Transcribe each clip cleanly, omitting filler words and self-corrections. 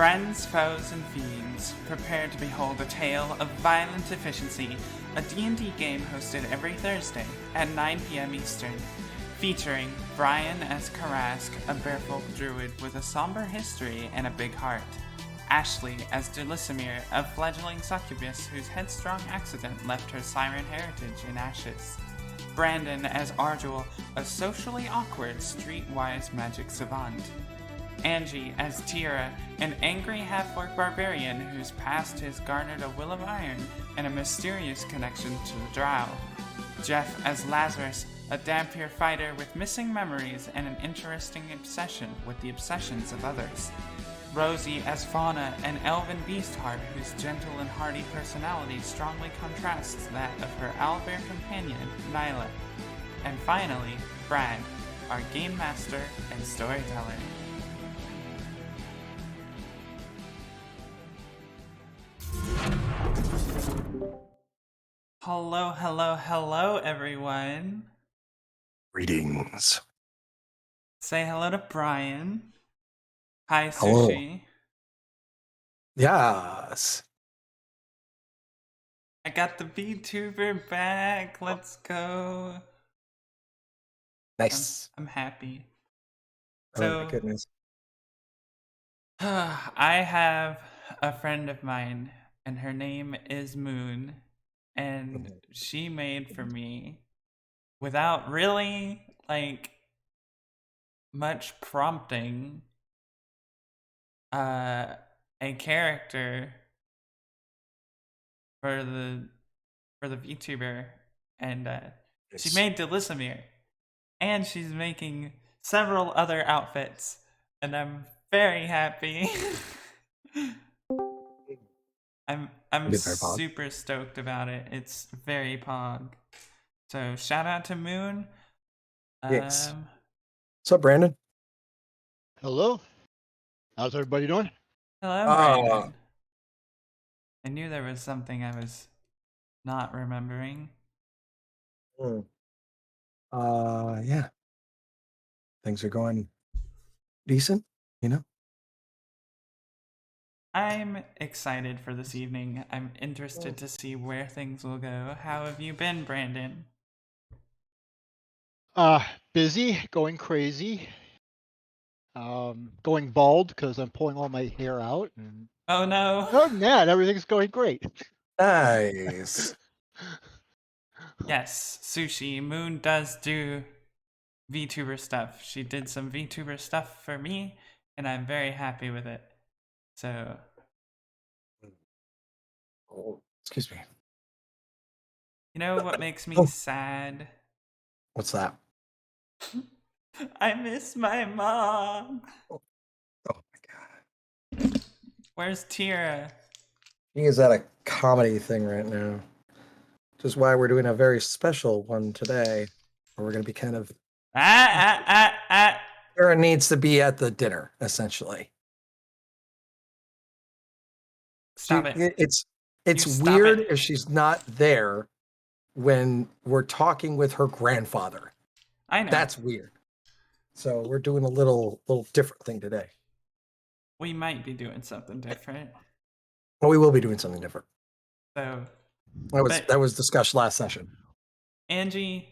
Friends, foes, and fiends, prepare to behold a tale of violent efficiency, a D&D game hosted every Thursday at 9 p.m. Eastern, featuring Brian as Karask, a bearfolk druid with a somber history and a big heart, Ashley as Delisimir, a fledgling succubus whose headstrong accident left her siren heritage in ashes, Brandon as Ardul, a socially awkward, streetwise magic savant, Angie as Tira, an angry half-orc barbarian whose past has garnered a will of iron and a mysterious connection to the Drow. Jeff as Lazarus, a Dhampir fighter with missing memories and an interesting obsession with the obsessions of others. Rosie as Fauna, an elven beastheart whose gentle and hearty personality strongly contrasts that of her owlbear companion, Nyla. And finally, Brad, our game master and storyteller. Hello, hello, hello, everyone. Greetings. Say hello to Brian. Hi, Hello. Sushi. Yes. I got the VTuber back. Let's go. Nice. I'm happy. Oh my goodness. I have a friend of mine, and her name is Moon, and she made for me, without really, much prompting, a character for the VTuber, and she made Delisimir, and she's making several other outfits, and I'm very happy. I'm super stoked about it. It's very pog. So shout out to Moon. Yes. What's up, Brandon? Hello. How's everybody doing? Hello, Brandon. I knew there was something I was not remembering. Yeah. Things are going decent, you know? I'm excited for this evening. I'm interested to see where things will go. How have you been, Brandon? Busy, going crazy. Going bald because I'm pulling all my hair out, and Oh no. other than that, everything's going great. Nice. Yes, Sushi. Moon does do VTuber stuff. She did some VTuber stuff for me, and I'm very happy with it. So, Oh, excuse me. you know what makes me sad? What's that? I miss my mom. Oh my god. Where's Tira? He is at a comedy thing right now. Which is why we're doing a very special one today. Where we're gonna be kind of Tara needs to be at the dinner, essentially. Stop it. It's weird if she's not there when we're talking with her grandfather. I know. That's weird. So we're doing a little different thing today. We might be doing something different. Well, we will be doing something different. So that was discussed last session. Angie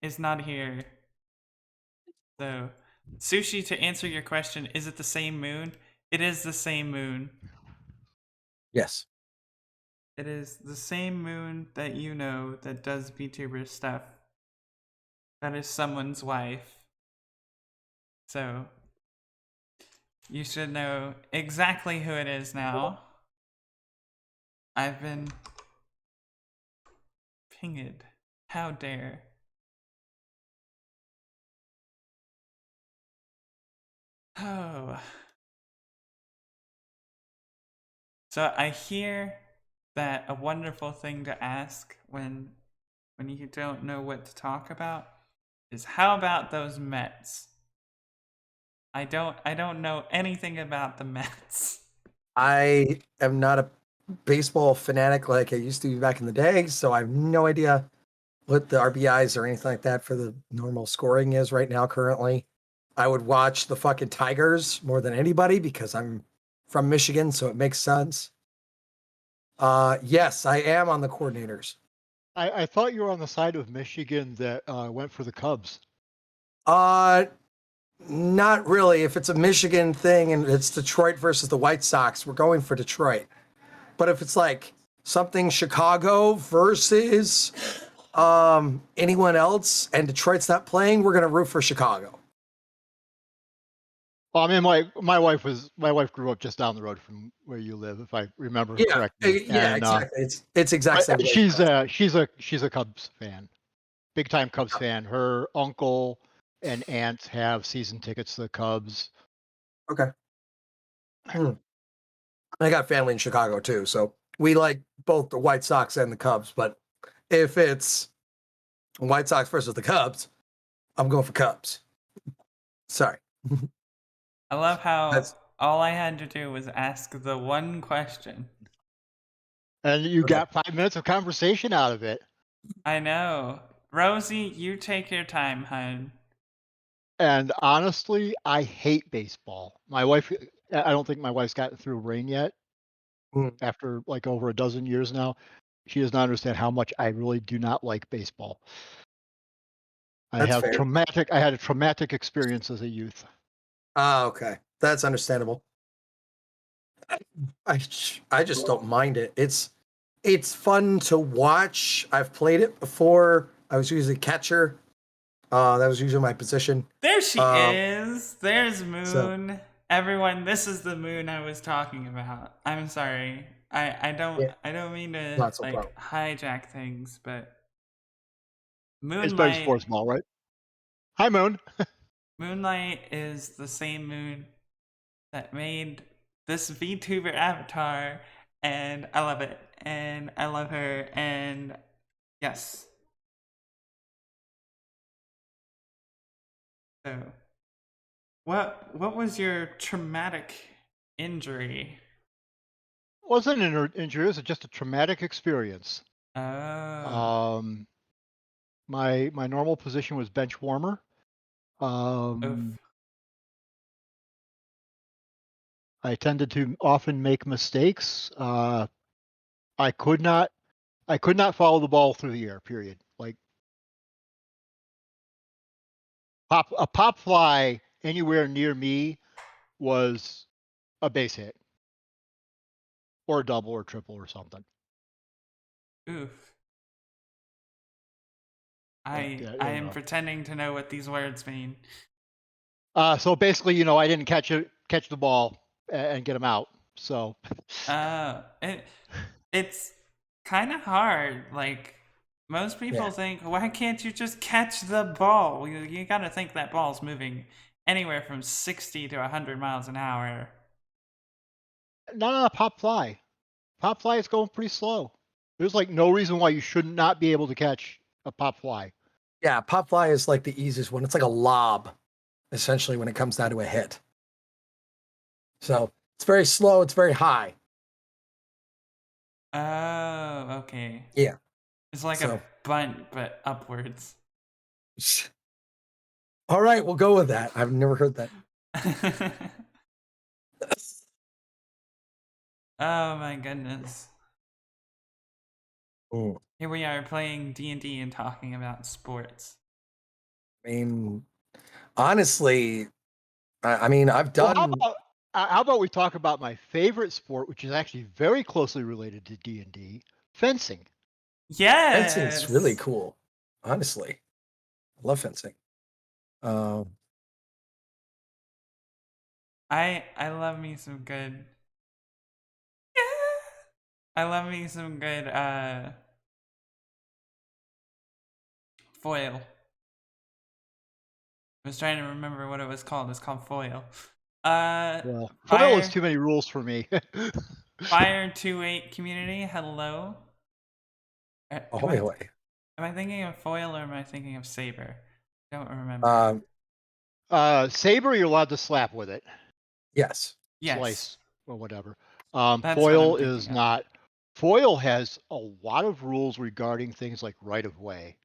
is not here. So, Sushi, to answer your question, is it the same moon? It is the same moon. Yes. It is the same moon that you know that does VTuber stuff. That is someone's wife. So, you should know exactly who it is now. I've been pinged. How dare. Oh. So I hear that a wonderful thing to ask when you don't know what to talk about is how about those Mets? I don't know anything about the Mets. I am not a baseball fanatic like I used to be back in the day, so I have no idea what the RBIs or anything like that for the normal scoring is right now currently. I would watch the fucking Tigers more than anybody because I'm from Michigan, so it makes sense. Yes, I am on the coordinators. I thought you were on the side of Michigan that went for the Cubs. Not really. If it's a Michigan thing and it's Detroit versus the White Sox, we're going for Detroit. But if it's like something Chicago versus anyone else and Detroit's not playing, we're gonna root for Chicago. Well, I mean, my wife grew up just down the road from where you live, if I remember correctly. Yeah, and, exactly. It's exactly. She's a Cubs fan, big time Cubs fan. Her uncle and aunt have season tickets to the Cubs. Okay. I got family in Chicago too, so we like both the White Sox and the Cubs. But if it's White Sox versus the Cubs, I'm going for Cubs. Sorry. I love how all I had to do was ask the one question. And you got 5 minutes of conversation out of it. I know. Rosie, you take your time, hun. And honestly, I hate baseball. My wife, I don't think my wife's gotten through rain yet. After like over a dozen years now, she does not understand how much I really do not like baseball. I had a traumatic experience as a youth. Okay. That's understandable. I just don't mind it. It's fun to watch. I've played it before. I was usually catcher. That was usually my position. There she is. There's Moon. So, everyone, this is the Moon I was talking about. I'm sorry. I don't mean to hijack things, but Moonlight. It's sports ball, right? Hi, Moon. Moonlight is the same Moon that made this VTuber avatar, and I love it, and I love her, and yes, So, what was your traumatic injury? Wasn't an injury, it was just a traumatic experience. Oh, My normal position was bench warmer. oof. I tended to often make mistakes. I could not follow the ball through the air, period. Like a pop fly anywhere near me was a base hit or a double or triple or something. Oof. Yeah, I am pretending to know what these words mean. So basically, I didn't catch the ball and get him out. So It's kind of hard. Like most people Yeah. think, why can't you just catch the ball? You got to think that ball's moving anywhere from 60 to 100 miles an hour. no, pop fly. Pop fly is going pretty slow. There's like no reason why you should not be able to catch a pop fly. Yeah, pop fly is like the easiest one. It's like a lob, essentially, when it comes down to a hit. So it's very slow. It's very high. Oh, okay. Yeah. It's like So a bunt, but upwards. all right, we'll go with that. I've never heard that. Oh my goodness. Mm. Here we are playing D&D and talking about sports. I mean, honestly, I mean, I've Well, done. how about we talk about my favorite sport, which is actually very closely related to D&D, fencing. Fencing's really Yes. cool. Honestly, I love fencing. I love me some good. I love me some good foil. I was trying to remember what it was called. It's called foil. Well, foil is Fire too many rules for me. Fire 28 community. Hello. Am Oh, I boy. am I thinking of foil or am I thinking of saber? Don't remember. Saber, you're allowed to slap with it, Yes. Yes. slice or whatever. That's what Foil I'm is thinking of. not. Foil has a lot of rules regarding things like right of way.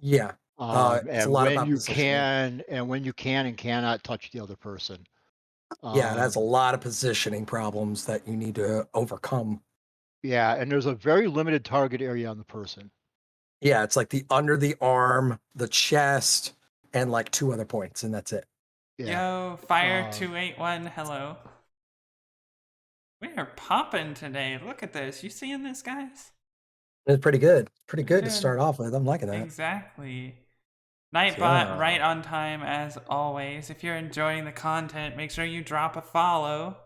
Yeah. It's a And lot when about you positioning. can and cannot touch the other person. Yeah, it has a Um, lot of positioning problems that you need to overcome. yeah, and there's a very limited target area on the person. Yeah, it's like the under the arm, the chest, and like 2 other points, and that's it. Yeah. Yo, Fire 281, hello. We are popping today. Look at this. You seeing this, guys? It's pretty good. Pretty We're good to doing start off with. I'm liking that. exactly. Nightbot, Yeah. right on time as always. If you're enjoying the content, make sure you drop a follow.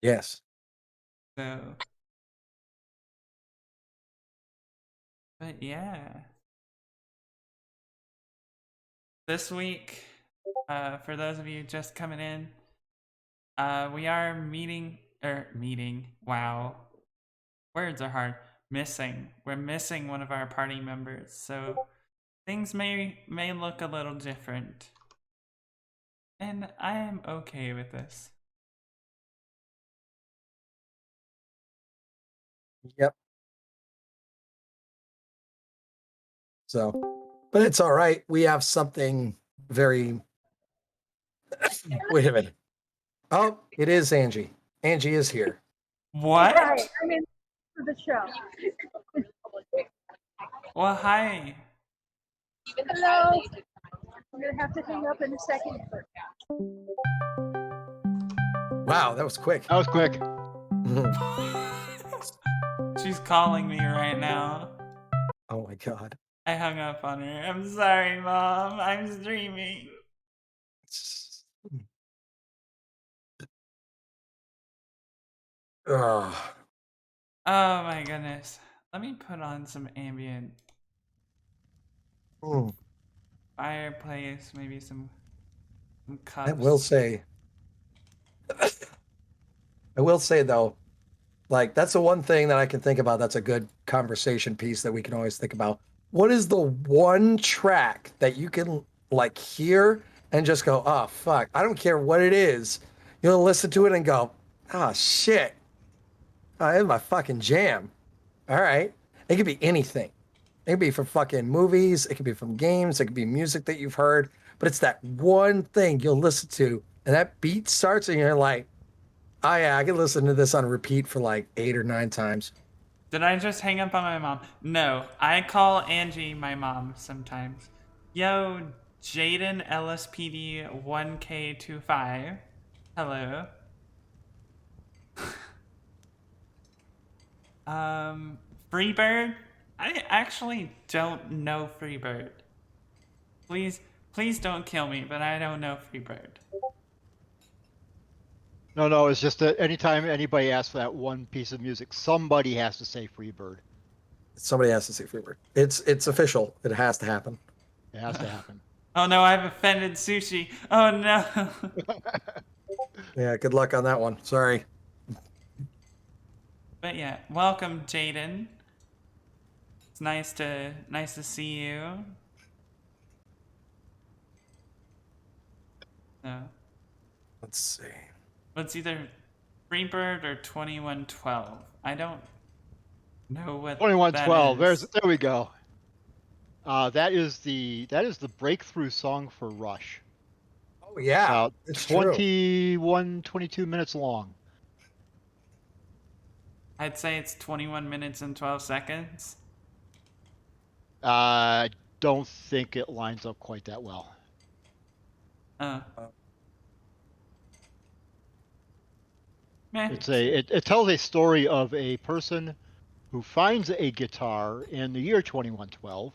Yes. So, but yeah. This week, for those of you just coming in, we are meeting. Wow, words are hard. We're missing one of our party members, so things may look a little different, and I am okay with this. Yep. So, but it's all right. We have something very. Wait a minute. Oh, it is Angie. Angie is here. What? Hi, I'm in for the show. Well, hi. Hello. I'm gonna have to hang up in a second. Wow, that was quick. That was quick. She's calling me right now. Oh my god. I hung up on her. I'm sorry, Mom. I'm streaming. Ugh. Oh my goodness. Let me put on some ambient Mm. fireplace, maybe some cups. I will say though, like that's the one thing that I can think about that's a good conversation piece that we can always think about. What is the one track that you can like hear and just go, oh fuck, I don't care what it is. You'll listen to it and go, oh shit, oh, it's my fucking jam. All right, it could be anything. It could be from fucking movies. It could be from games. It could be music that you've heard. But it's that one thing you'll listen to, and that beat starts, and you're like, oh yeah, I can listen to this on repeat for like 8 or 9 times. Did I just hang up on my mom? No, I call Angie my mom sometimes. Yo, Jaden LSPD 1K25. Hello. Freebird? I actually don't know Freebird. Please don't kill me, but I don't know Freebird. No, it's just that anytime anybody asks for that one piece of music, somebody has to say Freebird. Somebody has to say Freebird. It's official. It has to happen. It has to happen. Oh no, I've offended Sushi. Oh no. Yeah, good luck on that one. Sorry. But yeah, welcome, Jaden. It's nice to see you. No. Let's see. It's either Freebird or 2112. I don't know what 2112. that is. There we go. That is the breakthrough song for Rush. Oh yeah, About it's true. 21, 22 minutes long. I'd say it's 21 minutes and 12 seconds. I don't think it lines up quite that well. Meh. It tells a story of a person who finds a guitar in the year 2112,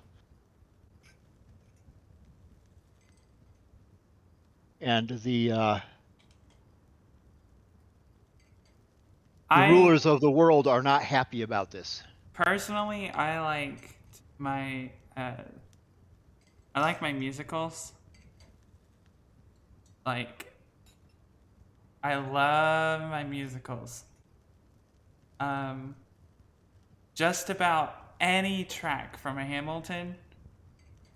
and the rulers of the world are not happy about this. Personally, I liked my musicals. Like, I love my musicals. Just about any track from a Hamilton,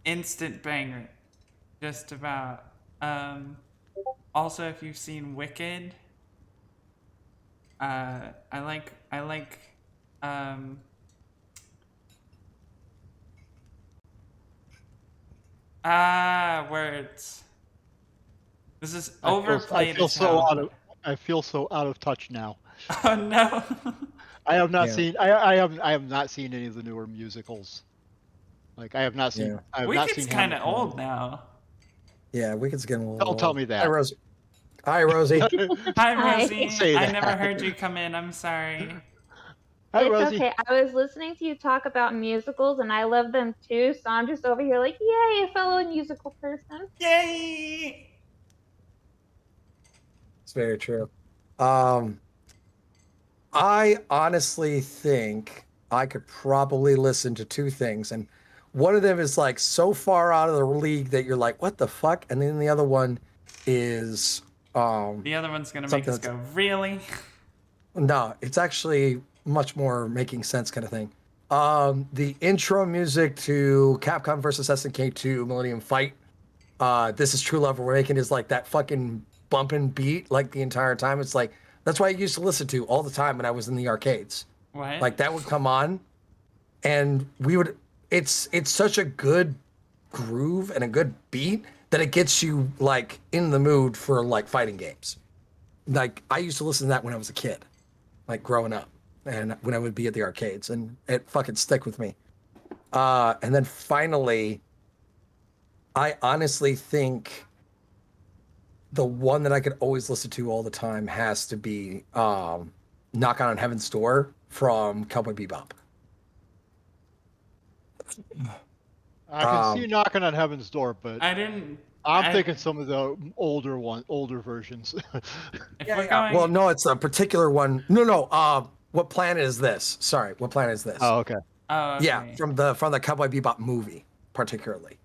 instant banger. Just about. Also, if you've seen Wicked, I like words. This is overplayed as hell. I feel so out of touch now. Oh no. I have not seen. I have not seen any of the newer musicals. Like I have not seen. Yeah. I have not Wicked's seen kind of Hamilton. old now. Yeah, Wicked's getting a little. Don't tell me that. Hi, Rosie. Hi, Rosie. Hi, Hi. Rosie. Say I that. never heard you come in. I'm sorry. Hi, It's Rosie. okay. I was listening to you talk about musicals, and I love them too. So I'm just over here like, yay, a fellow musical person. Yay! It's very true. I honestly think I could probably listen to 2 things, and one of them is like so far out of the league that you're like, what the fuck? And then the other one is The other one's gonna make us Something go, really? no, it's actually much more making sense kind of thing. The intro music to Capcom versus SNK 2 Millennium Fight. This is True Love Awakened is like that fucking bumping beat like the entire time. It's like that's why I used to listen to all the time when I was in the arcades. What? Like that would come on, and we would. It's such a good groove and a good beat that it gets you like in the mood for like fighting games. Like I used to listen to that when I was a kid, like growing up, and when I would be at the arcades, and it fucking stick with me. And then finally, I honestly think the one that I could always listen to all the time has to be Knock on Heaven's Door from Cowboy Bebop. I can see knocking on heaven's door, but I didn't. I'm thinking some of the older versions. If we're going, Well, no, it's a particular one. No. What planet is this? Sorry, what planet is this? Oh, okay. oh, okay. Yeah, from the Cowboy Bebop movie, particularly.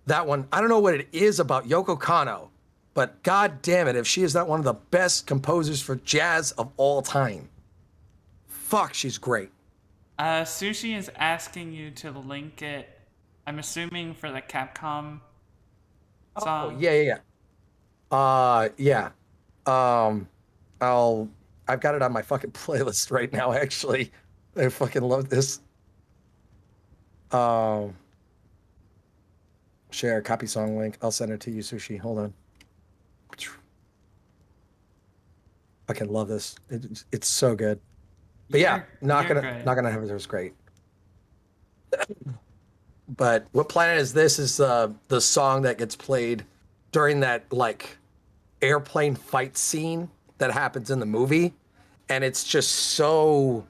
That one, I don't know what it is about Yoko Kanno, but god damn it, if she is not one of the best composers for jazz of all time. Fuck, she's great. Sushi is asking you to link it. I'm assuming for the Capcom Oh, song. yeah. Yeah. Um, I've got it on my fucking playlist right now, actually. I fucking love this. Um, Share copy song link. I'll send it to you, Sushi. Hold on. Fucking love this. It's so good. But yeah, not you're gonna good. not gonna have it was great. But What Planet Is This is the song that gets played during that like airplane fight scene that happens in the movie, and it's just so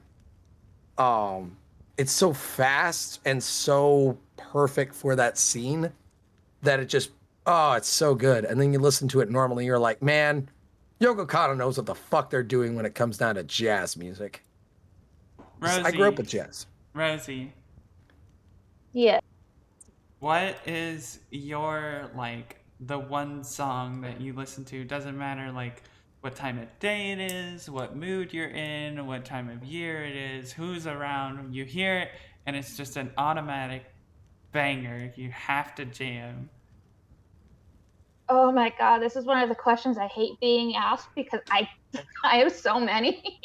it's so fast and so perfect for that scene that it just it's so good. And then you listen to it normally, you're like, man, Yoko Kanno knows what the fuck they're doing when it comes down to jazz music. 'Cause I grew up with jazz. Rosie, Yeah. what is your like the one song that you listen to? Doesn't matter like what time of day it is, what mood you're in, what time of year it is, who's around. You hear it and it's just an automatic banger. You have to jam. Oh my god, this is one of the questions I hate being asked because I have so many.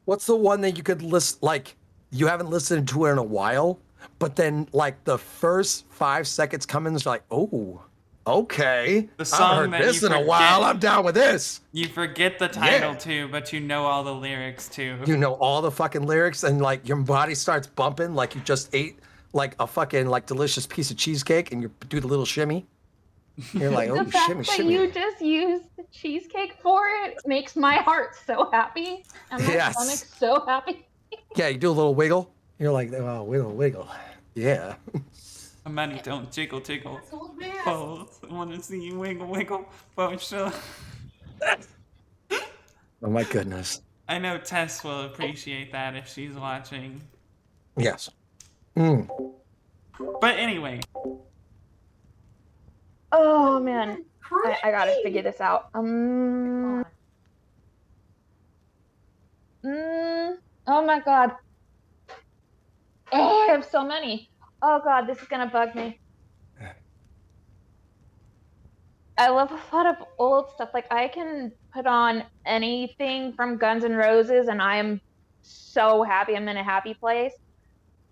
What's the one that you could list like you haven't listened to it in a while, but then like the first 5 seconds come in, it's like, oh, okay. The I song haven't that heard this you in a forget- while. I'm down with this. You forget the title Yeah. too, but you know all the lyrics too. You know all the fucking lyrics, and like your body starts bumping like you just ate like a fucking like delicious piece of cheesecake, and you do the little shimmy. You're like, The oh, fact shimmy, that shimmy. you just used the cheesecake for it makes my heart so happy and my Yes. stomach so happy. Yeah, you do a little wiggle. You're like, oh, wiggle, wiggle. Yeah. Money don't jiggle jiggle. Both wanna see you wiggle wiggle. Both sure. Oh my goodness. I know Tess will appreciate that if she's watching. Yes. But anyway, Oh man, I gotta figure this out. Oh my god. Oh, I have so many. Oh god, this is gonna bug me. I love a lot of old stuff. Like I can put on anything from Guns N' Roses and I am so happy. I'm in a happy place.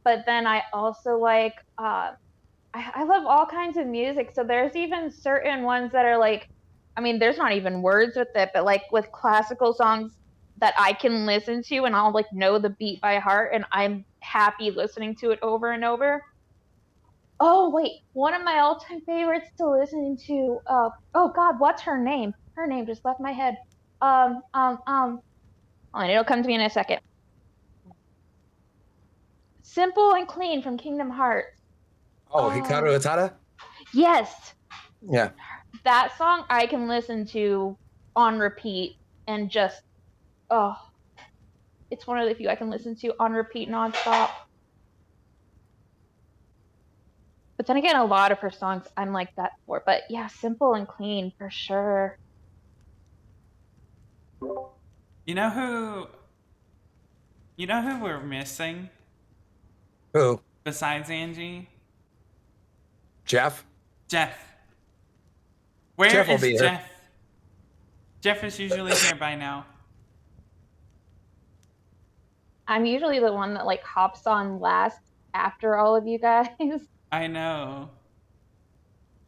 But then I also like I love all kinds of music. So there's even certain ones that are like, I mean, there's not even words with it, but like with classical songs that I can listen to and I'll like know the beat by heart and I'm happy listening to it over and over. Oh wait, one of my all-time favorites to listen to. Oh God, what's her name? Her name just left my head. Hold on, it'll come to me in a second. Simple and Clean from Kingdom Hearts. Oh, Hikaru Utada? Yes, Yeah. that song I can listen to on repeat and just it's one of the few I can listen to on repeat nonstop. But then again, a lot of her songs I'm like that for. But yeah, Simple and Clean for sure. you know who we're missing Who? besides Angie? Jeff? Jeff. Where Jeff will is be here. Jeff? Jeff is usually here by now. I'm usually the one that like hops on last after all of you guys. I know.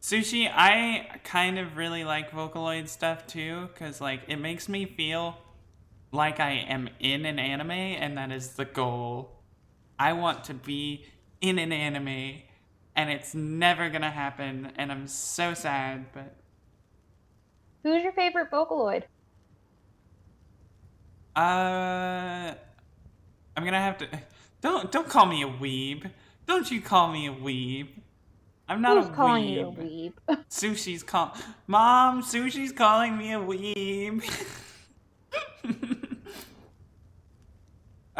Sushi, I kind of really like Vocaloid stuff too, because like it makes me feel like I am in an anime, and that is the goal. I want to be in an anime, and it's never gonna happen, and I'm so sad, but Who's your favorite Vocaloid? I'm gonna have to don't call me a weeb. Don't you call me a weeb. I'm not Who's a calling weeb. you a weeb? Sushi's Mom, Sushi's calling me a weeb.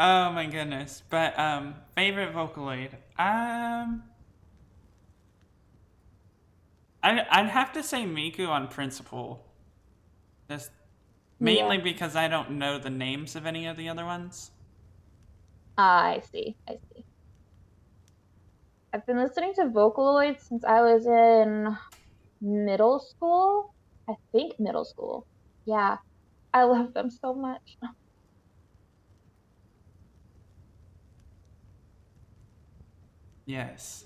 Oh my goodness. But favorite Vocaloid. I'd have to say Miku on principle. Just mainly Yeah. because I don't know the names of any of the other ones. I see. I've been listening to Vocaloid since I was in middle school. I think middle school. Yeah, I love them so much. Yes.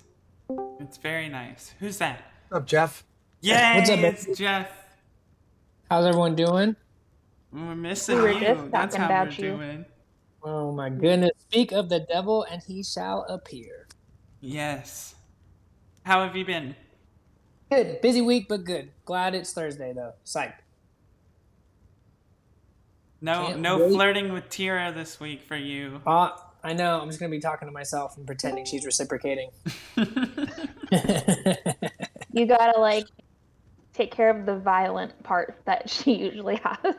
It's very nice. Who's that? What's up, Jeff? Yay, What's up, it's baby? Jeff. How's everyone doing? We're missing We were you. just That's talking how about we're you. doing. Oh my goodness. Speak of the devil and he shall appear. Yes. How have you been? Good. Busy week, but good. Glad it's Thursday though. Psyched. No, Can't no wait. flirting with Tira this week for you. I know. I'm just gonna be talking to myself and pretending she's reciprocating. You gotta like take care of the violent part that she usually has.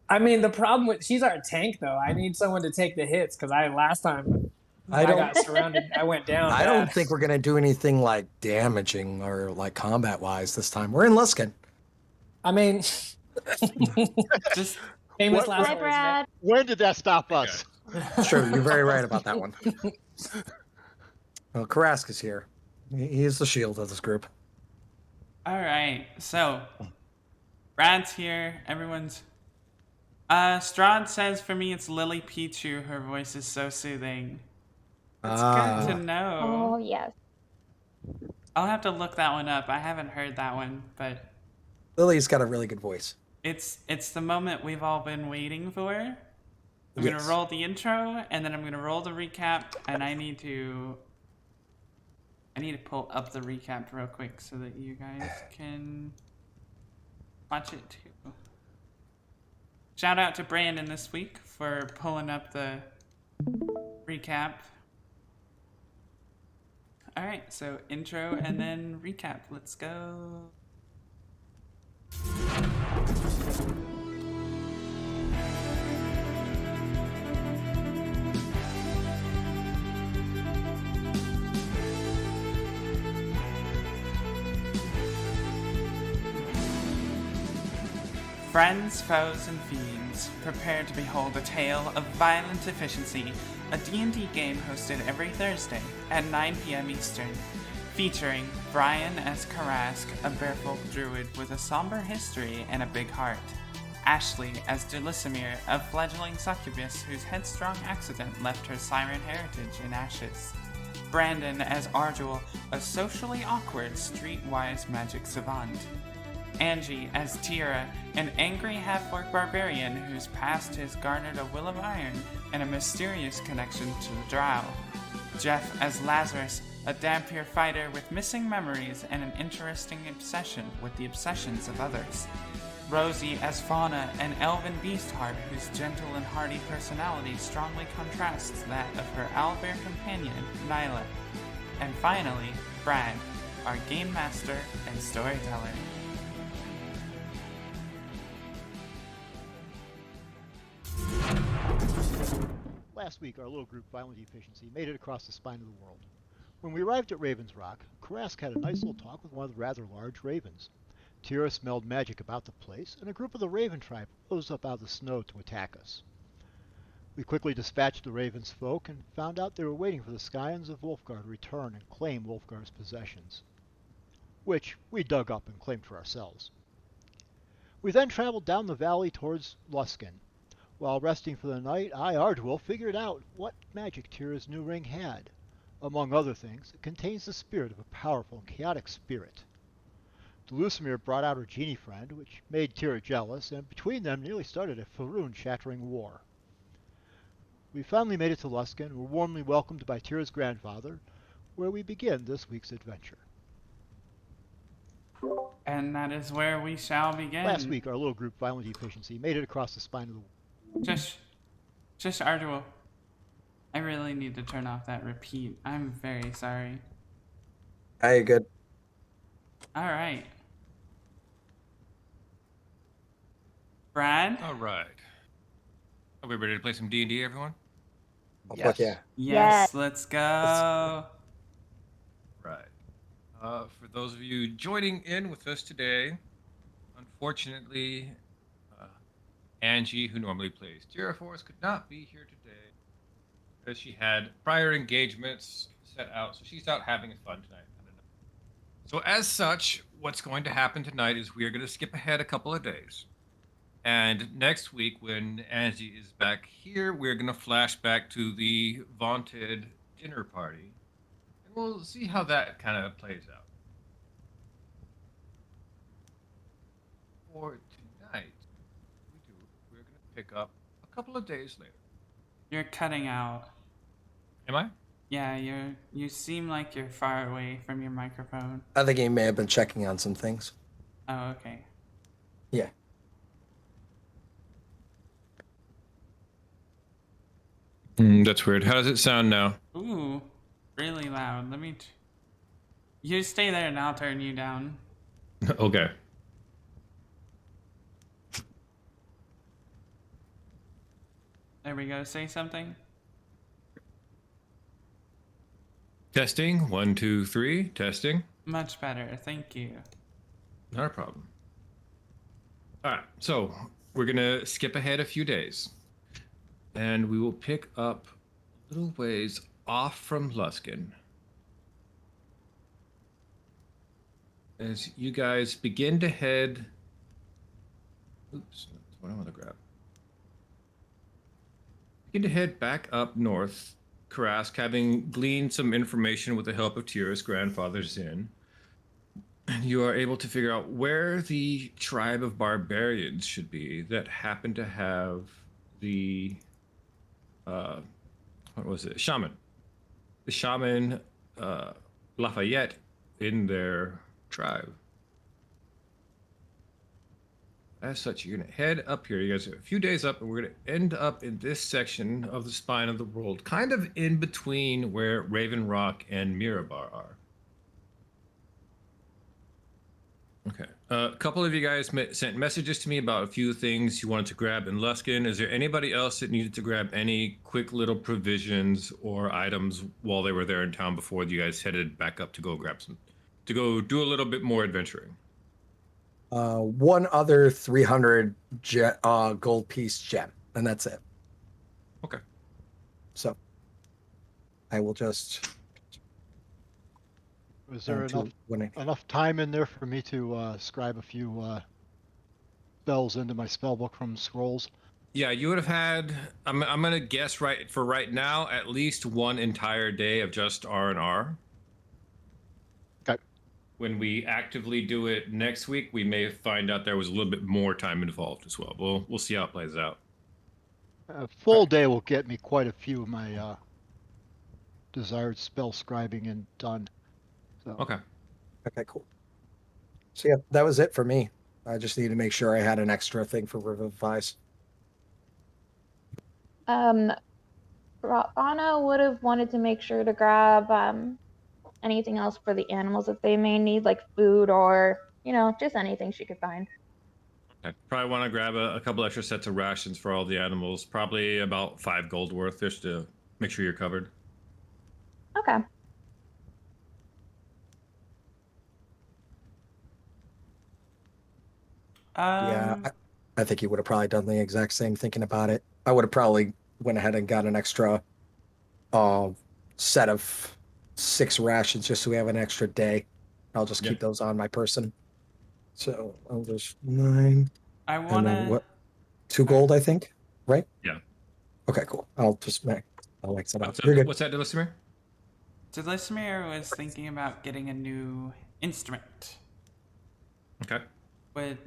I mean, the problem with she's our tank though. I need someone to take the hits because last time I got surrounded. I went down. I don't bad. think we're gonna do anything like damaging or like combat wise this time. We're in Luskin. I mean, Just famous What- last Hi, words. Brad. When did that stop us? It's true. You're very right about that one. Well, Karask is here. He is the shield of this group. all right. So, Brad's here. Everyone's. Strahd says for me it's Lily Pichu. Her voice is so soothing. It's good to Oh know. yes. I'll have to look that one up. I haven't heard that one, but Lily's got a really good voice. it's the moment we've all been waiting for. I'm Yes. gonna roll the intro and then I'm gonna roll the recap, and I need to pull up the recap real quick so that you guys can watch it too. Shout out to Brandon this week for pulling up the recap. All right, so intro and then recap. Let's go. Friends, foes, and fiends, prepare to behold a tale of violent efficiency, a D&D game hosted every Thursday at 9 p.m. Eastern, featuring Brian as Karask, a bearfolk druid with a somber history and a big heart, Ashley as Delisimir, a fledgling succubus whose headstrong accident left her siren heritage in ashes, Brandon as Ardul, a socially awkward, streetwise magic savant, Angie as Tira, an angry half-orc barbarian whose past has garnered a will of iron and a mysterious connection to the Drow. Jeff as Lazarus, a Dhampir fighter with missing memories and an interesting obsession with the obsessions of others. Rosie as Fauna, an elven beastheart whose gentle and hearty personality strongly contrasts that of her owlbear companion, Nyla. And finally, Brad, our game master and storyteller. Last week, our little group, Violent Efficiency, made it across the spine of the world. When we arrived at Raven's Rock, Karask had a nice little talk with one of the rather large ravens. Tira smelled magic about the place, and a group of the Raven tribe rose up out of the snow to attack us. We quickly dispatched the Raven's folk and found out they were waiting for the Scions of Wolfgar to return and claim Wolfgar's possessions, which we dug up and claimed for ourselves. We then traveled down the valley towards Luskin. While resting for the night, I, Ardwell, figured out what magic Tira's new ring had. Among other things, it contains the spirit of a powerful and chaotic spirit. Delisimir brought out her genie friend, which made Tira jealous, and between them nearly started a Faerun-shattering war. We finally made it to Luskin and were warmly welcomed by Tira's grandfather, where we begin this week's adventure. And that is where we shall begin. Last week, our little group, Violent Efficiency, made it across the spine of the world. Just Ardwell. I really need to turn off that repeat. I'm very sorry. Hey, good. All right. Brad? All right. Are we ready to play some D&D, everyone? Oh, fuck yeah. Yes, Yes. let's go. Right. For those of you joining in with us today, unfortunately, Angie, who normally plays Tira for us, could not be here today because she had prior engagements set out, so she's out having fun tonight. I don't know. So as such, what's going to happen tonight is we are going to skip ahead a couple of days. And next week, when Angie is back here, we're going to flash back to the vaunted dinner party. And we'll see how that kind of plays out. For tonight, we're going to pick up a couple of days later. You're cutting out. Am I? Yeah, you seem like you're far away from your microphone. I think he may have been checking on some things. Oh, okay. Yeah. That's weird. How does it sound now? Ooh, really loud. You stay there and I'll turn you down. Okay. There we go. Say something. Testing. 1, 2, 3. Testing. Much better. Thank you. Not a problem. All right. So we're going to skip ahead a few days. And we will pick up a little ways off from Luskin. As you guys begin to head... Oops, that's what I want to grab. Begin to head back up north, Karask, having gleaned some information with the help of Tira's grandfather Zin. And you are able to figure out where the tribe of barbarians should be that happen to have the... what was it? Shaman. The shaman Lafayette in their tribe. As such, you're going to head up here. You guys are a few days up, and we're going to end up in this section of the spine of the world, kind of in between where Raven Rock and Mirabar are. Okay. A couple of you guys sent messages to me about a few things you wanted to grab in Luskin. Is there anybody else that needed to grab any quick little provisions or items while they were there in town before you guys headed back up to go grab some, to go do a little bit more adventuring? One other 300 gold piece gem, and that's it. Okay. So I will just... Was there enough time in there for me to scribe a few spells into my spell book from scrolls? Yeah, you would have had, I'm going to guess right now, at least one entire day of just R&R. Okay. When we actively do it next week, we may find out there was a little bit more time involved as well. We'll see how it plays out. A full day will get me quite a few of my desired spell scribing and done. So. Okay. Okay, cool. So yeah, that was it for me. I just needed to make sure I had an extra thing for Revivifies. Anna would have wanted to make sure to grab anything else for the animals that they may need, like food or, just anything she could find. Okay. Probably want to grab a couple extra sets of rations for all the animals. Probably about 5 gold worth just to make sure you're covered. Okay. Yeah, I think he would have probably done the exact same thinking about it. I would have probably went ahead and got an extra set of 6 rations just so we have an extra day. I'll just keep those on my person. So I'll just 9. I want to... 2 gold, I think, right? Yeah. Okay, cool. I'll mix it up. You're good. What's that, Delismere? Delismere was thinking about getting a new instrument. Okay. Would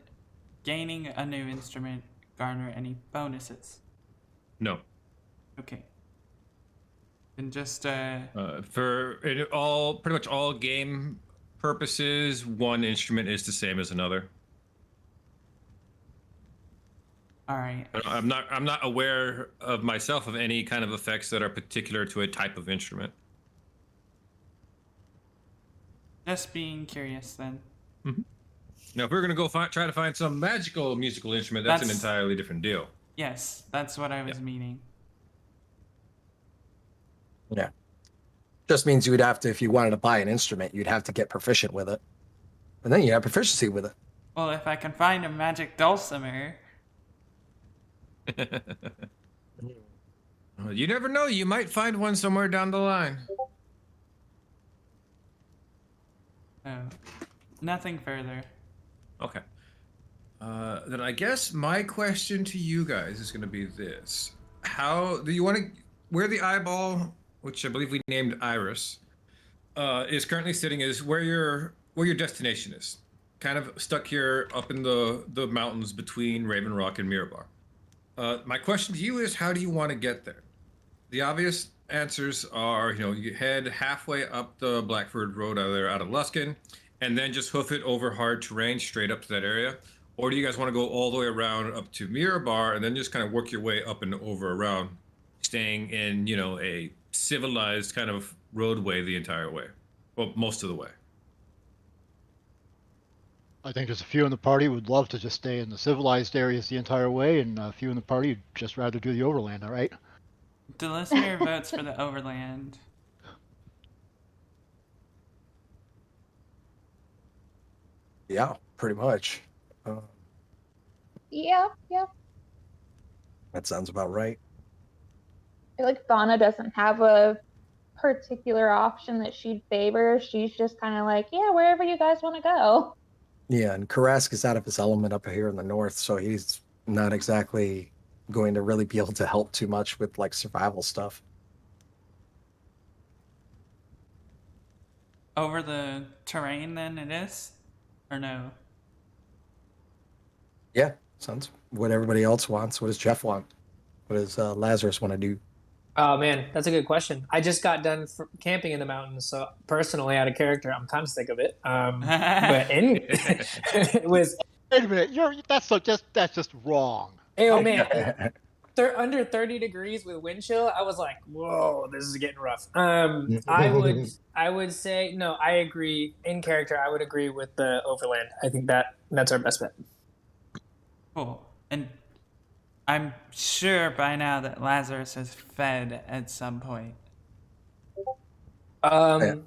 gaining a new instrument garner any bonuses? No. Okay. And just for pretty much all game purposes, one instrument is the same as another. All right. I'm not aware of myself of any kind of effects that are particular to a type of instrument. Just being curious then. Mm-hmm. Now, if we're gonna go try to find some magical musical instrument, that's an entirely different deal. Yes, that's what I was meaning. Yeah. Just means you would have to, if you wanted to buy an instrument, you'd have to get proficient with it. And then you have proficiency with it. Well, if I can find a magic dulcimer. You never know. You might find one somewhere down the line. Oh. Nothing further. Okay. Then I guess my question to you guys is going to be this: how do you want to? Where the eyeball, which I believe we named Iris, is currently sitting, is where your destination is. Kind of stuck here up in the mountains between Raven Rock and Mirabar. My question to you is, how do you want to get there? The obvious answers are, you head halfway up the Blackford Road out of Luskin, and then just hoof it over hard terrain straight up to that area. Or do you guys want to go all the way around up to Mirabar and then just kind of work your way up and over around, staying in, a civilized kind of roadway the entire way? Well, most of the way. I think there's a few in the party who would love to just stay in the civilized areas the entire way, and a few in the party would just rather do the overland, all right? Delismere votes for the overland. Yeah, pretty much. Yeah. That sounds about right. I feel like Fauna doesn't have a particular option that she'd favor. She's just kind of like, yeah, wherever you guys want to go. Yeah, and Karask is out of his element up here in the north, so he's not exactly going to really be able to help too much with like survival stuff. Over the terrain, then it is? Or no? Yeah, sounds what everybody else wants. What does Jeff want? What does Lazarus want to do? Oh man, that's a good question. I just got done camping in the mountains, so personally, out of character, I'm kind of sick of it. But it was. Wait a minute, that's just wrong. Hey, oh man, they're under 30 degrees with wind chill. I was like, whoa, this is getting rough. I would say no. I agree in character. I would agree with the overland. I think that's our best bet. Cool. And I'm sure by now that Lazarus has fed at some point. Probably.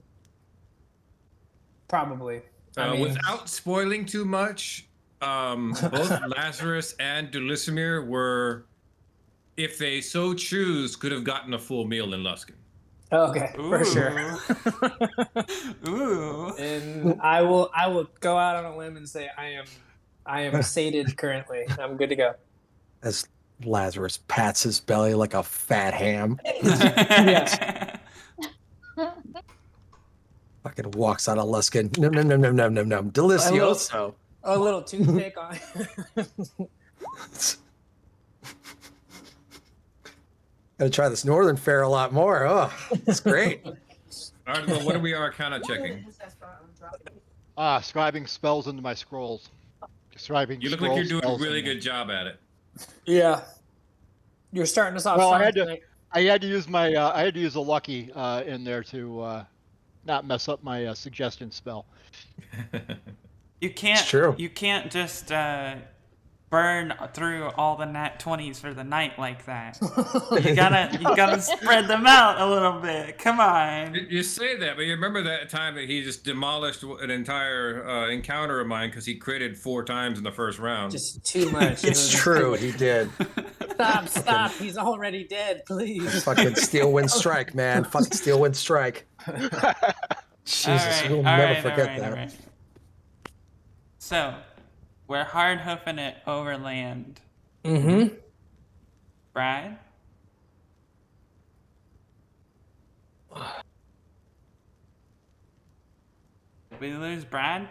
I mean, without spoiling too much, both Lazarus and Dulisimir were, if they so choose, could have gotten a full meal in Luskin. Okay, for sure. Ooh. And I will go out on a limb and say I am sated currently. I'm good to go. As Lazarus pats his belly like a fat ham. Yes. Fucking walks out of Luskin. No. Delicioso. A little toothpick on. Gotta try this northern fare a lot more. Oh, it's great. All right, well, what are we arcana checking? Scribing spells into my scrolls. Scribing. You look like you're doing a really good job at it. Yeah. You're starting us off. Well, I had to use a lucky in there to not mess up my suggestion spell. You can't. It's true. You can't just burn through all the nat 20s for the night like that. You gotta spread them out a little bit. Come on. You say that, but you remember that time that he just demolished an entire encounter of mine because he critted 4 times in the first round. Just too much. It's true, he did. Stop. He's already dead, please. Fucking Steel Wind Strike, man. Fucking Steel Wind Strike. Jesus, we'll never forget that. All right. So, we're hard hoofing it overland. Mm-hmm. Brad? Did we lose Brad?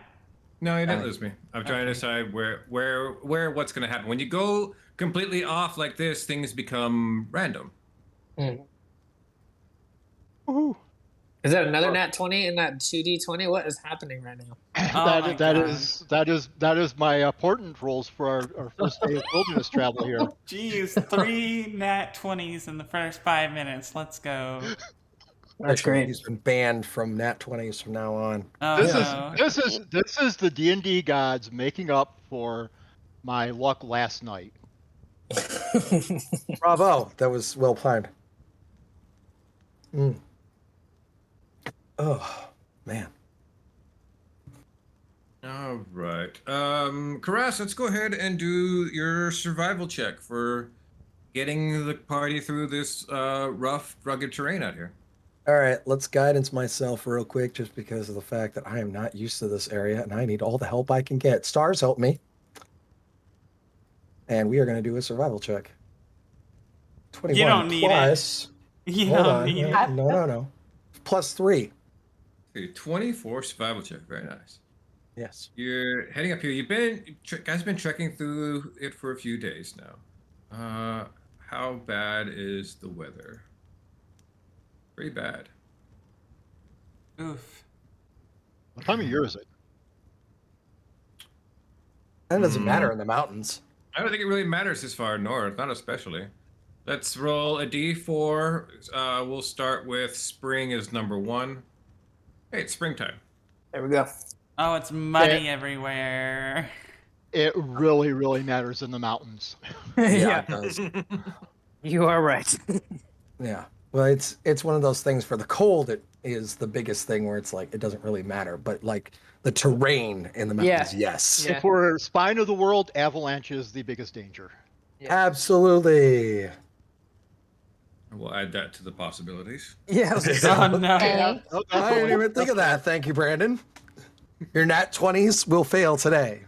No, you didn't lose me. I'm trying to decide where what's going to happen. When you go completely off like this, things become random. Woohoo. Is that another nat 20 in that 2d20? What is happening right now? That is my portent rolls for our first day of wilderness travel here. Jeez, 3 nat 20s in the first 5 minutes. Let's go. That's great. He's been banned from nat 20s from now on. Oh, This is the D&D gods making up for my luck last night. Bravo. That was well timed. Oh, man. All right. Karas, let's go ahead and do your survival check for getting the party through this rough, rugged terrain out here. All right, let's guidance myself real quick just because of the fact that I am not used to this area and I need all the help I can get. Stars, help me. And we are going to do a survival check. 21 You don't need plus. it. You Hold don't on. need No. Plus 3. Okay, 24 survival check. Very nice. Yes. You're heading up here. Guys been trekking through it for a few days now. How bad is the weather? Pretty bad. it. Oof. What time of year is it? That doesn't matter in the mountains. I don't think it really matters this far north, not especially. Let's roll a d4. We'll start with spring as number 1. Hey, it's springtime. There we go. Oh, it's muddy everywhere. It really, really matters in the mountains. Yeah, it does. You are right. Yeah. Well, it's one of those things for the cold. It is the biggest thing where it's like it doesn't really matter, but like the terrain in the mountains, yes, Yeah. If we're spine of the world, avalanche is the biggest danger. absolutely. We'll add that to the possibilities. Yeah. Oh no. Okay. Oh, I didn't even think of that. Thank you, Brandon. Your nat 20s will fail today.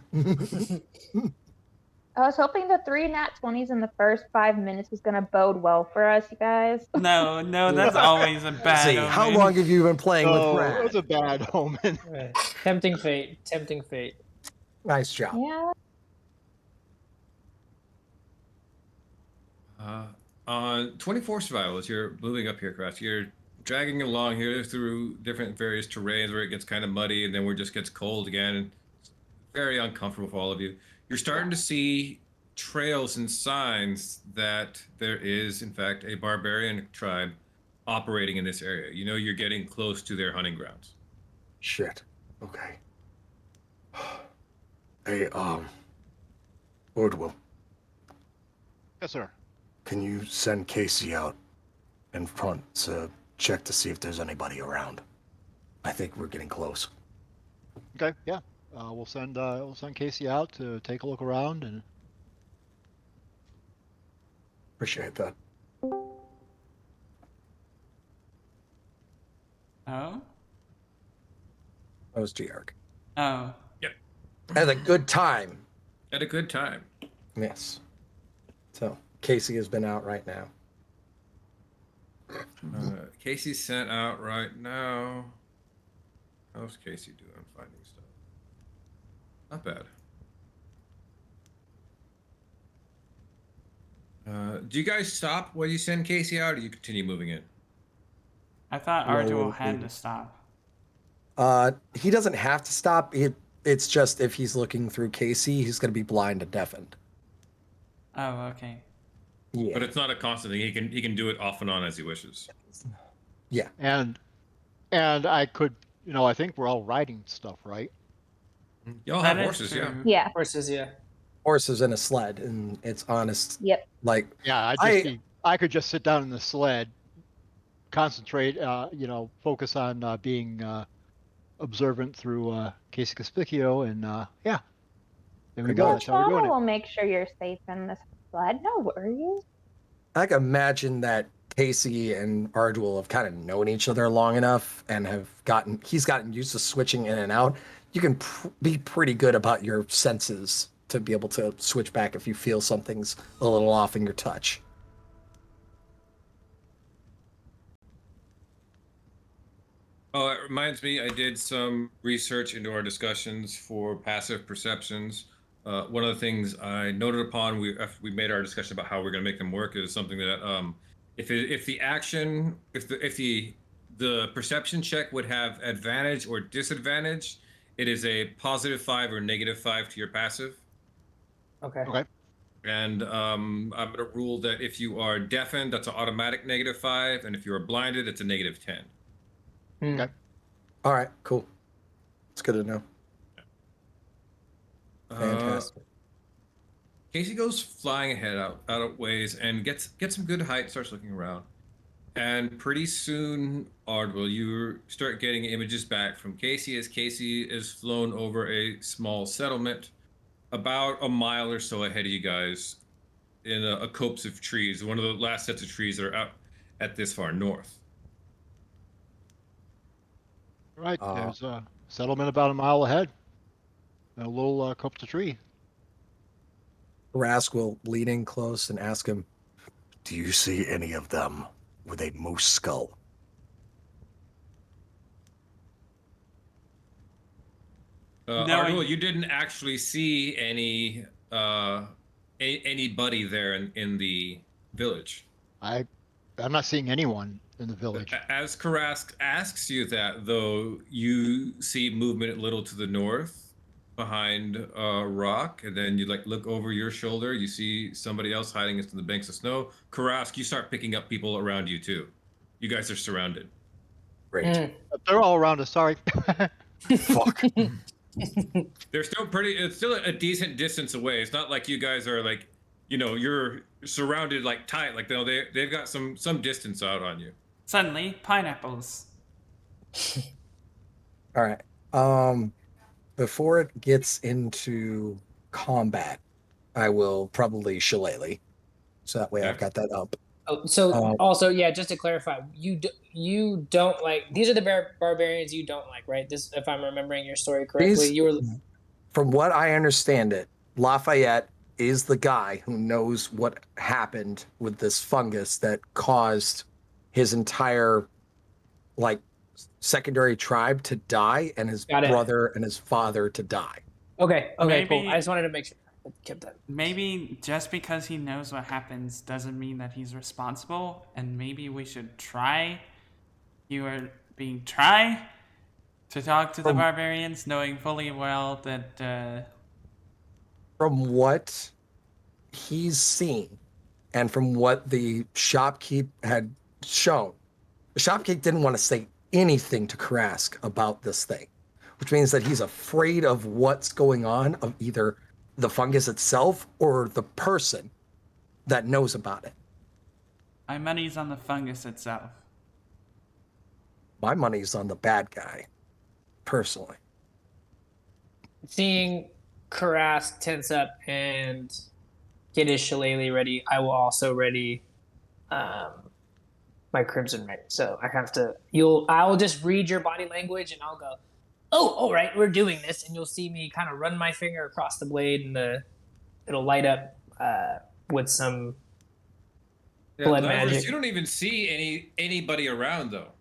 I was hoping the 3 nat 20s in the first 5 minutes was gonna bode well for us, you guys. No, that's always a bad See, omen. how long have you been playing Oh, with that Brad? was a bad omen. Right. Tempting fate. Tempting fate. Nice job. Yeah. On 24 survival, as you're moving up here, Cross, you're dragging along here through different various terrains where it gets kind of muddy and then where it just gets cold again. And it's very uncomfortable for all of you. You're starting to see trails and signs that there is, in fact, a barbarian tribe operating in this area. You know you're getting close to their hunting grounds. Shit. Okay. Hey, Ordwell, Yes, sir. can you send Casey out in front to check to see if there's anybody around? I think we're getting close. Okay, yeah. We'll send Casey out to take a look around and Appreciate that. Oh? That was G-Arc. Oh. Had a good time. Had a good time. Yes. So, Casey has been out right now. Casey's sent out right now. How's Casey doing finding stuff? Not bad. Do you guys stop when you send Casey out, or you continue moving in? I thought No, Ardua had maybe. to stop. He doesn't have to stop. It's just if he's looking through Casey, he's going to be blind and deafened. Oh, okay. Yeah. But it's not a constant thing. He can do it off and on as he wishes. Yeah. and I could, I think we're all riding stuff, right? Y'all That have is horses, true. yeah. Yeah. Horses, yeah. Horses in a sled, and it's honest. Yep. Like, Yeah, I could just sit down in the sled, concentrate, focus on being observant through Casey Caspicchio, and yeah, there we go. Well, That's how we're doing we'll it. make sure you're safe in this flood. No worries. I can imagine that Casey and Ardwell have kind of known each other long enough and he's gotten used to switching in and out. You can be pretty good about your senses to be able to switch back if you feel something's a little off in your touch. Oh, it reminds me, I did some research into our discussions for passive perceptions. One of the things I noted upon after we made our discussion about how we're going to make them work is something that if the perception check would have advantage or disadvantage, it is a +5 or -5 to your passive. Okay. Okay. And I'm going to rule that if you are deafened, that's an automatic -5, and if you are blinded, it's a -10. Okay. All right, cool. It's good to know. Fantastic. Casey goes flying ahead out of ways and gets some good height, starts looking around. And pretty soon, Ardwell, you start getting images back from Casey as Casey is flown over a small settlement about a mile or so ahead of you guys in a copse of trees, one of the last sets of trees that are out at this far north. All right, Uh, there's a settlement about a mile ahead. A little copse tree. Rask will lean in close and ask him, "Do you see any of them with a moose skull?" Ardwell, you didn't actually see anybody there in the village. I'm not seeing anyone in the village. As Karask asks you that, though, you see movement a little to the north behind a rock, and then you look over your shoulder. You see somebody else hiding into the banks of snow. Karask, you start picking up people around you too. You guys are surrounded. Great. They're all around us. Sorry. Fuck. They're still it's still a decent distance away. It's not like you guys are you're surrounded tight. They've got some distance out on you. Suddenly, pineapples. All right. Before it gets into combat, I will probably shillelagh. So that way I've got that up. Oh, so also, yeah, just to clarify, you don't like, these are the barbarians you don't like, right? This, if I'm remembering your story correctly, you were. From what I understand it, Lafayette is the guy who knows what happened with this fungus that caused his entire secondary tribe to die and his brother and his father to die. Okay, cool. I just wanted to make sure I kept that. Maybe just because he knows what happens doesn't mean that he's responsible, and maybe we should try. You are being tried to talk to the barbarians, knowing fully well that. From what he's seen, and from what the shopkeep had shown, the shopkeep didn't want to say anything to Karask about this thing, which means that he's afraid of what's going on, of either the fungus itself or the person that knows about it. My money's on the fungus itself. My money's on the bad guy, personally. Seeing Karask tense up and get his shillelagh ready, I will also ready my Crimson Ray. So I have to. I'll just read your body language, and I'll go, "Oh, all right, we're doing this," and you'll see me kind of run my finger across the blade, and it'll light up with some blood magic. You don't even see anybody around though.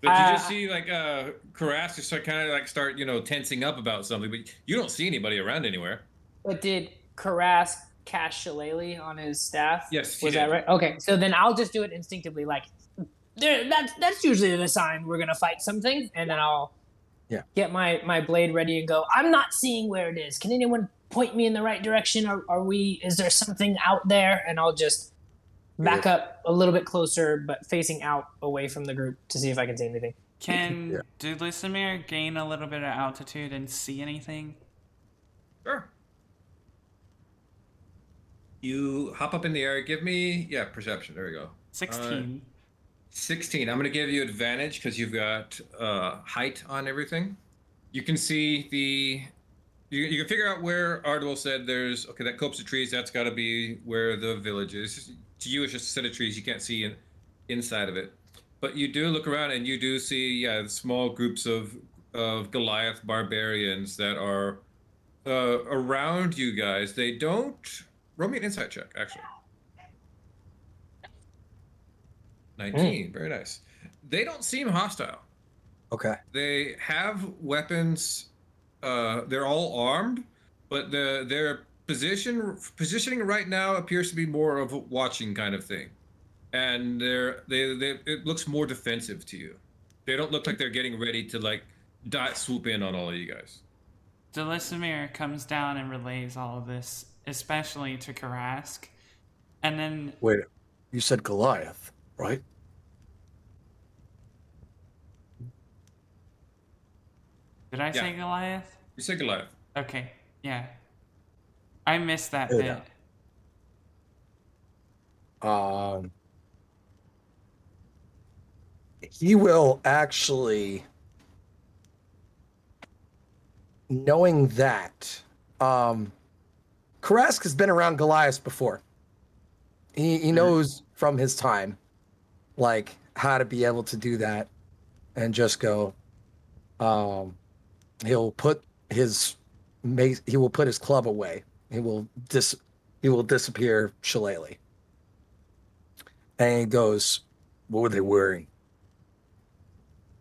But you just see Karask just start tensing up about something, but you don't see anybody around anywhere. But did Karask cast shillelagh on his staff? Yes. Was that right? Okay, so then I'll just do it instinctively, that's usually the sign we're gonna fight something, and then I'll get my blade ready and go, "I'm not seeing where it is. Can anyone point me in the right direction? Is there something out there?" And I'll just back up a little bit closer, but facing out away from the group to see if I can see anything. Can Dulisimir gain a little bit of altitude and see anything? Sure. You hop up in the air. Give me, perception. There we go. 16. 16. I'm going to give you advantage because you've got height on everything. You can see you can figure out where Ardwell said there's, that copse of trees, that's got to be where the village is. To you, it's just a set of trees. You can't see inside of it. But you do look around and you do see, small groups of Goliath barbarians that are around you guys. They don't... Roll me an insight check, actually. 19, very nice. They don't seem hostile. Okay. They have weapons. They're all armed, but their positioning right now appears to be more of a watching kind of thing, and it looks more defensive to you. They don't look like they're getting ready to swoop in on all of you guys. Dulisimir comes down and relays all of this, especially to Karask, and then... Wait, you said Goliath, right? Did I say Goliath? You said Goliath. Okay, yeah. I missed that bit. He will actually, knowing that, Karask has been around Goliath before. He knows from his time, how to be able to do that. and just go. He'll put his club away. He will disappear shillelagh. And he goes, "What were they wearing?"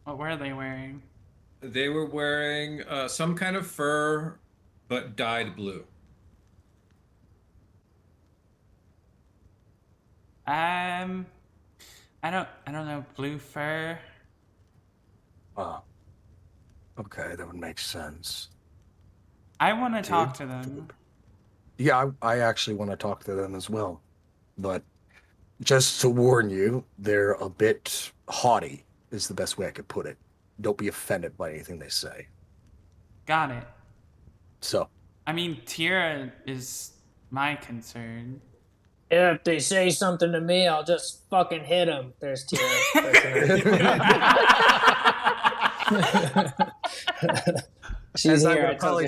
What were they wearing? They were wearing some kind of fur, but dyed blue. I don't know, blue fur. Oh. Okay, that would make sense. I want to talk to them. Yeah, I actually want to talk to them as well. But just to warn you, they're a bit haughty, is the best way I could put it. Don't be offended by anything they say. Got it. So, I mean, Tira is my concern. If they say something to me, I'll just fucking hit them. There's Tira. She's as here. I probably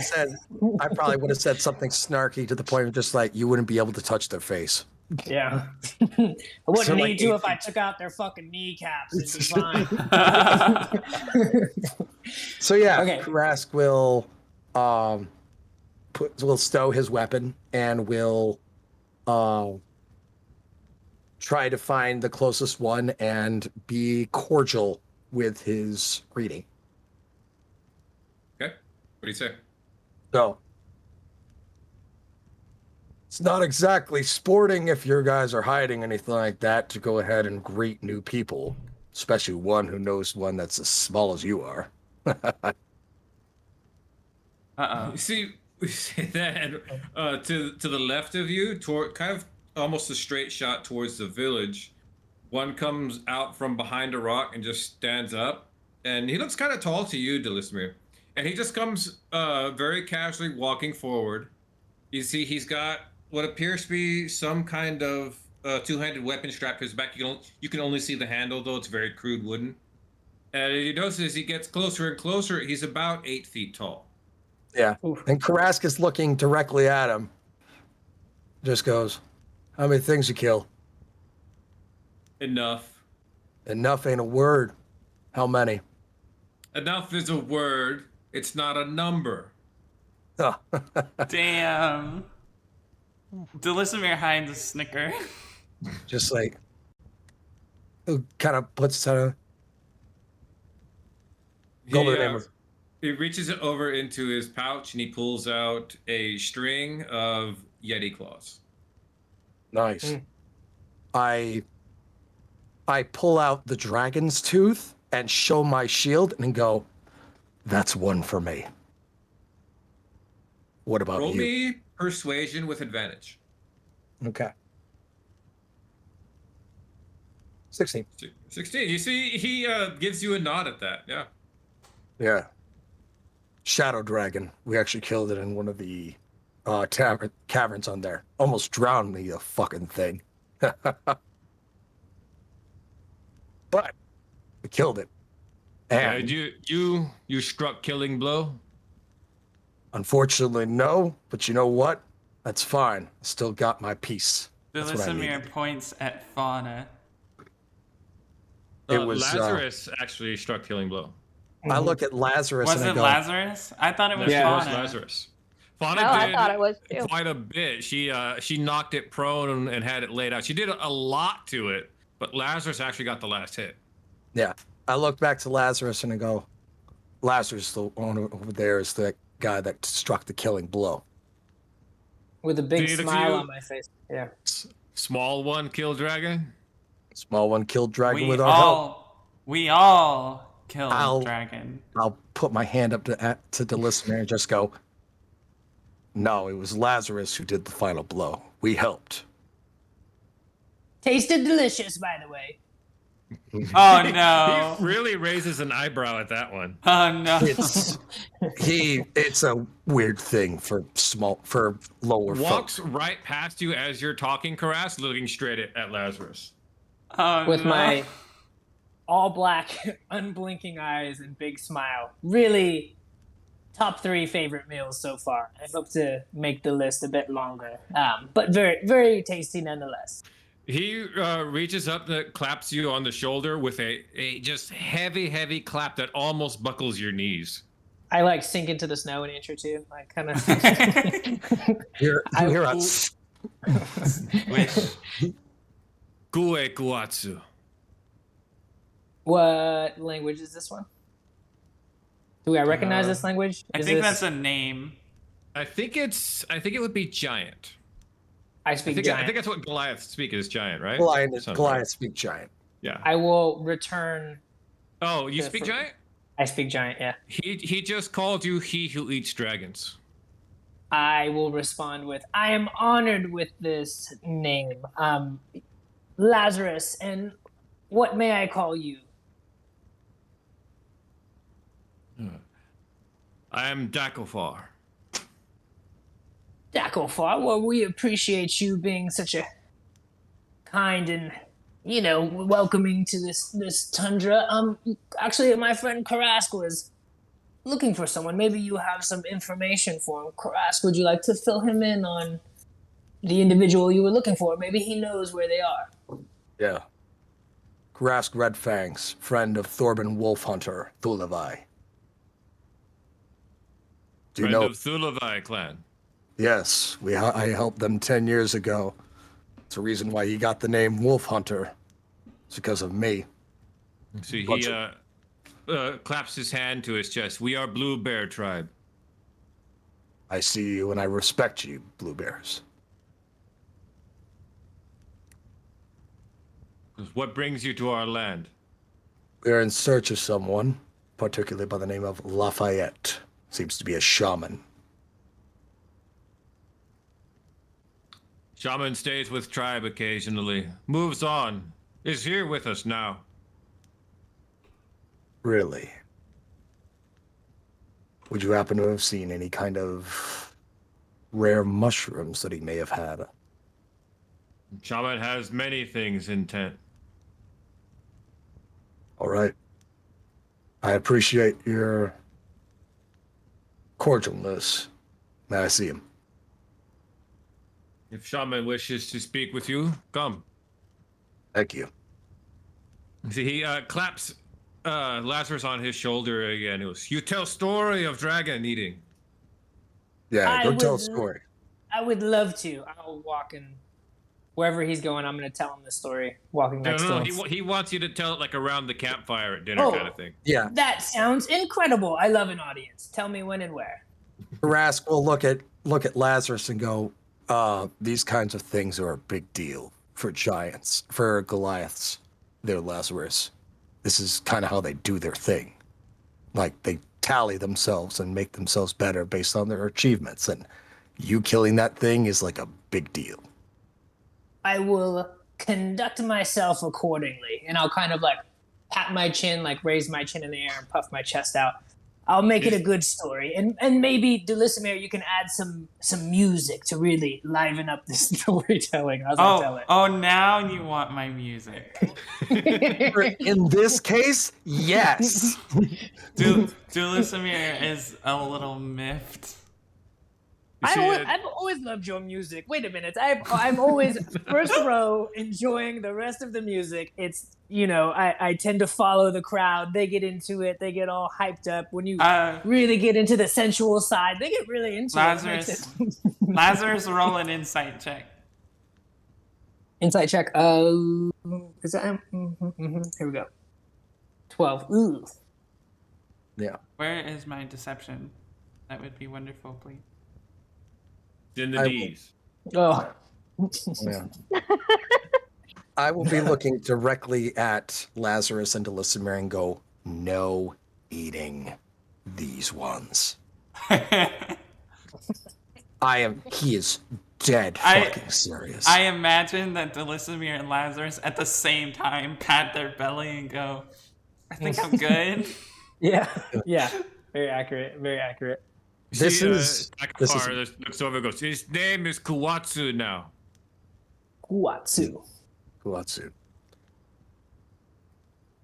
would have said something snarky to the point of just like, you wouldn't be able to touch their face. Yeah. I wouldn't So, need like, to if I took out their fucking kneecaps. It'd be fine. So yeah, Okay. Karask will stow his weapon and will try to find the closest one and be cordial with his greeting. Okay. What do you say? So it's not exactly sporting if your guys are hiding anything like that to go ahead and greet new people, especially one who knows one that's as small as you are. Uh-oh. You see that to the left of you, toward kind of almost a straight shot towards the village. One comes out from behind a rock and just stands up, and he looks kind of tall to you, Delismere. And he just comes very casually walking forward. You see, he's got what appears to be some kind of two-handed weapon strapped to his back. You can only see the handle, though it's very crude wooden. And you notice as he gets closer and closer, he's about 8 feet tall. Yeah. Oof. And Karask is looking directly at him. Just goes, "How many things you kill?" Enough. Enough ain't a word. How many? Enough is a word. It's not a number. Oh. Damn. Delismere hides a snicker. Just like, kind of puts on Go with the name of. He reaches over into his pouch and he pulls out a string of Yeti claws. Nice. I pull out the dragon's tooth and show my shield and go, "That's one for me." What about Roll you? me persuasion with advantage. Okay. 16. 16. You see, he gives you a nod at that. Yeah. Yeah. Shadow dragon. We actually killed it in one of the caverns on there. Almost drowned me, the fucking thing. But we killed it. And you struck killing blow? unfortunately, no. But you know what? That's fine. Still got my piece. That's what I Delismere needed. points at Fauna. It was Lazarus actually struck killing blow. I look at Lazarus Was and I it go, Lazarus? I thought it was Yeah, it was Fauna. Lazarus. Fauna Oh, I did thought it was too. quite a bit. She knocked it prone and had it laid out. She did a lot to it, but Lazarus actually got the last hit. yeah. I look back to Lazarus and I go, Lazarus, the one over there, is the guy that struck the killing blow. With a big Did a smile few- on my face. Yeah. Small one killed dragon. Small one killed dragon We with our help. all killed I'll- dragon. I'll put my hand up to Delismere and just go, "No, it was Lazarus who did the final blow. We helped." Tasted delicious, by the way. Oh no! He really raises an eyebrow at that one. Oh no! It's a weird thing for lower Walks folks. right past you as you're talking, Karas, looking straight at Lazarus. Oh, With no. my all black, unblinking eyes and big smile. Really top 3 favorite meals so far. I hope to make the list a bit longer. But very, very tasty nonetheless. He reaches up and claps you on the shoulder with a just heavy clap that almost buckles your knees. I like sink into the snow an inch or two. Like kind of. You hear a Wish. Kue Kuatsu. What language is this one? Do I recognize this language? I Is think this- that's a name. I think it would be giant. I I speak think giant. that's what Goliath speak is giant, right? Goliath speak giant. Yeah. I will return. Oh, you speak giant? I speak giant. Yeah. He just called you he who eats dragons. I will respond with, I am honored with this name, Lazarus, and what may I call you? I am Dakofar. Dakofar, well, we appreciate you being such a kind and, welcoming to this tundra. Actually, my friend Karask was looking for someone. Maybe you have some information for him. Karask, would you like to fill him in on the individual you were looking for? Maybe he knows where they are. Yeah. Grask Redfangs, friend of Thorben Wolfhunter, Thulavai. Do you Friend know? of Thulavai clan. Yes, I helped them 10 years ago. It's the reason why he got the name Wolf Hunter. It's because of me. See, he claps his hand to his chest. We are Blue Bear tribe. I see you and I respect you, Blue Bears. What brings you to our land? We're in search of someone, particularly by the name of Lafayette. Seems to be a shaman. Shaman stays with tribe occasionally. Moves on. Is here with us now. Really? Would you happen to have seen any kind of rare mushrooms that he may have had? Shaman has many things in tent. All right. I appreciate your cordialness. May I see him? If Shaman wishes to speak with you, come. Thank you. See, he claps Lazarus on his shoulder again. It was, you tell story of dragon eating. Yeah, go I tell a would- story. I would love to. I'll walk in. Wherever he's going, I'm going to tell him the story, walking No, next no, to no. him. He wants you to tell it like around the campfire at dinner Oh. kind of thing. Yeah, That sounds incredible. I love an audience. Tell me when and where. Rask will look at Lazarus and go, these kinds of things are a big deal for giants, for Goliaths. They're Lazarus. This is kind of how they do their thing. Like, they tally themselves and make themselves better based on their achievements. And you killing that thing is like a big deal. I will conduct myself accordingly. And I'll kind of like pat my chin, like raise my chin in the air and puff my chest out. I'll make it a good story. And maybe, Dulisimir, you can add some music to really liven up this storytelling as I tell it. Oh, now you want my music. In this case, yes. Dulisimir is a little miffed. You see, I've always loved your music. Wait a minute. I'm always first row enjoying the rest of the music. It's, I tend to follow the crowd. They get into it. They get all hyped up. When you really get into the sensual side, they get really into Lazarus, Lazarus, roll an insight check. Insight check. Is that here we go. 12. Ooh. Yeah. Where is my deception? That would be wonderful, please. in the I will- D's. Oh. Yeah. I will be looking directly at Lazarus and Dulisimir and go, no eating these ones. He is dead fucking serious. I imagine that Dulisimir and Lazarus at the same time pat their belly and go, I think I'm good. Yeah. Yeah. Very accurate. Very accurate. This is- Akbar looks over and goes, his name is Kuwatsu now. Kuwatsu. Kuwatsu.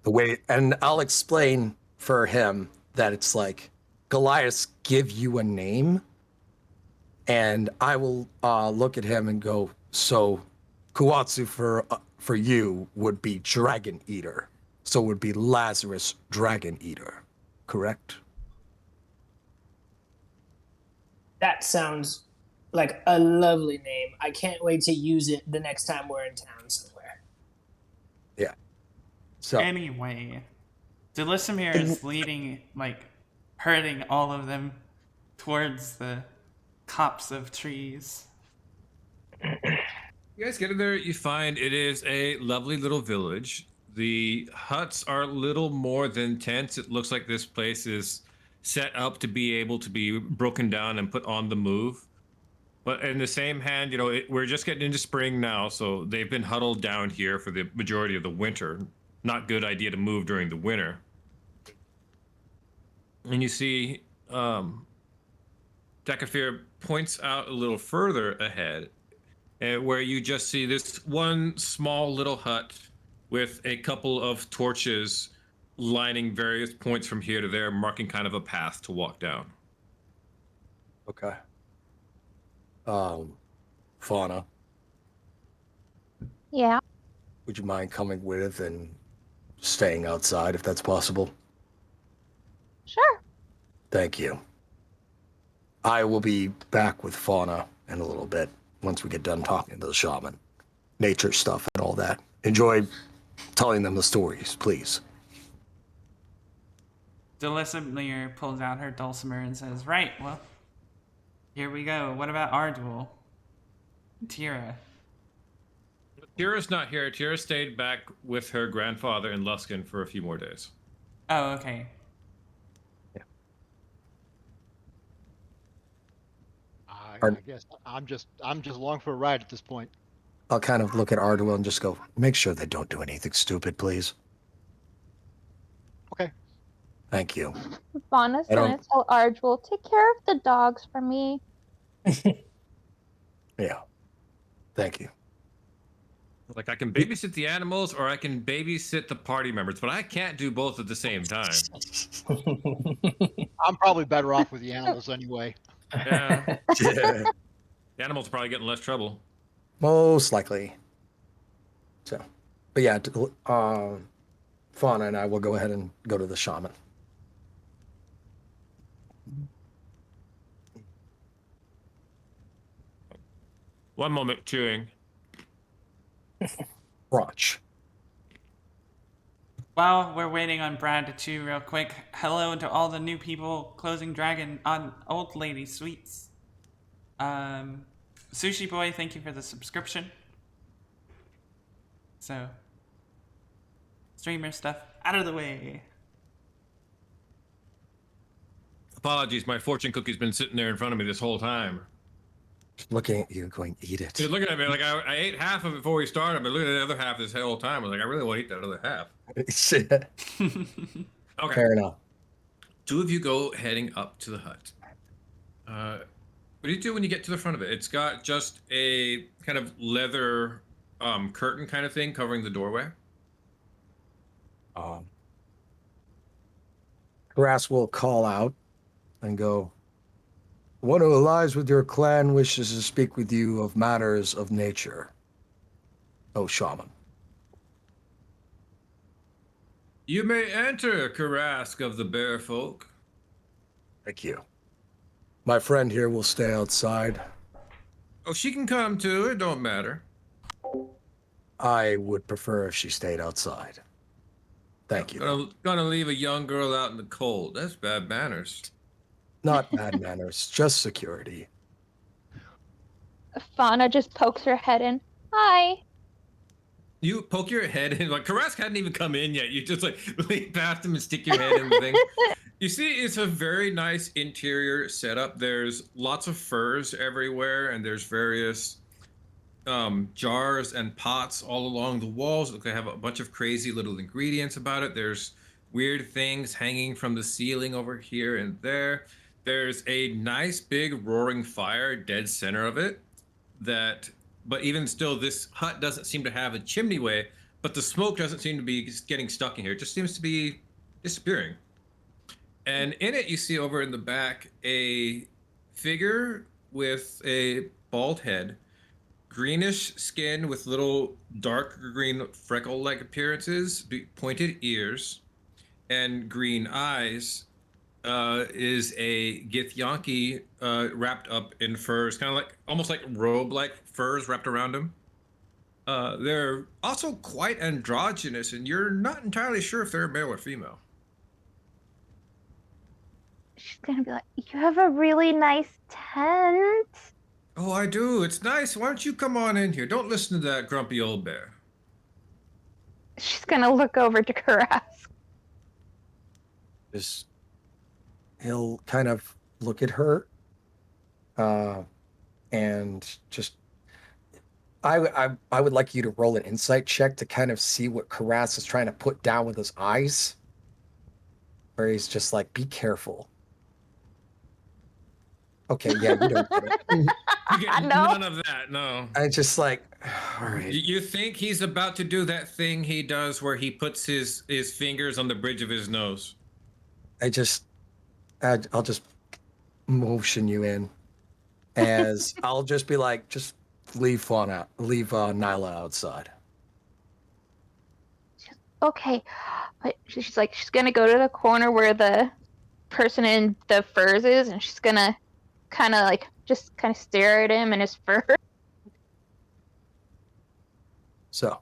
The way, and I'll explain for him that it's like Goliaths give you a name, and I will look at him and go, so Kuatsu for you would be Dragon Eater. So it would be Lazarus Dragon Eater, correct? That sounds like a lovely name. I can't wait to use it the next time we're in town somewhere. Yeah. So Anyway, Delisimir is leading, like, herding all of them towards the copse of trees. You guys get in there, you find it is a lovely little village. The huts are little more than tents. It looks like this place is set up to be able to be broken down and put on the move. But in the same hand, you know, we're just getting into spring now, so they've been huddled down here for the majority of the winter. Not good idea to move during the winter. And you see, Dakafir points out a little further ahead, where you just see this one small little hut with a couple of torches lining various points from here to there, marking kind of a path to walk down. okay. Fauna, Yeah. would you mind coming with and staying outside if that's possible? Sure. Thank you. I will be back with Fauna in a little bit once we get done talking to the shaman. Nature stuff and all that. Enjoy telling them the stories, please. Delisimir pulls out her dulcimer and says, "Right, well, here we go. What about Ardwul? Tira." Tira's not here. Tira stayed back with her grandfather in Luskan for a few more days. Oh, okay. I guess I'm just along for a ride at this point. I'll kind of look at Ardwell and just go, make sure they don't do anything stupid, please. Okay. Thank you. Fauna's gonna tell Ardwul, take care of the dogs for me. Yeah. Thank you. Like, I can babysit the animals or I can babysit the party members, but I can't do both at the same time. I'm probably better off with the animals anyway. Yeah. Yeah. The animals are probably getting less trouble. Most likely. So, but yeah, Fauna and I will go ahead and go to the shaman. One moment, chewing. Brunch. While we're waiting on Brad to chew real quick, hello to all the new people closing Dragon on Old Lady Sweets. Sushi Boy, thank you for the subscription. So, streamer stuff out of the way. Apologies, my fortune cookie's been sitting there in front of me this whole time. Just looking at you going, eat it. He's looking at me like I ate half of it before we started, but looking at the other half this whole time. I was like, I really want to eat that other half. Okay. Fair enough. Two of you go heading up to the hut. What do you do when you get to the front of it? It's got just a kind of leather curtain kind of thing covering the doorway. Grass will call out and go, one who allies with your clan wishes to speak with you of matters of nature. Oh, shaman. You may enter, Karask of the Bear Folk. Thank you. My friend here will stay outside. Oh, she can come too. It don't matter. I would prefer if she stayed outside. Thank you. Gonna leave a young girl out in the cold. That's bad manners. Not bad manners, just security. Fauna just pokes her head in. Hi. You poke your head in, like Karask hadn't even come in yet. You just like lean past him and stick your head in the thing. You see, it's a very nice interior setup. There's lots of furs everywhere, and there's various jars and pots all along the walls. They have a bunch of crazy little ingredients about it. There's weird things hanging from the ceiling over here and there. There's a nice big roaring fire dead center of it but even still, this hut doesn't seem to have a chimney way, but the smoke doesn't seem to be getting stuck in here. It just seems to be disappearing. And in it, you see over in the back a figure with a bald head, greenish skin with little dark green freckle-like appearances, pointed ears, and green eyes. Is a Githyanki wrapped up in furs, kind of like almost like robe-like furs wrapped around him. They're also quite androgynous, and you're not entirely sure if they're male or female. She's gonna be like, "You have a really nice tent." Oh, I do. It's nice. Why don't you come on in here? Don't listen to that grumpy old bear. She's gonna look over to Karask. Just he'll kind of look at her, and just I would like you to roll an insight check to kind of see what Karas is trying to put down with his eyes, where he's just like, "Be careful." Okay, yeah, you don't get it. You get No. none of that. No. I just like, all right. You think he's about to do that thing he does where he puts his fingers on the bridge of his nose? I'll just motion you in, as I'll just be like, just leave Nyla outside. Okay. But she's like, she's gonna go to the corner where the person in the furs is, and she's gonna kind of like just kind of stare at him and his fur. So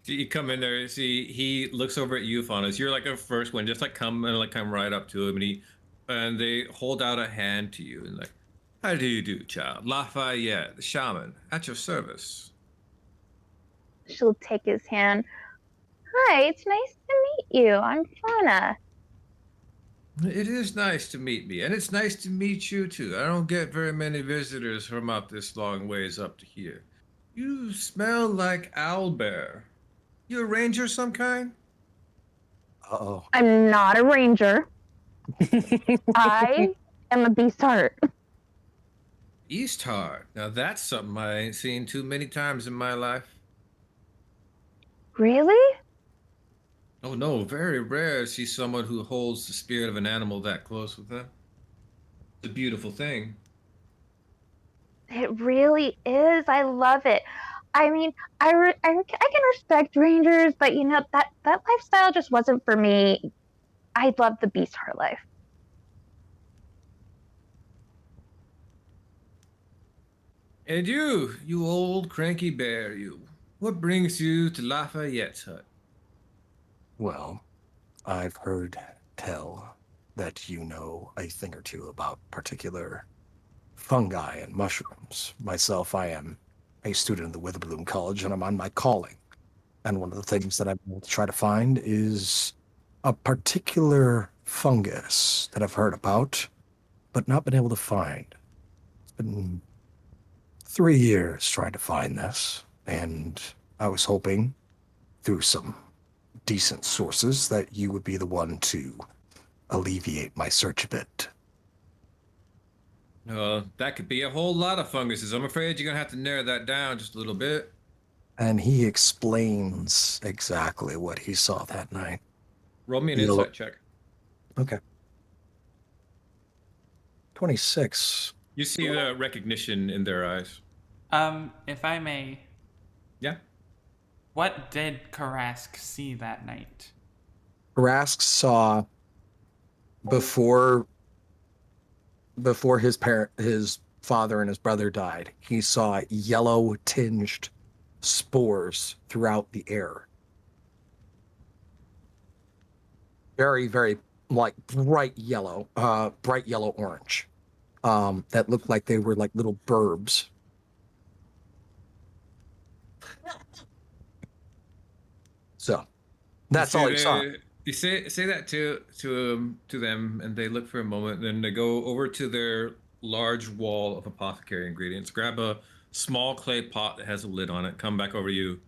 You come in there, see he looks over at you, Faunus. You're like a first one, just like come right up to him, and they hold out a hand to you and like, how do you do, child? Lafayette, the shaman, at your service. She'll take his hand. Hi, it's nice to meet you. I'm Fauna. It is nice to meet me, and it's nice to meet you too. I don't get very many visitors from up this long ways up to here. You smell like owlbear. You a ranger some kind? Uh-oh. I'm not a ranger. I am a beast heart. Eastheart. Now that's something I ain't seen too many times in my life. Really? Oh no, very rare to see someone who holds the spirit of an animal that close with them. It's a beautiful thing. It really is. I love it. I mean, I can respect rangers, but you know that lifestyle just wasn't for me. I love the beast heart life. And you old cranky bear, you. What brings you to Lafayette's hut? Well, I've heard tell that you know a thing or two about particular fungi and mushrooms. Myself, I am a student of the Witherbloom College, and I'm on my calling. And one of the things that I'm able to try to find is a particular fungus that I've heard about, but not been able to find. It's been 3 years trying to find this, and I was hoping through some decent sources that you would be the one to alleviate my search a bit. That could be a whole lot of funguses. I'm afraid you're gonna have to narrow that down just a little bit. And he explains exactly what he saw that night. Roll me an insight check. Okay. 26. You see the recognition in their eyes. If I may, Yeah. what did Karask see that night? Rask saw before his father and his brother died, he saw yellow tinged spores throughout the air. Very, very like bright yellow orange. That looked like they were like little burbs. So that's all he saw. You say that to them, and they look for a moment. Then they go over to their large wall of apothecary ingredients, grab a small clay pot that has a lid on it, come back over to you,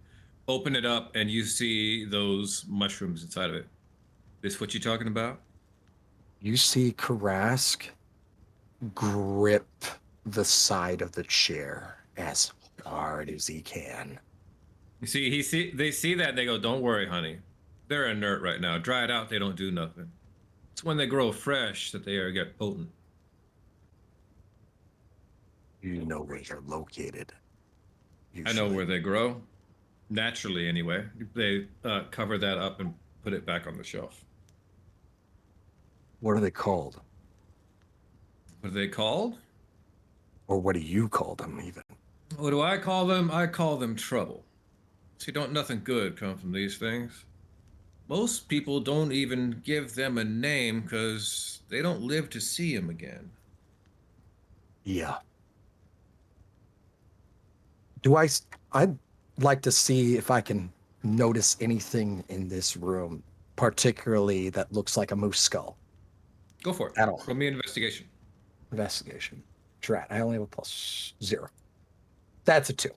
open it up, and you see those mushrooms inside of it. This what you talking about? You see Karask grip the side of the chair as hard as he can. You see, they see that, and they go, "Don't worry, honey. They're inert right now. Dry it out, they don't do nothing. It's when they grow fresh that they get potent." You know where they're located. I know Usually. where they grow. Naturally, anyway. They cover that up and put it back on the shelf. What are they called? What are they called? Or what do you call them, even? What do I call them? I call them trouble. See, don't nothing good come from these things. Most people don't even give them a name because they don't live to see them again. Yeah. I'd like to see if I can notice anything in this room, particularly that looks like a moose skull. Go for it. At all. Roll me an investigation. Investigation. Drat. I only have a +0. That's a 2.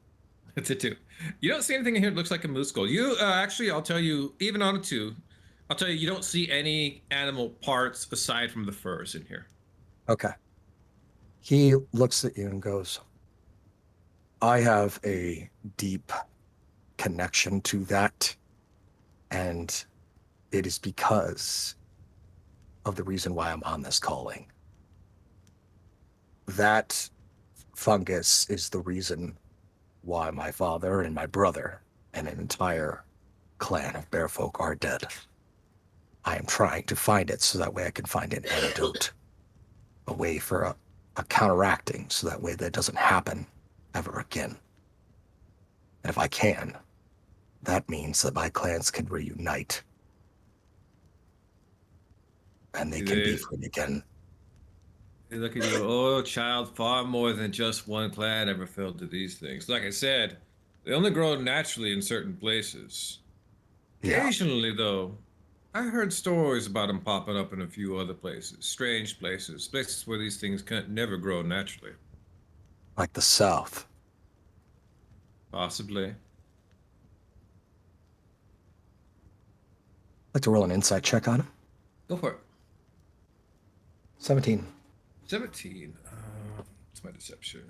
It's a 2. You don't see anything in here that looks like a moose skull. You actually, I'll tell you, even on a 2, I'll tell you, you don't see any animal parts aside from the furs in here. Okay. He looks at you and goes, I have a deep connection to that, and it is because of the reason why I'm on this calling. That fungus is the reason why my father and my brother and an entire clan of bearfolk are dead. I am trying to find it so that way I can find an antidote, a way for a counteracting, so that way that doesn't happen ever again. And if I can, that means that my clans can reunite. And they can be free again. They look at you, oh child, far more than just one clan ever fell to these things. Like I said, they only grow naturally in certain places. Yeah. Occasionally, though, I heard stories about them popping up in a few other places. Strange places. Places where these things can't never grow naturally. Like the South. Possibly. I'd like to roll an insight check on him. Go for it. 17. 17. What's my deception?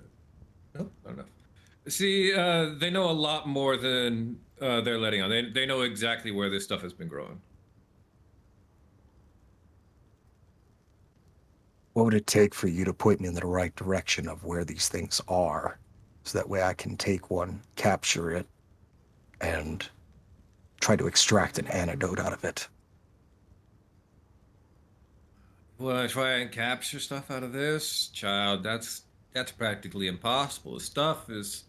Nope, not enough. See, they know a lot more than they're letting on. They know exactly where this stuff has been growing. What would it take for you to point me in the right direction of where these things are, so that way I can take one, capture it, and try to extract an antidote out of it? Well, I try and capture stuff out of this, child. That's practically impossible. The stuff is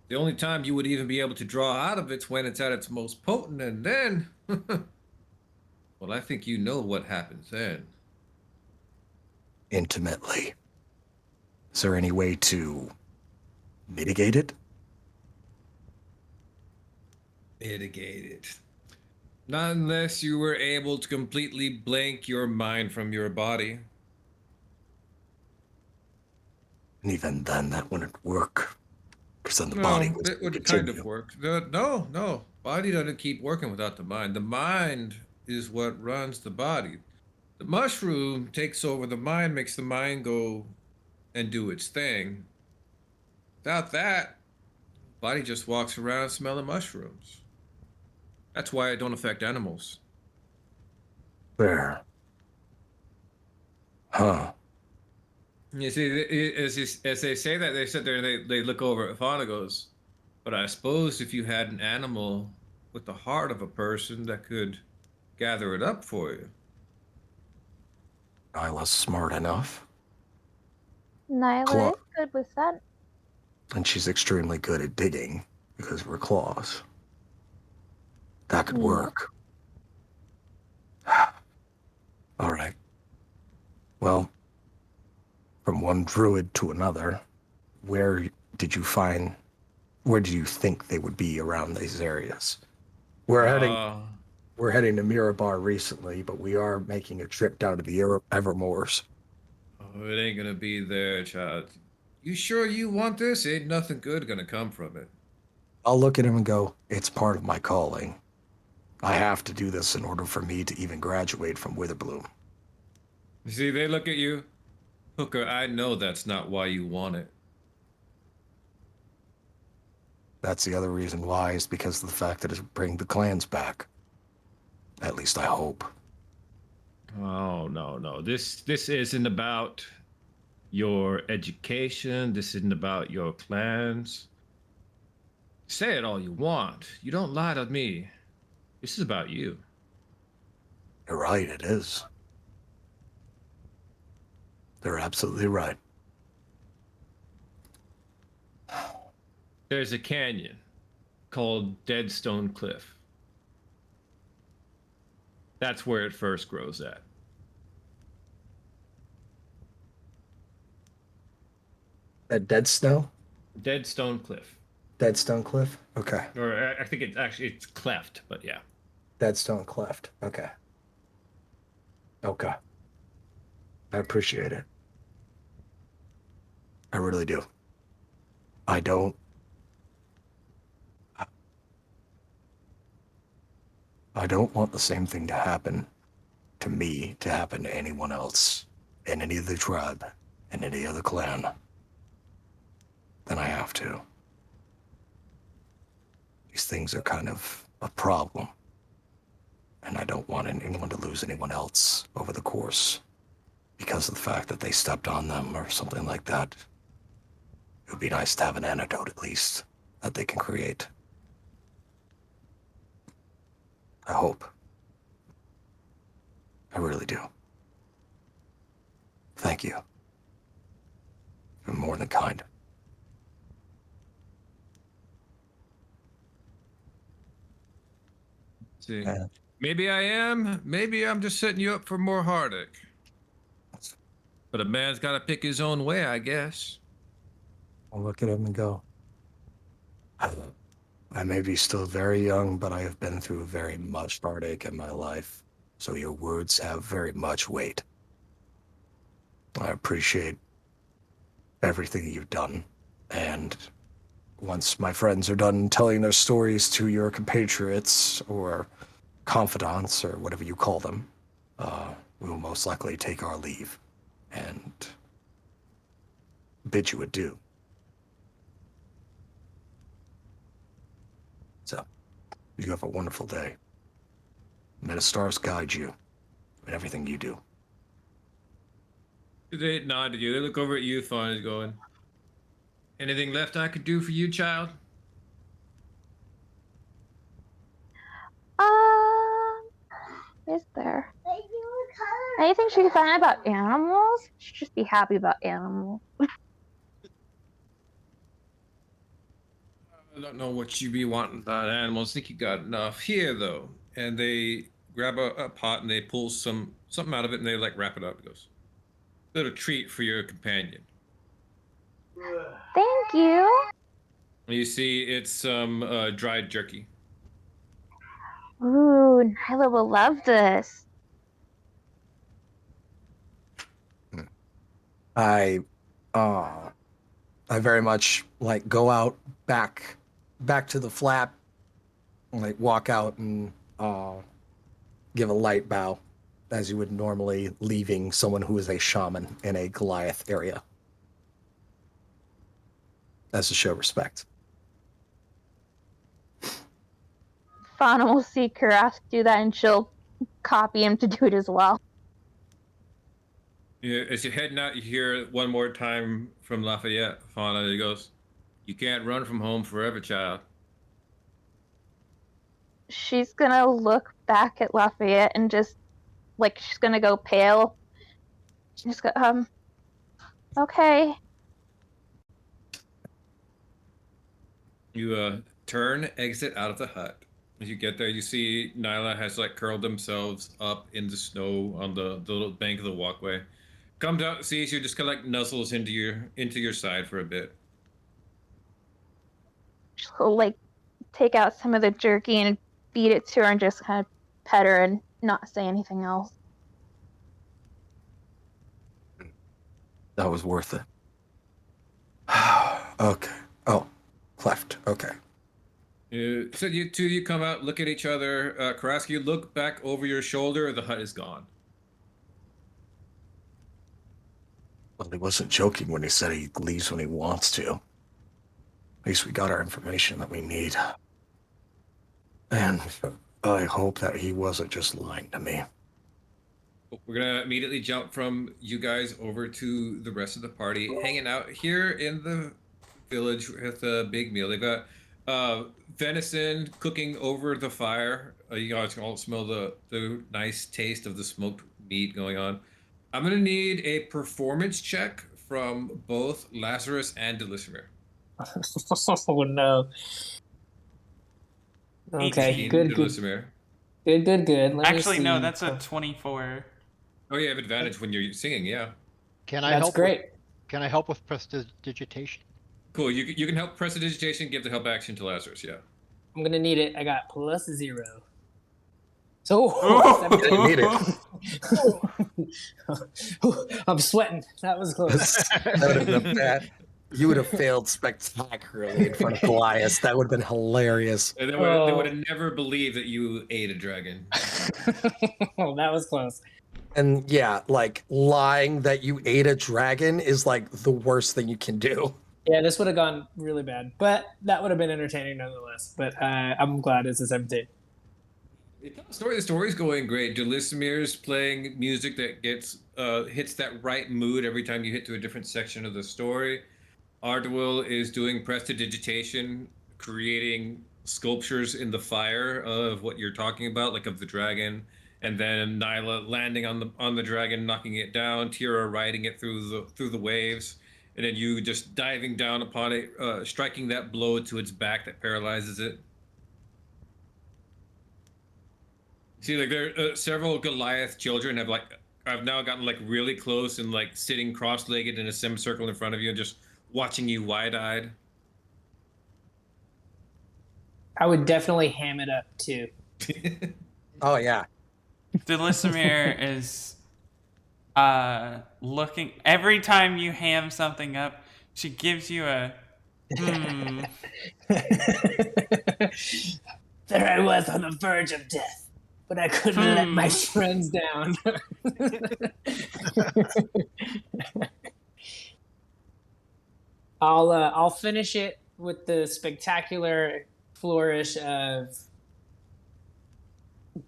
the only time you would even be able to draw out of it's when it's at its most potent, and then, well, I think you know what happens then. Intimately. Is there any way to mitigate it? Mitigate it. Not unless you were able to completely blank your mind from your body. And even then, that wouldn't work. Because then the No, body it would continue. kind of work. No. Body doesn't keep working without the mind. The mind is what runs the body. The mushroom takes over the mind, makes the mind go and do its thing. Without that, body just walks around smelling mushrooms. That's why it don't affect animals. Fair. Huh. You see, as they say that, they sit there and they look over at Fauna, goes, but I suppose if you had an animal with the heart of a person that could gather it up for you. Nyla's smart enough. Nyla Claw. is good with that. And she's extremely good at digging because of her claws. That could work. All right. Well, from one druid to another, where did you think they would be around these areas? We're heading to Mirabar recently, but we are making a trip down to the Evermoors. Oh, it ain't gonna be there, child. You sure you want this? Ain't nothing good gonna come from it. I'll look at him and go, it's part of my calling. I have to do this in order for me to even graduate from Witherbloom. You see, they look at you. Hooker, I know that's not why you want it. That's the other reason why, is because of the fact that it'll bring the clans back. At least I hope. Oh, no. This isn't about your education. This isn't about your plans. Say it all you want. You don't lie to me. This is about you. You're right, it is. They're absolutely right. There's a canyon called Deadstone Cliff. That's where it first grows at. At Dead Snow? Deadstone Cliff. Deadstone Cliff? Okay. Or I think it's cleft, but yeah. Deadstone Cleft. Okay. Okay. I appreciate it. I really do. I don't. I don't want the same thing to happen to me to happen to anyone else in any other tribe, in any other clan. Then I have to. These things are kind of a problem. And I don't want anyone to lose anyone else over the course because of the fact that they stepped on them or something like that. It would be nice to have an antidote at least that they can create. I hope. I really do. Thank you. You're more than kind. See, Yeah. maybe I am. Maybe I'm just setting you up for more heartache. But a man's got to pick his own way, I guess. I'll look at him and go, I may be still very young, but I have been through very much heartache in my life. So your words have very much weight. I appreciate everything you've done. And once my friends are done telling their stories to your compatriots or confidants or whatever you call them, we will most likely take our leave and bid you adieu. So, you have a wonderful day. May the stars guide you in everything you do. They nod to you. They look over at you, Fawn is going, anything left I could do for you, child? Is there anything she can find about animals? She should just be happy about animals. I don't know what you be wanting about animals. I think you got enough here, though. And they grab a pot and they pull something out of it and they like wrap it up. It goes, little treat for your companion. Thank you. And you see it's some dried jerky. Ooh, Nyla will love this. I very much like go out back to the flat, like walk out and give a light bow as you would normally leaving someone who is a shaman in a Goliath area as to show respect. Fauna will see Karask do that and she'll copy him to do it as well. Yeah, as you're heading out, you hear one more time from Lafayette, Fauna. He goes, you can't run from home forever, child. She's gonna look back at Lafayette and just, like, she's gonna go pale. She's just go, okay. You turn, exit out of the hut. As you get there, you see Nyla has like curled themselves up in the snow on the little bank of the walkway. Comes out, sees you, just kind of like nuzzles into your side for a bit. She'll, like, take out some of the jerky and feed it to her and just kind of pet her and not say anything else. That was worth it. Okay. Oh, cleft. Okay. So you two come out, look at each other. Karask, you look back over your shoulder. The hut is gone. Well, he wasn't joking when he said he leaves when he wants to. At least we got our information that we need. And I hope that he wasn't just lying to me. We're gonna immediately jump from you guys over to the rest of the party, hanging out here in the village with a big meal. They've got venison cooking over the fire. You guys can all smell the nice taste of the smoked meat going on. I'm gonna need a performance check from both Lazarus and Delismer. Oh no. Okay, 18. good, good, Delismer. good. Let me Actually, no, see. that's a 24. Oh, you have advantage when you're singing. Yeah. Can I That's help? great. Can I help with prestidigitation? Cool. You can help prestidigitation. Give the help action to Lazarus. Yeah. I'm gonna need it. I got +0. So Oh. Need it. I'm sweating. That was close. That would have been bad. You would have failed spectacularly in front of Goliath. That would have been hilarious. And they would have never believed that you ate a dragon. Oh, that was close. And yeah, like lying that you ate a dragon is like the worst thing you can do. Yeah, this would have gone really bad, but that would have been entertaining nonetheless. But I'm glad it's a 17. The story's going great. Delismir's playing music that gets hits that right mood every time you hit to a different section of the story. Ardwil is doing prestidigitation, creating sculptures in the fire of what you're talking about, like of the dragon, and then Nyla landing on the dragon, knocking it down, Tira riding it through the waves, and then you just diving down upon it, striking that blow to its back that paralyzes it. See, like there several Goliath children I've now gotten like really close and like sitting cross-legged in a semicircle in front of you and just watching you wide-eyed. I would definitely ham it up too. Oh yeah. Delismer is looking every time you ham something up, she gives you a There I was on the verge of death, but I couldn't let my friends down. I'll finish it with the spectacular flourish of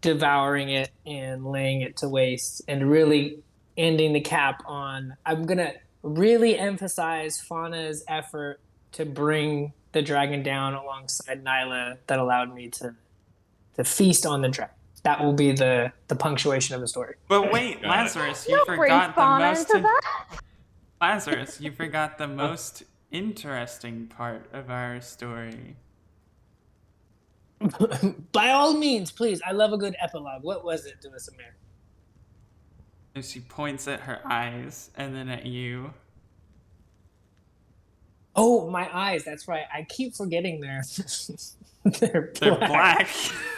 devouring it and laying it to waste, and really ending the cap on. I'm gonna really emphasize Fauna's effort to bring the dragon down alongside Nyla that allowed me to feast on the dragon. That will be the punctuation of the story. But wait, Lazarus, you Don't bring forgot the Fauna most into that. Lazarus, you forgot the most interesting part of our story. By all means, please. I love a good epilogue. What was it, Delismer? And she points at her eyes and then at you. Oh, my eyes. That's right. I keep forgetting they're They're black.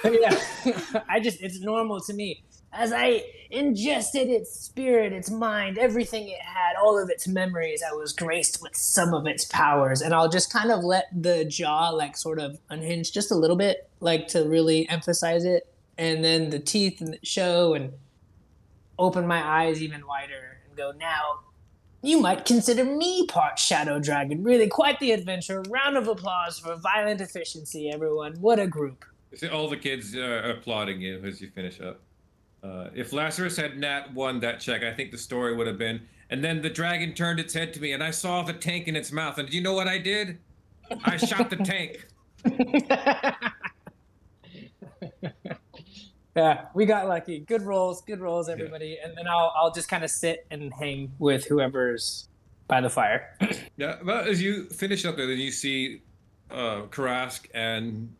Yeah. It's normal to me. As I ingested its spirit, its mind, everything it had, all of its memories, I was graced with some of its powers. And I'll just kind of let the jaw like sort of unhinge just a little bit, like to really emphasize it. And then the teeth show and open my eyes even wider and go, now, you might consider me part Shadow Dragon. Really quite the adventure. Round of applause for Violent Efficiency, everyone. What a group. See, all the kids are applauding you as you finish up. If Lazarus had Nat won that check, I think the story would have been, and then the dragon turned its head to me, and I saw the tank in its mouth, and do you know what I did? I shot the tank. Yeah, we got lucky. Good rolls, everybody. Yeah. And then I'll just kind of sit and hang with whoever's by the fire. Yeah, but as you finish up there, then you see Karask and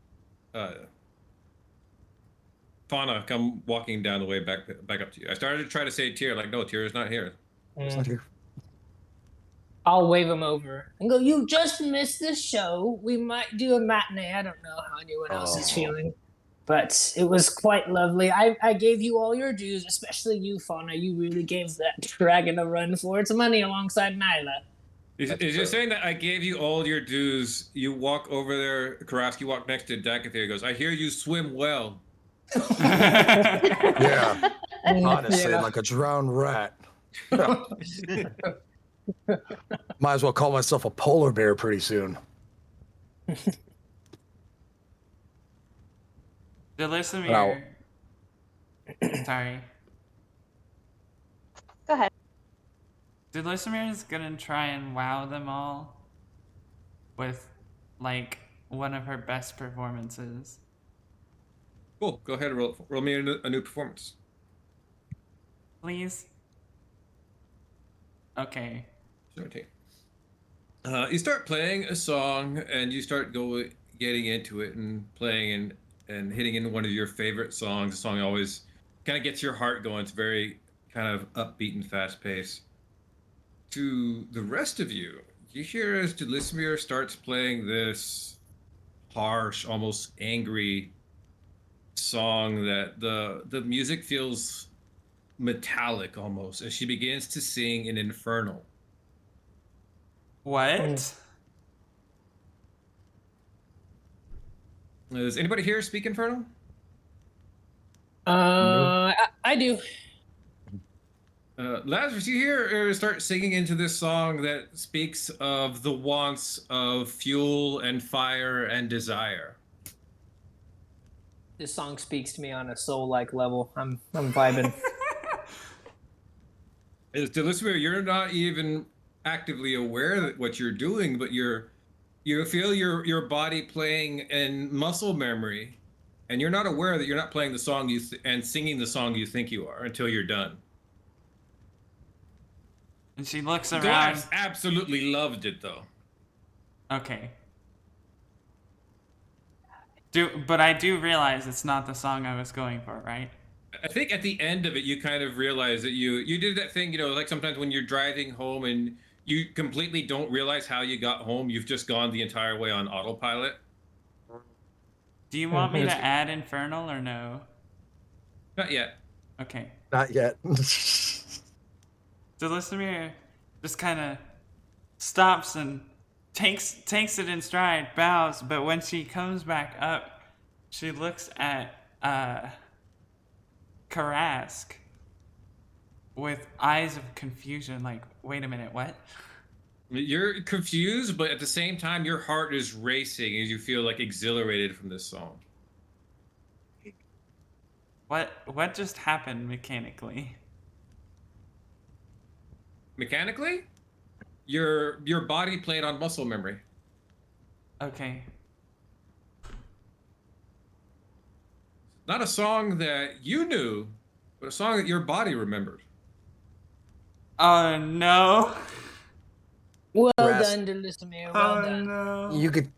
Fauna come walking down the way back up to you. I started to try to say Tyr, like, no, Tyr's not here. It's not here. I'll wave him over and go, you just missed the show. We might do a matinee. I don't know how anyone else is feeling, but it was quite lovely. I gave you all your dues, especially you, Fauna. You really gave that dragon a run for its money alongside Nyla. Is you saying that I gave you all your dues? You walk over there, Karask, you walk next to Dakathir. He goes, I hear you swim well. Yeah. Honestly, like a drowned rat. Might as well call myself a polar bear pretty soon. Delismer. Sorry. Delismere is gonna try and wow them all with, like, one of her best performances. Cool. Go ahead and roll me a new performance. Please? Okay. You start playing a song and you start getting into it and playing and hitting into one of your favorite songs. The song always kind of gets your heart going. It's very kind of upbeat and fast paced. To the rest of you, you hear as Delismere starts playing this harsh, almost angry song that the music feels metallic almost as she begins to sing in Infernal. What? Does anybody here speak Infernal? I do. Lazarus, you hear her start singing into this song that speaks of the wants of fuel and fire and desire. This song speaks to me on a soul-like level. I'm vibing. As Delismere, you're not even actively aware that what you're doing, but you feel your body playing in muscle memory, and you're not aware that you're not playing the song and singing the song you think you are until you're done. And she looks around. Glass absolutely loved it though. Okay. But I do realize it's not the song I was going for, right? I think at the end of it, you kind of realize that you did that thing, like sometimes when you're driving home and you completely don't realize how you got home, you've just gone the entire way on autopilot. Do you want me to add Infernal or no? Not yet. Okay. Not yet. Delismere just kind of stops and takes it in stride, bows, but when she comes back up, she looks at Karask with eyes of confusion, like, wait a minute, what? You're confused, but at the same time, your heart is racing as you feel like exhilarated from this song. What just happened mechanically? Mechanically, your body played on muscle memory. Okay. Not a song that you knew, but a song that your body remembered. Oh no. Well Karask. done, Delismere. Well done. No.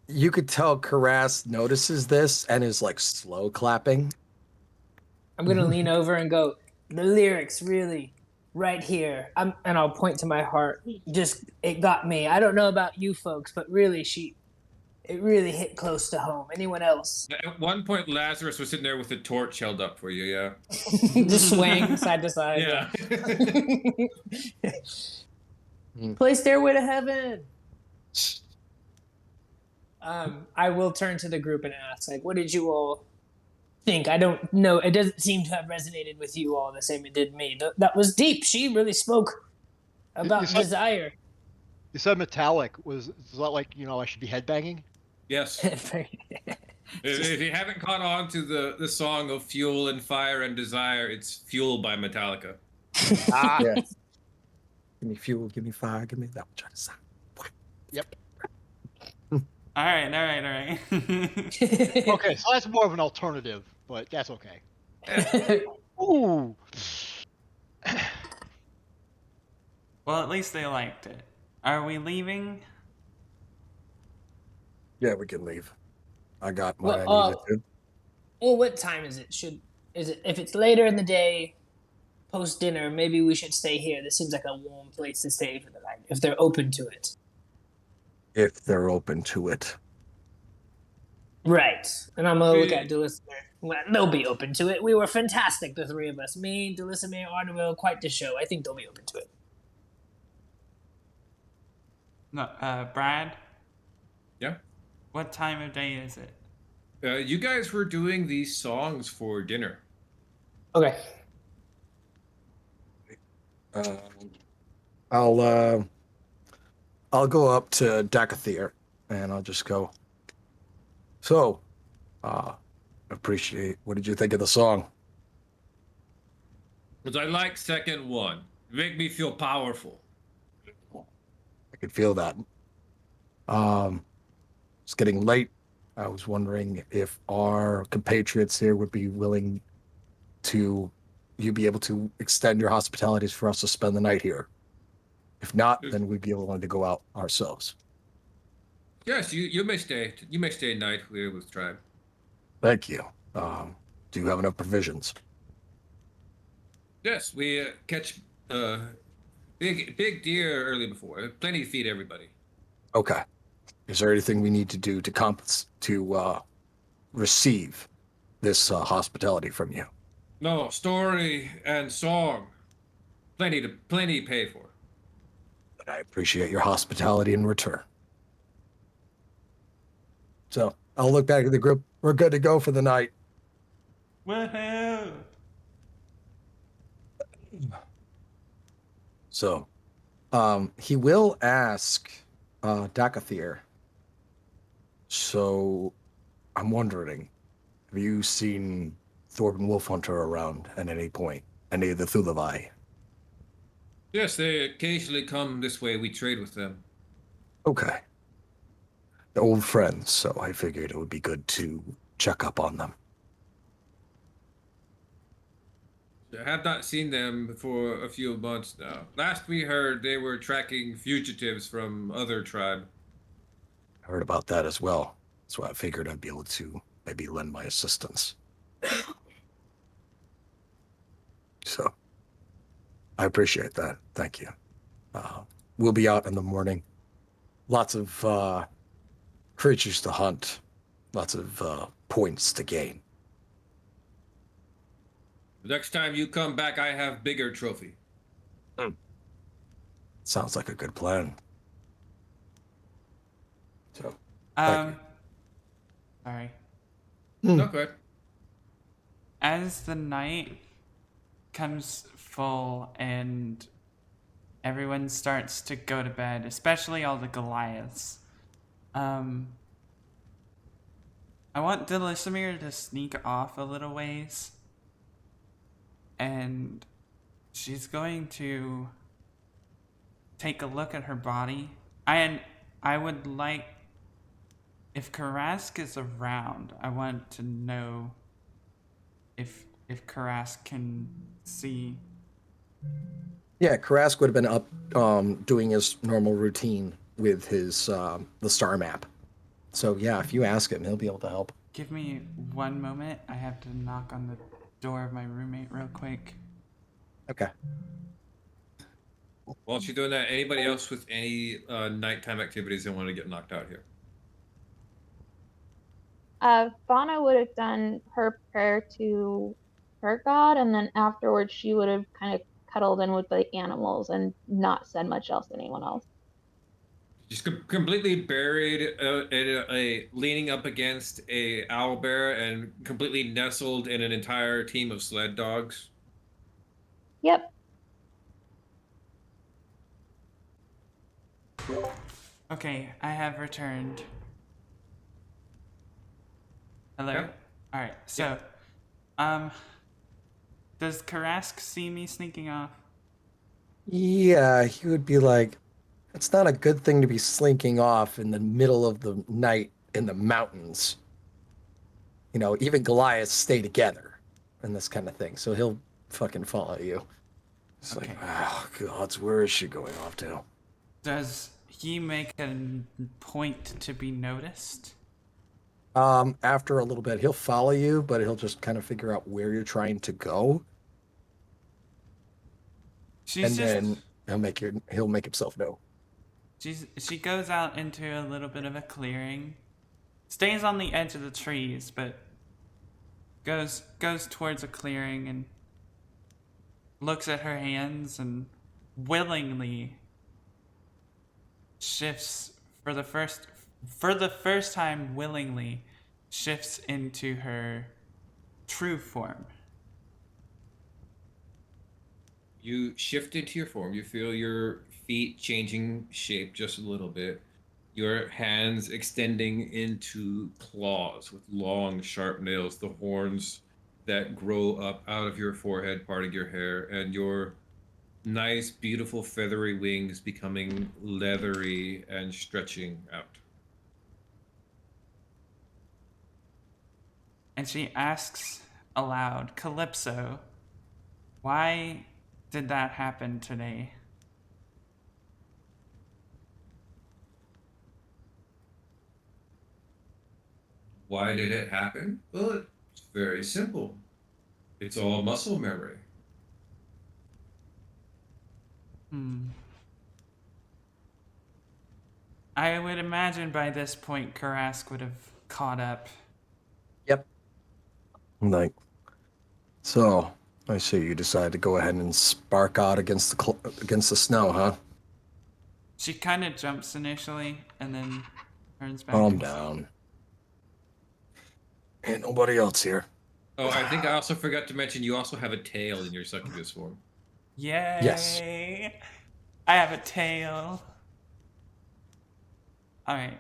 You could tell Karask notices this and is like slow clapping. I'm gonna lean over and go, the lyrics really right here. And I'll point to my heart. It got me. I don't know about you folks, but really it really hit close to home. Anyone else? At one point, Lazarus was sitting there with a torch held up for you, yeah. Just swaying side to side. Yeah. Play Stairway to Heaven. I will turn to the group and ask, like, what did you all think? I don't know. It doesn't seem to have resonated with you all the same it did me. That was deep. She really spoke about desire. You said metallic. Is that like, I should be headbanging? Yes. If you haven't caught on to the song of Fuel and Fire and Desire, it's Fuel by Metallica. Yeah. Give me fuel, give me fire, give me that. Try to sound. Yep. All right. Okay, so that's more of an alternative, but that's okay. Ooh. Well, at least they liked it. Are we leaving? Yeah, we can leave. I got what Well, I needed to. Well, what time is it? If it's later in the day, post dinner, maybe we should stay here. This seems like a warm place to stay for the night, if they're open to it. If they're open to it. Right. And I'm gonna look at Delismere. Well, they'll be open to it. We were fantastic, the three of us. Me, Delismere, Ardenville, quite the show. I think they'll be open to it. No, Brad? Yeah? What time of day is it? You guys were doing these songs for dinner. Okay. I'll go up to Dakathir and I'll just go. So, appreciate. What did you think of the song? But I like second one. Make me feel powerful. could feel that. It's getting late. I was wondering if our compatriots here would be willing to you be able to extend your hospitalities for us to spend the night here. If not, then we'd be willing to go out ourselves. Yes, you may stay. You may stay night here with tribe. Thank you. Do you have enough provisions? Yes, we catch big deer early before. Plenty to feed everybody. Okay. Is there anything we need to do to receive this hospitality from you? No, story and song. Plenty to pay for. But I appreciate your hospitality in return. So I'll look back at the group. We're good to go for the night. Woohoo! So, he will ask Dakathir. So, I'm wondering, have you seen Thorben Wolfhunter around at any point? Any of the Thulavai? Yes, they occasionally come this way. We trade with them. Okay. They're old friends, so I figured it would be good to check up on them. I have not seen them for a few months now. Last we heard, they were tracking fugitives from other tribe. I heard about that as well. So I figured I'd be able to maybe lend my assistance. So, I appreciate that. Thank you. We'll be out in the morning. Lots of creatures to hunt. Lots of points to gain. The next time you come back, I have bigger trophy. Sounds like a good plan. So, thank you. Sorry. Okay. As the night comes full and everyone starts to go to bed, especially all the Goliaths, I want Delisimir to sneak off a little ways, and she's going to take a look at her body. And I would like, if Karask is around, I want to know if Karask can see. Yeah, Karask would have been up doing his normal routine with his the star map. So yeah, if you ask him, he'll be able to help. Give me one moment. I have to knock on the door of my roommate real quick. Okay. While she's doing that, anybody else with any nighttime activities they want to get knocked out here? Fauna would have done her prayer to her god, and then afterwards she would have kind of cuddled in with the animals and not said much else to anyone else. Just completely buried, leaning up against a owlbear and completely nestled in an entire team of sled dogs. Yep. Okay, I have returned. Hello? Yep. Alright, so, does Karask see me sneaking off? Yeah, he would be like, it's not a good thing to be slinking off in the middle of the night in the mountains. You know, even Goliaths stay together and this kind of thing. So he'll fucking follow you. It's Okay. like, oh, gods, where is she going off to? Does he make a point to be noticed? After a little bit, he'll follow you, but he'll just kind of figure out where you're trying to go. She's And then he'll make himself known. She goes out into a little bit of a clearing, stays on the edge of the trees, but goes towards a clearing and looks at her hands and willingly shifts for the first time willingly shifts into her true form. You shift into your form. You feel your feet changing shape just a little bit. Your hands extending into claws with long, sharp nails, the horns that grow up out of your forehead, parting your hair, and your nice, beautiful, feathery wings becoming leathery and stretching out. And she asks aloud, Calypso, why did that happen today? Why did it happen? Well, it's very simple. It's all muscle memory. I would imagine by this point, Karask would have caught up. Yep. Like, so I see you decided to go ahead and spark out against the snow, huh? She kind of jumps initially and then turns back. Calm down. Ain't nobody else here. Oh, I think I also forgot to mention you also have a tail in your succubus form. Yay! Yes. I have a tail. Alright.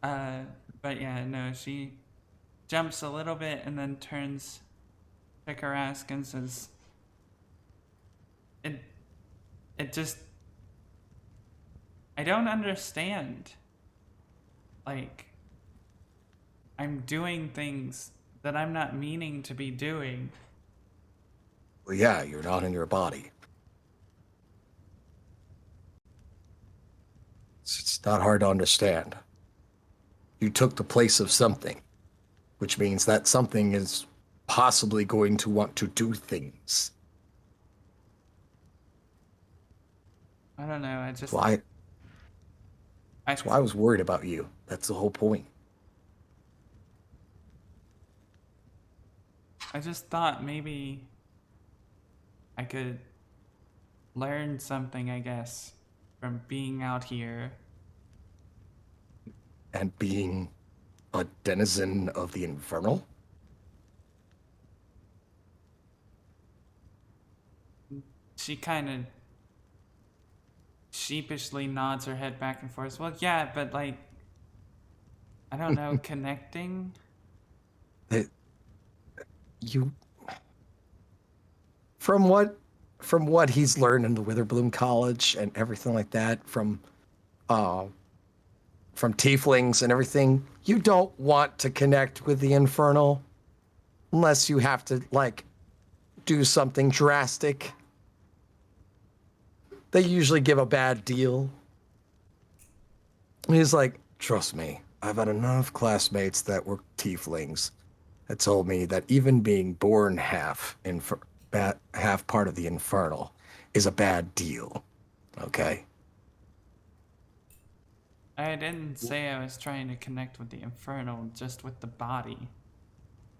But yeah, no, she jumps a little bit and then turns to Karask and says, It just... I don't understand. Like, I'm doing things that I'm not meaning to be doing. Well, yeah, you're not in your body. It's not hard to understand. You took the place of something, which means that something is possibly going to want to do things. I don't know, I just... That's why I was worried about you. That's the whole point. I just thought maybe I could learn something, I guess, from being out here. And being a denizen of the Infernal? She kind of sheepishly nods her head back and forth. Well, yeah, but like, I don't know, connecting? From what he's learned in the Witherbloom College and everything like that, from tieflings and everything, you don't want to connect with the Infernal unless you have to, like, do something drastic. They usually give a bad deal. And he's like, trust me, I've had enough classmates that were tieflings that told me that even being born half part of the Infernal is a bad deal. Okay? I didn't say I was trying to connect with the Infernal, just with the body.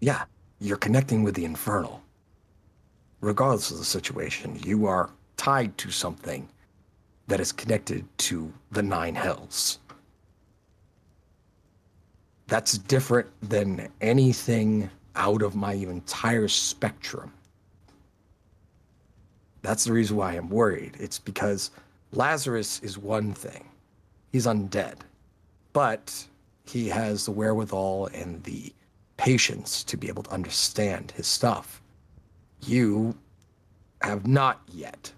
Yeah, you're connecting with the Infernal. Regardless of the situation, you are tied to something that is connected to the Nine Hells. That's different than anything out of my entire spectrum. That's the reason why I'm worried. It's because Lazarus is one thing. He's undead. But he has the wherewithal and the patience to be able to understand his stuff. You have not yet,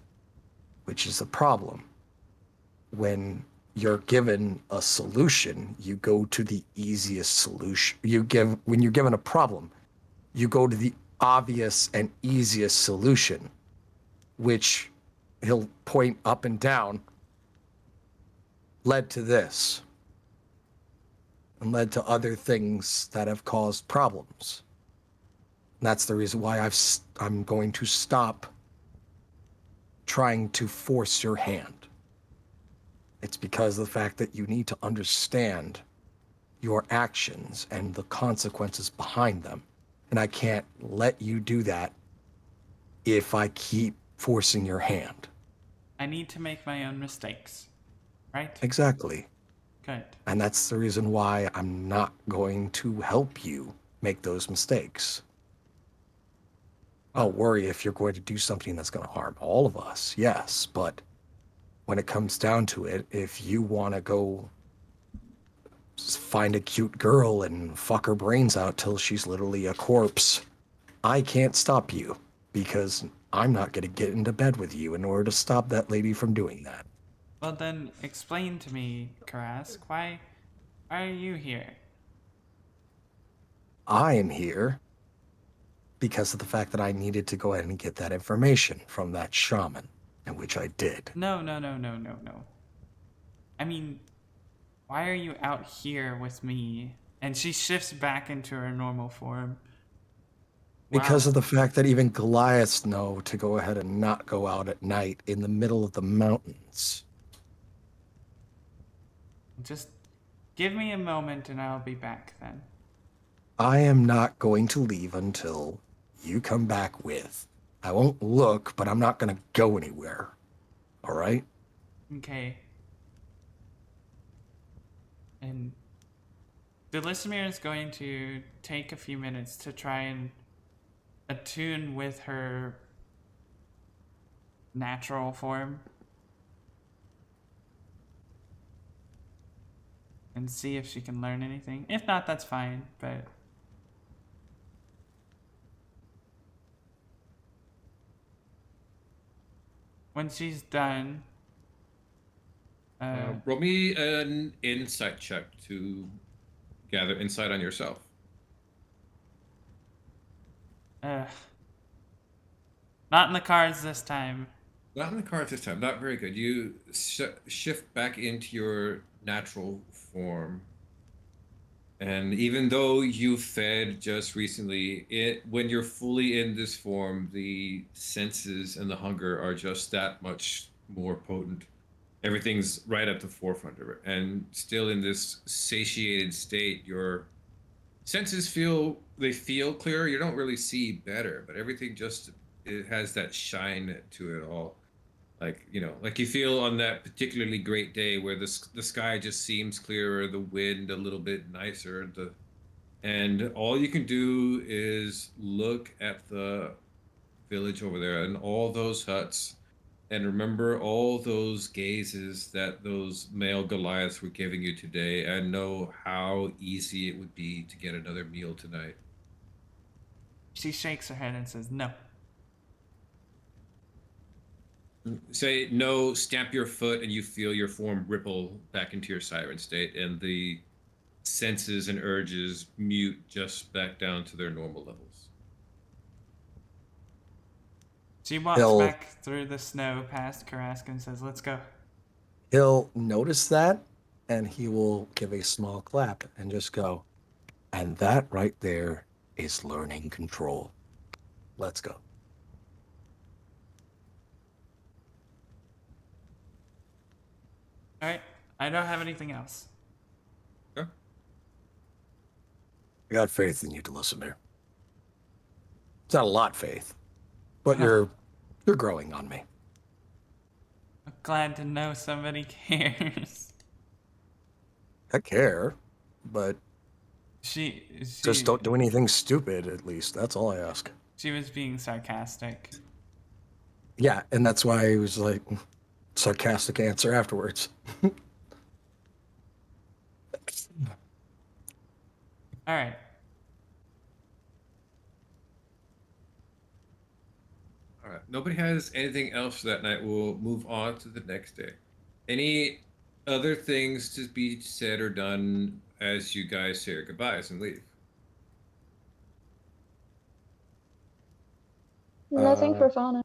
which is the problem. When you're given a solution, you go to the easiest solution. When you're given a problem, you go to the obvious and easiest solution, which he'll point up and down, led to this, and led to other things that have caused problems. And that's the reason why I'm going to stop trying to force your hand. It's because of the fact that you need to understand your actions and the consequences behind them. And I can't let you do that if I keep forcing your hand. I need to make my own mistakes, right? Exactly. Good. And that's the reason why I'm not going to help you make those mistakes. I'll worry if you're going to do something that's going to harm all of us, yes, but when it comes down to it, if you want to go find a cute girl and fuck her brains out till she's literally a corpse, I can't stop you because I'm not going to get into bed with you in order to stop that lady from doing that. Well, then explain to me, Karask, why are you here? I am here because of the fact that I needed to go ahead and get that information from that shaman, and which I did. No. I mean, why are you out here with me? And she shifts back into her normal form. Because Wow. of the fact that even Goliaths know to go ahead and not go out at night in the middle of the mountains. Just give me a moment and I'll be back then. I am not going to leave until you come back with. I won't look, but I'm not going to go anywhere. All right? Okay. And Delismere is going to take a few minutes to try and attune with her natural form and see if she can learn anything. If not, that's fine, but when she's done, Roll me an insight check to gather insight on yourself. not in the cards this time. Not in the cards this time. Not very good. You shift back into your natural form. And even though you fed just recently, when you're fully in this form, the senses and the hunger are just that much more potent. Everything's right at the forefront of it. And still in this satiated state, your senses feel clearer. You don't really see better, but everything just it has that shine to it all. Like, like you feel on that particularly great day where the sky just seems clearer, the wind a little bit nicer, and all you can do is look at the village over there and all those huts and remember all those gazes that those male Goliaths were giving you today and know how easy it would be to get another meal tonight. She shakes her head and says, no. Say no, stamp your foot, and you feel your form ripple back into your siren state, and the senses and urges mute just back down to their normal levels. She walks back through the snow past Karask and says, let's go. He'll notice that, and he will give a small clap and just go, and that right there is learning control. Let's go. All right. I don't have anything else. Sure. I got faith in you, Delismere. It's not a lot faith, but you're growing on me. I'm glad to know somebody cares. I care, but She just don't do anything stupid, at least. That's all I ask. She was being sarcastic. Yeah, and that's why he was like, sarcastic answer afterwards. All right. All right. Nobody has anything else for that night. We'll move on to the next day. Any other things to be said or done as you guys say your goodbyes and leave? Nothing for Fauna.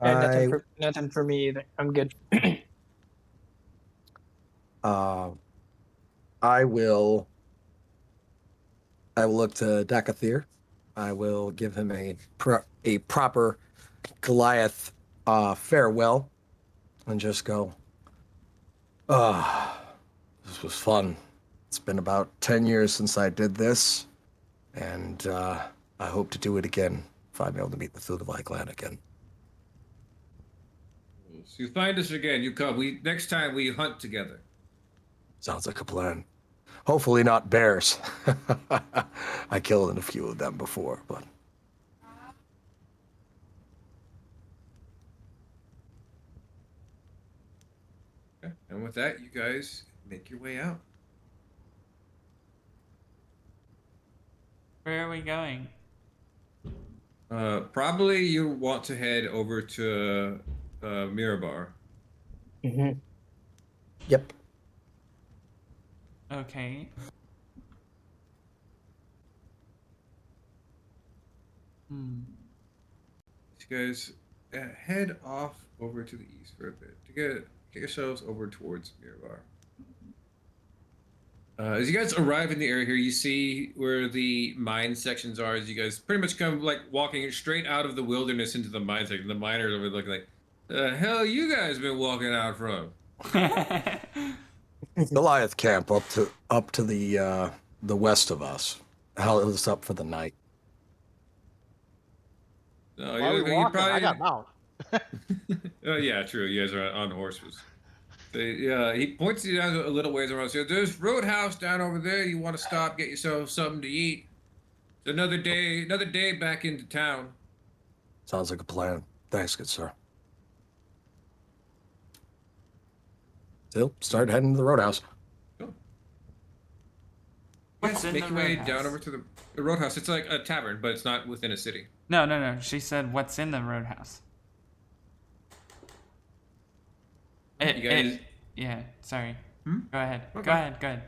Yeah, nothing for me either. I'm good. I will look to Dakathir. I will give him a proper Goliath farewell and just go, this was fun. It's been about 10 years since I did this, and I hope to do it again if I'm able to meet the Thulevai clan again. So you find us again, you come. Next time we hunt together. Sounds like a plan. Hopefully not bears. I killed a few of them before, but... Okay. And with that, you guys make your way out. Where are we going? Probably you want to head over to Mirabar. Yep. Okay. You guys head off over to the east for a bit to get yourselves over towards Mirabar. As you guys arrive in the area here, you see where the mine sections are. As you guys pretty much come like walking straight out of the wilderness into the mine section. The miners over looking like, the hell you guys been walking out from? Goliath camp up to the west of us. Held us up for the night. No, Why are we walking? I got mount. Oh yeah, true. You guys are on horses. Yeah, he points you down a little ways around. So there's roadhouse down over there. You want to stop, get yourself something to eat. It's another day back into town. Sounds like a plan. Thanks, good sir. Still, start heading to the roadhouse. Cool. What's in Make the your way roadhouse? down over to the roadhouse. It's like a tavern, but it's not within a city. No. She said, "What's in the roadhouse?" Yeah. Sorry. Hmm? Go ahead. Okay. Go ahead.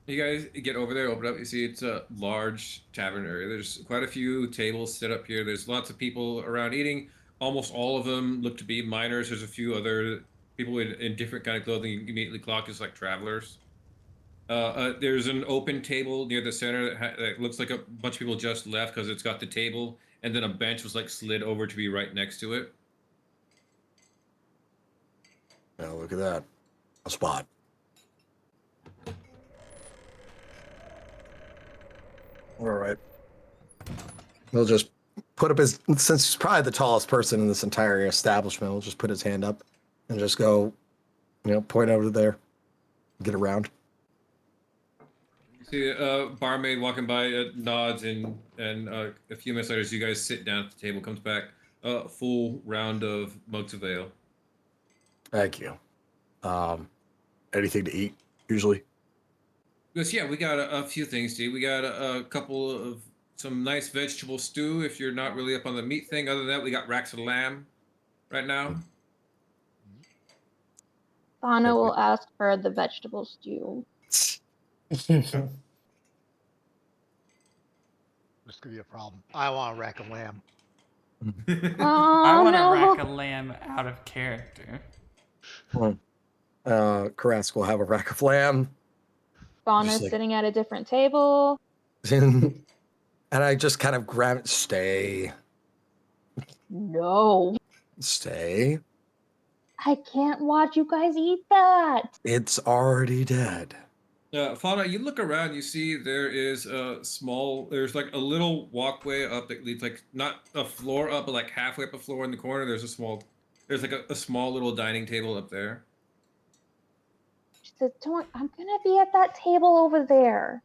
You guys get over there, open up. You see it's a large tavern area. There's quite a few tables set up here. There's lots of people around eating. Almost all of them look to be miners. There's a few other people in different kind of clothing. You immediately clock as like travelers. There's an open table near the center that looks like a bunch of people just left because it's got the table, and then a bench was like slid over to be right next to it. Yeah, look at that. A spot. All right. He'll just put up his, since he's probably the tallest person in this entire establishment, he'll just put his hand up and just go, point over there, get around. You see a barmaid walking by, nods, and a few minutes later, as you guys sit down at the table, comes back a full round of mugs of ale. Thank you. Anything to eat, usually? Because yeah, we got a few things to eat. We got a couple of some nice vegetable stew if you're not really up on the meat thing. Other than that, we got racks of lamb right now. Fauna will ask for the vegetable stew. This could be a problem. I want a rack of lamb. Oh, I want no. to rack a lamb out of character. Karask will have a rack of lamb. Fauna's Just like- sitting at a different table. And I just kind of grab it. Stay. No. I can't watch you guys eat that. It's already dead. Fauna, you look around, you see there is there's like a little walkway up that leads like not a floor up, but like halfway up a floor in the corner. There's like a small little dining table up there. She says, I'm going to be at that table over there.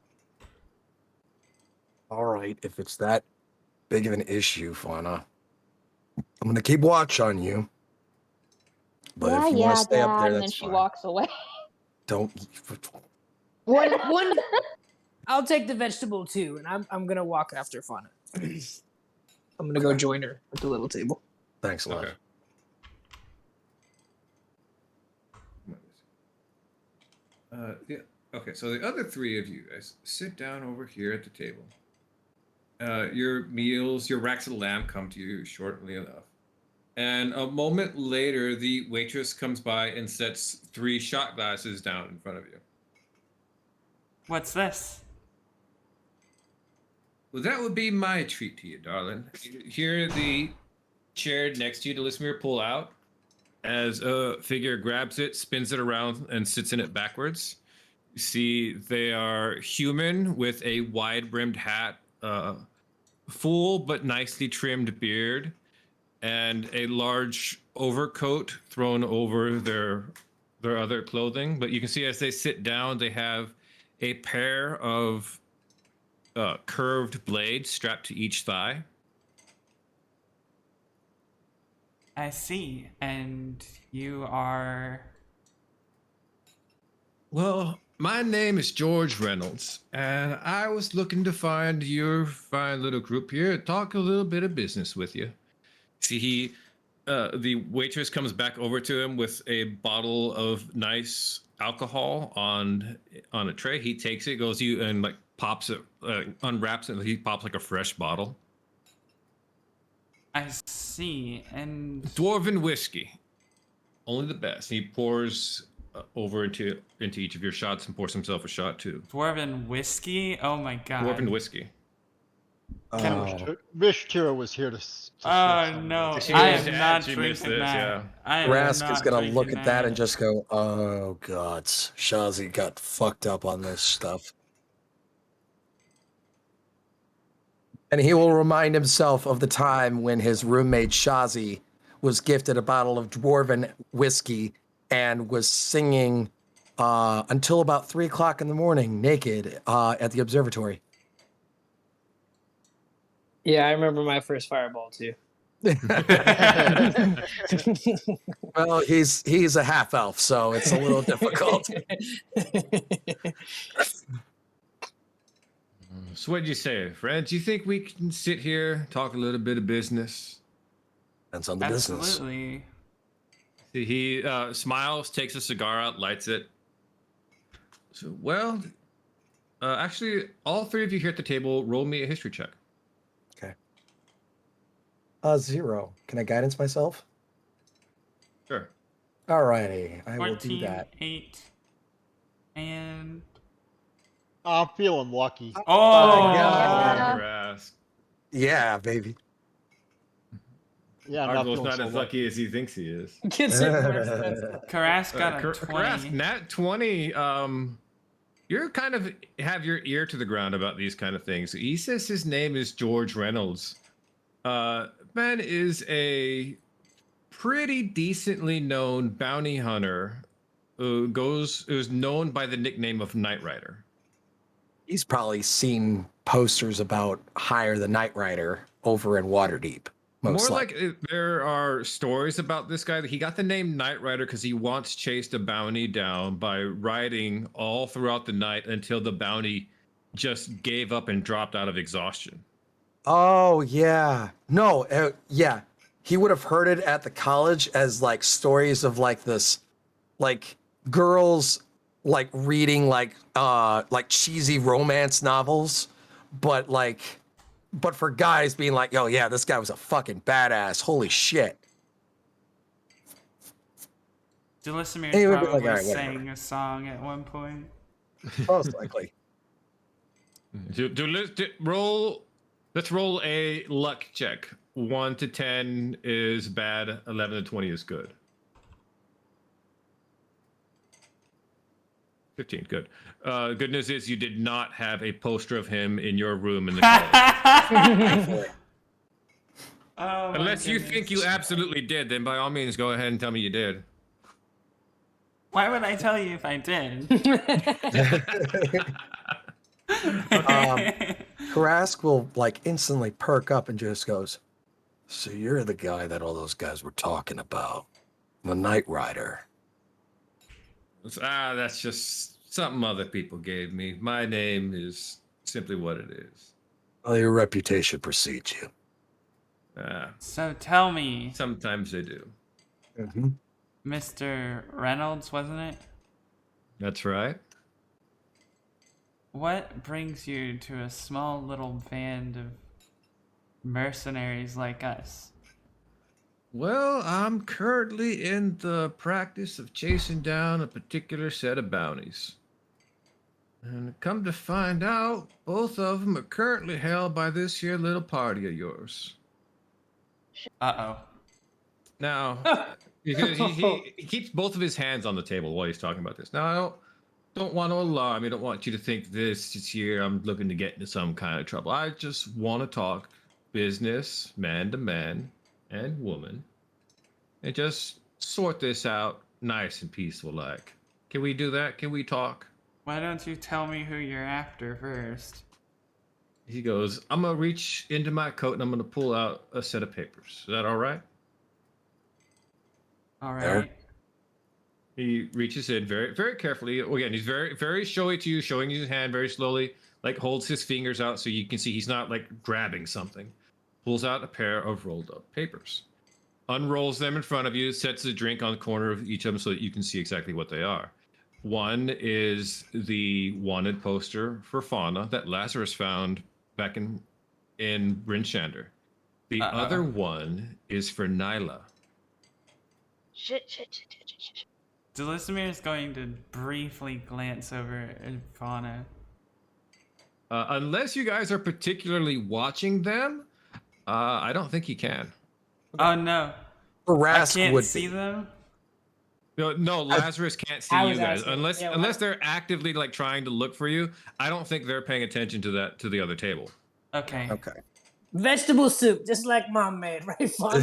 All right, if it's that big of an issue, Fauna, I'm going to keep watch on you. But if you want to stay Dad. up there, And that's then she fine. walks away. Don't. One. I'll take the vegetable too, and I'm gonna walk after Fauna. I'm gonna go join her at the little table. Thanks a lot. Okay. Yeah. Okay, so the other three of you guys sit down over here at the table. Your meals, your racks of lamb come to you shortly enough. And a moment later, the waitress comes by and sets 3 shot glasses down in front of you. What's this? Well, that would be my treat to you, darling. You hear the chair next to you to Lismir pull out as a figure grabs it, spins it around, and sits in it backwards. You see they are human with a wide-brimmed hat, full but nicely trimmed beard, and a large overcoat thrown over their other clothing. But you can see as they sit down, they have a pair of curved blades strapped to each thigh. I see. And you are... Well, my name is George Reynolds, and I was looking to find your fine little group here, talk a little bit of business with you. See, the waitress comes back over to him with a bottle of nice alcohol on a tray. He takes it, goes you and like pops it, unwraps it, and he pops like a fresh bottle. I see. And Dwarven whiskey, only the best. He pours over into each of your shots and pours himself a shot too. dwarven whiskey? Oh my god. Dwarven whiskey. Wish Tira was here to Oh no, She I was am sad not she drinking missed this, that. yeah. I am Rask is not gonna drinking look at that and just go, "Oh God, Shazi got fucked up on this stuff," and he will remind himself of the time when his roommate Shazi was gifted a bottle of dwarven whiskey and was singing until about 3 o'clock in the morning, naked at the observatory. Yeah, I remember my first fireball too. Well, he's a half elf, so it's a little difficult. So what'd you say, Fred? Do you think we can sit here, talk a little bit of business? Depends on the business. Absolutely. See, he smiles, takes a cigar out, lights it. So, well, actually, all three of you here at the table, roll me a history check. Okay. 0. Can I guidance myself? Sure. Alrighty, I will do 14, that. 8, and I'm feeling lucky. oh, God. Karask. Yeah, baby. Yeah, I'm not Argo's feeling not so as lucky. lucky as he thinks he is. Gets it more sense. Karask got a Karask, 20. nat 20. You're kind of have your ear to the ground about these kind of things. He says his name is George Reynolds. Ben is a pretty decently known bounty hunter who's known by the nickname of Knight Rider. He's probably seen posters about Hire the Knight Rider over in Waterdeep. Most More likely. like there are stories about this guy. He got the name Knight Rider because he once chased a bounty down by riding all throughout the night until the bounty just gave up and dropped out of exhaustion. Oh yeah, no, yeah. He would have heard it at the college as like stories of like this, like girls like reading like cheesy romance novels, but for guys being like, "Yo, yeah, this guy was a fucking badass. Holy shit." Delisimir He would be probably like, "All right, whatever." sang a song at one point. Most likely. Let's roll a luck check. 1 to 10 is bad. 11 to 20 is good. 15, good. Good news is you did not have a poster of him in your room in the college. Oh, my Unless you goodness. think you absolutely did, then by all means go ahead and tell me you did. Why would I tell you if I did? Karask will like instantly perk up and just goes, "So you're the guy that all those guys were talking about, the Knight Rider." That's just something other people gave me. My name is simply what it is. Well, your reputation precedes you. So tell me, Sometimes they do. Mm-hmm. Mr. Reynolds, wasn't it? That's right. What brings you to a small little band of mercenaries like us? Well, I'm currently in the practice of chasing down a particular set of bounties. And come to find out, both of them are currently held by this here little party of yours. Uh-oh. Now, because he keeps both of his hands on the table while he's talking about this. Now, I don't want to alarm you. I don't want you to think this is here. I'm looking to get into some kind of trouble. I just want to talk business, man to man and woman, and just sort this out nice and peaceful like. Can we do that? Can we talk? Why don't you tell me who you're after first? He goes, I'm going to reach into my coat and I'm going to pull out a set of papers. Is that all right? All There. right. He reaches in very, very carefully. Again, he's very, very showy to you, showing you his hand very slowly, like holds his fingers out so you can see he's not like grabbing something. Pulls out a pair of rolled up papers, unrolls them in front of you, sets a drink on the corner of each of them so that you can see exactly what they are. One is the wanted poster for Fauna that Lazarus found back in Bryn Shander. The other one is for Nyla. Shit. Delismere is going to briefly glance over at Fauna. Unless you guys are particularly watching them, I don't think he can. Oh no. Rask I can't would see be. them? No, Lazarus can't see I you was guys asking, unless yeah, unless they're actively like trying to look for you. I don't think they're paying attention to the other table. Okay. Okay. Vegetable soup, just like Mom made, right? Fauna?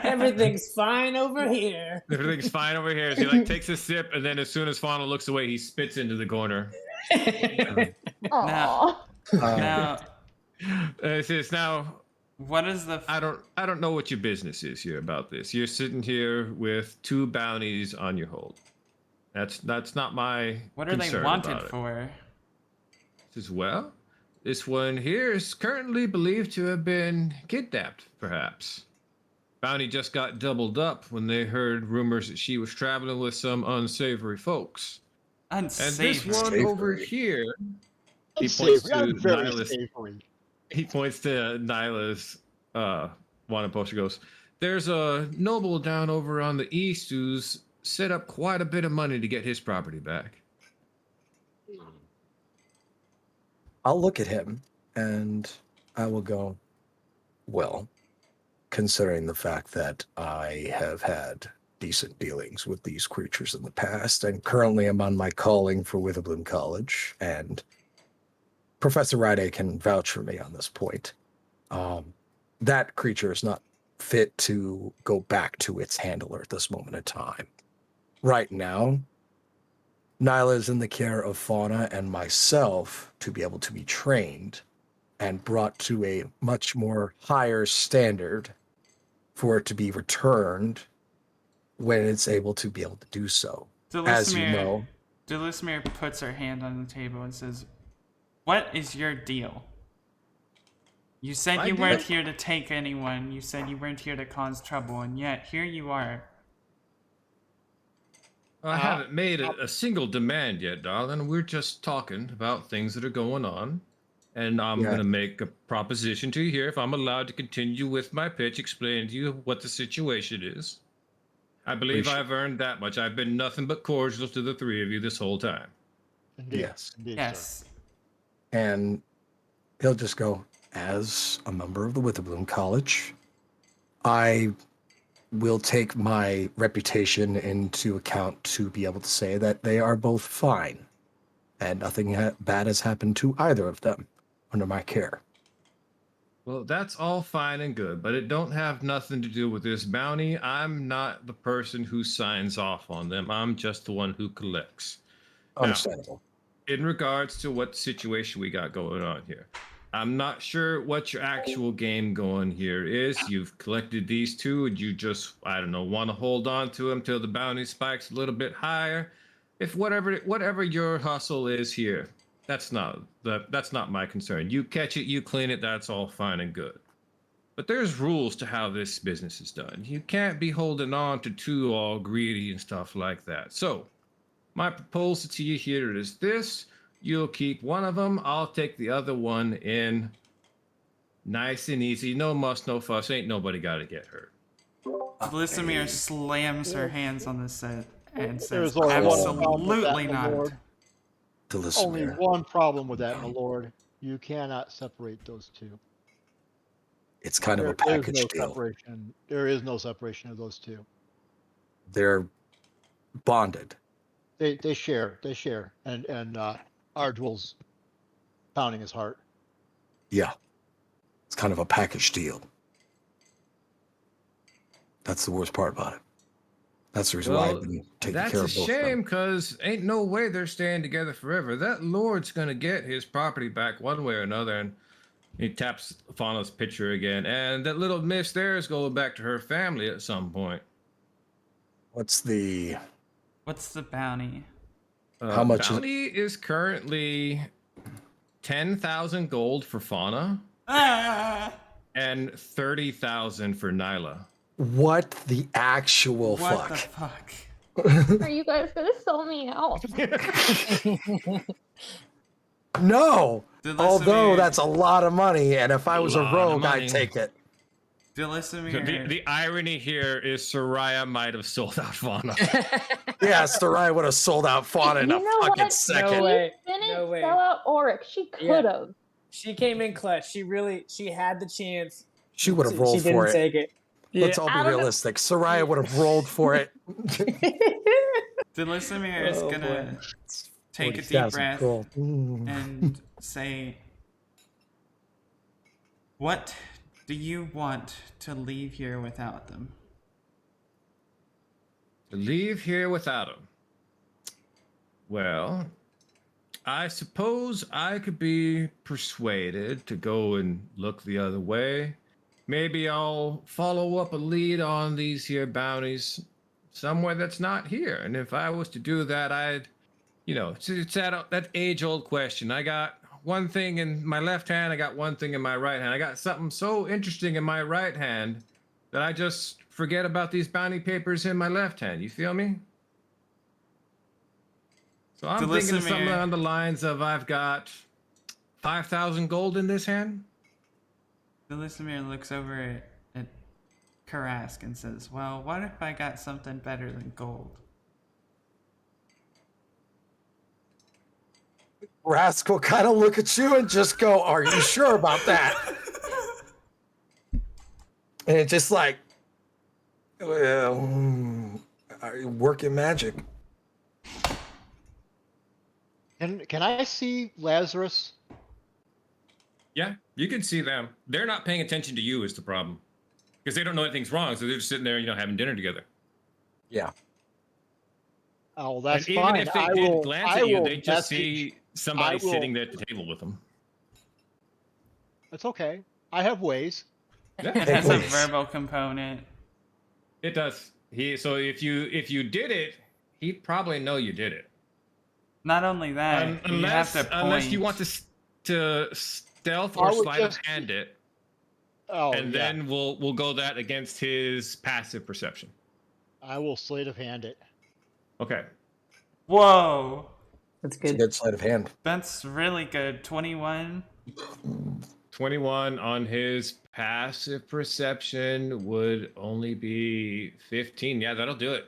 Everything's fine over here. Everything's fine over here. So he like takes a sip, and then as soon as Fauna looks away, he spits into the corner. Aww. Now, It says now. what is the... I don't know what your business is here about this. You're sitting here with 2 bounties on your hold. That's not my What are they concern wanted about it. for? Says, well, this one here is currently believed to have been kidnapped, perhaps. Bounty just got doubled up when they heard rumors that she was traveling with some unsavory folks. And this one Unsavory. over here, he points Unsavory. to I'm very Nyla's. savory. He points to Nyla's wanted poster. Goes, there's a noble down over on the east who's set up quite a bit of money to get his property back. I'll look at him and I will go, well, considering the fact that I have had decent dealings with these creatures in the past and currently I'm on my calling for Witherbloom College, and Professor Ride can vouch for me on this point. That creature is not fit to go back to its handler at this moment in time. Right now, Nyla is in the care of Fauna and myself to be able to be trained and brought to a much more higher standard for it to be returned when it's able to be able to do so. As you know, Delismere puts her hand on the table and says, what is your deal? You said My you weren't deal? here to take anyone. You said you weren't here to cause trouble, and yet here you are. I haven't made a single demand yet, darling. We're just talking about things that are going on. And I'm Yeah. going to make a proposition to you here. If I'm allowed to continue with my pitch, explain to you what the situation is. I believe Appreciate- I've earned that much. I've been nothing but cordial to the 3 of you this whole time. Indeed. Yes. Indeed, sir. Yes. And he'll just go, as a member of the Witherbloom College, I will take my reputation into account to be able to say that they are both fine and nothing bad has happened to either of them under my care. Well, that's all fine and good, but it don't have nothing to do with this bounty. I'm not the person who signs off on them. I'm just the one who collects. Understandable. In regards to what situation we got going on here, I'm not sure what your actual game going here is. You've collected these 2 and you just, I don't know, want to hold on to them till the bounty spikes a little bit higher. If whatever your hustle is here, that's not my concern. You catch it, you clean it, that's all fine and good. But there's rules to how this business is done. You can't be holding on to 2 all greedy and stuff like that. So, my proposal to you here is this. You'll keep one of them. I'll take the other one in. Nice and easy. No muss, no fuss. Ain't nobody got to get hurt. Delismere slams her hands on the set and says, There's only one problem with that, absolutely my not. lord. Only Delismere. one problem with that, my lord. You cannot separate those 2. It's kind of a There is package no deal. separation. There is no separation of those 2. They're bonded. They share. And Ardwell's pounding his heart. Yeah. It's kind of a package deal. That's the worst part about it. That's the reason why I've been taking That's care a of both of shame, them. because ain't no way they're staying together forever. That lord's gonna get his property back one way or another. And he taps Fauna's picture again, and that little miss there is going back to her family at some point. What's the What's the bounty? How much is it? bounty is currently 10,000 gold for Fauna Ah! and 30,000 for Nyla. What the actual What fuck? the fuck? Are you guys gonna sell me out? No. Although Delisomir- that's a lot of money, and if I was a Lot of rogue, money. I'd take it. Delisomir. The irony here is Soraya might have sold out Fauna. Yeah, Sarai would have sold out Fauna in You a know fucking what? second. No way. She didn't No way. sell out Auric. She Yeah. could have. She came in clutch. She had the chance. She would have She rolled didn't for it. take it. Let's all I be don't know. realistic. Soraya would have rolled for it. Delisomir is Oh, gonna take a deep 40,000 breath gold. and say, "What do you want to leave here without them?" To leave here without him. Well, I suppose I could be persuaded to go and look the other way. Maybe I'll follow up a lead on these here bounties somewhere that's not here. And if I was to do that, I'd, it's that age-old question. I got one thing in my left hand, I got one thing in my right hand. I got something so interesting in my right hand that I just forget about these bounty papers in my left hand. You feel me? So I'm thinking of something Delisomir- on the lines of I've got 5,000 gold in this hand. Delisomir looks over at Karask and says, "Well, what if I got something better than gold?" Rask will kind of look at you and just go, "Are you sure about that?" And it's just like, well, are you working magic? Can I see Lazarus? Yeah, you can see them. They're not paying attention to you is the problem. Because they don't know anything's wrong, so they're just sitting there, having dinner together. Yeah. Oh, that's and even fine. if they I did will, glance I at you, will they just message- see somebody I will- sitting there at the table with them. It's okay. I have ways. It Yeah, has a Please. verbal component. it does. So if you did it, he'd probably know you did it. Not only that, you have to point. Unless you want to stealth I or would sleight of just- hand it, Oh, and yeah. then we'll go that against his passive perception. I will sleight of hand it. Okay. Whoa, That's It's a good. good sleight of hand. that's really good. 21. 21 on his passive perception would only be 15. Yeah, that'll do it.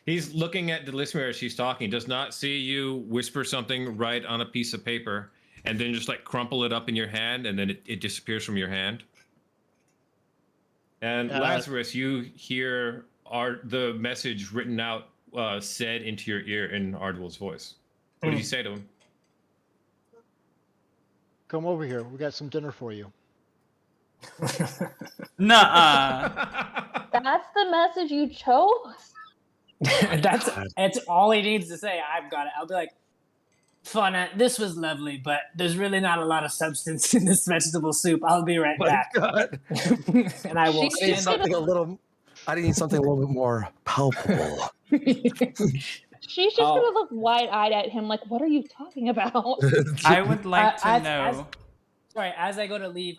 He's looking at Delisomir as she's talking. He does not see you whisper something right on a piece of paper and then just like crumple it up in your hand and then it disappears from your hand. And Lazarus, you hear the message written out, said into your ear in Ardwell's voice. What did you say to him? Come over here. We got some dinner for you. Nuh-uh. That's the message you chose? That's all he needs to say. I've got it. I'll be like, Fauna, this was lovely, but there's really not a lot of substance in this vegetable soup. I'll be right My back. God. And I will She I need stand up. something a little. I need something a little bit more palpable. She's just gonna look wide-eyed at him like, what are you talking about? I would like to as- know. Sorry, as I go to leave,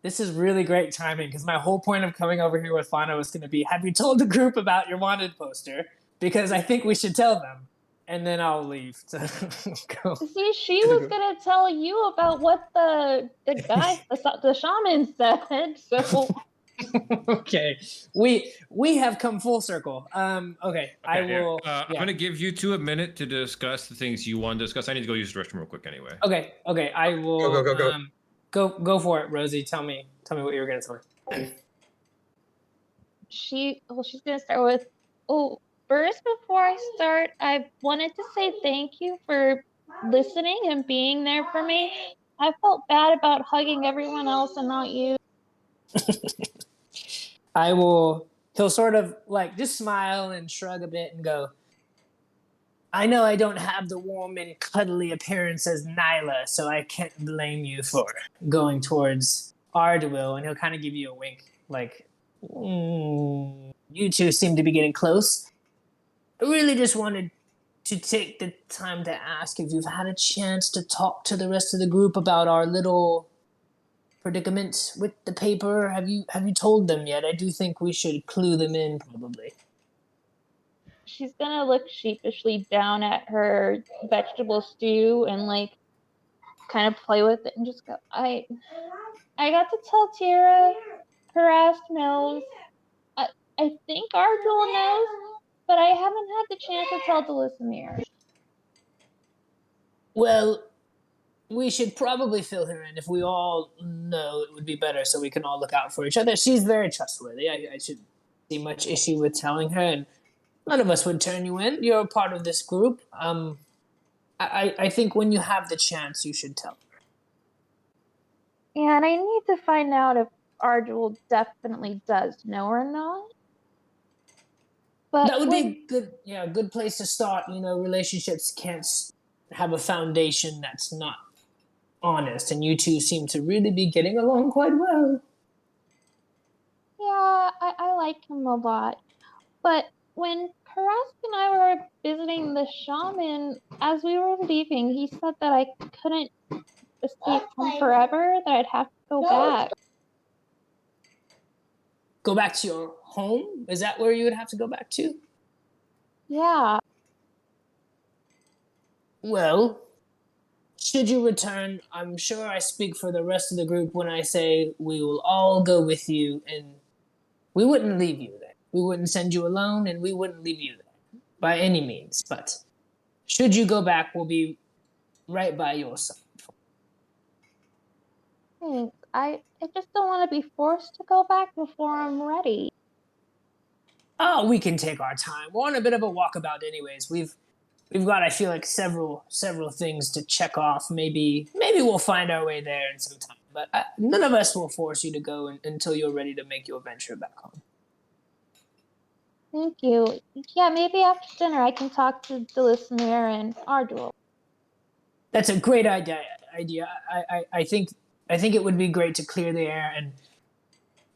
this is really great timing because my whole point of coming over here with Fauna was going to be, have you told the group about your wanted poster? Because I think we should tell them. And then I'll leave to go. See, she was gonna tell you about what the guy, the shaman said. So Okay, we have come full circle. Okay, I Okay, here. will. I'm yeah. going to give you two a minute to discuss the things you want to discuss. I need to go use the restroom real quick anyway. Okay, I will. Go. Go for it, Rosie. Tell me what you were gonna tell me. she's gonna start with, first, before I start, I wanted to say thank you for listening and being there for me. I felt bad about hugging everyone else and not you. I will. He'll sort of like just smile and shrug a bit and go, I know I don't have the warm and cuddly appearance as Nyla, so I can't blame you for going towards Ardwell. And he'll kind of give you a wink, like, you two seem to be getting close. really just wanted to take the time to ask if you've had a chance to talk to the rest of the group about our little predicament with the paper. Have you told them yet? I do think we should clue them in, probably. She's gonna look sheepishly down at her vegetable stew and like kind of play with it and just go, I got to tell Tira, Harassed knows, I think Ardul knows, but I haven't had the chance to tell Delismere. Well, we should probably fill her in. If we all know, it would be better so we can all look out for each other. She's very trustworthy. I shouldn't see much issue with telling her, and none of us would turn you in. You're a part of this group. I think when you have the chance, you should tell her. And I need to find out if Ardul definitely does know or not. But That would be good. Yeah, a good place to start. You know, relationships can't have a foundation that's not honest, and you two seem to really be getting along quite well. Yeah, I like him a lot. But when Karask and I were visiting the shaman, as we were leaving, he said that I couldn't escape from forever, that I'd have to go back. Go back to your home? Is that where you would have to go back to? Yeah. Well, should you return, I'm sure I speak for the rest of the group when I say we will all go with you, and we wouldn't leave you there. We wouldn't send you alone, and we wouldn't leave you there by any means. But should you go back, we'll be right by your side. Thanks. I just don't want to be forced to go back before I'm ready. Oh, we can take our time. We're on a bit of a walkabout anyways. We've got, I feel like, several things to check off. Maybe we'll find our way there in some time. But none of us will force you to go until you're ready to make your venture back home. Thank you. Yeah, maybe after dinner I can talk to Delismere and Ardul. That's a great idea. I think it would be great to clear the air. And,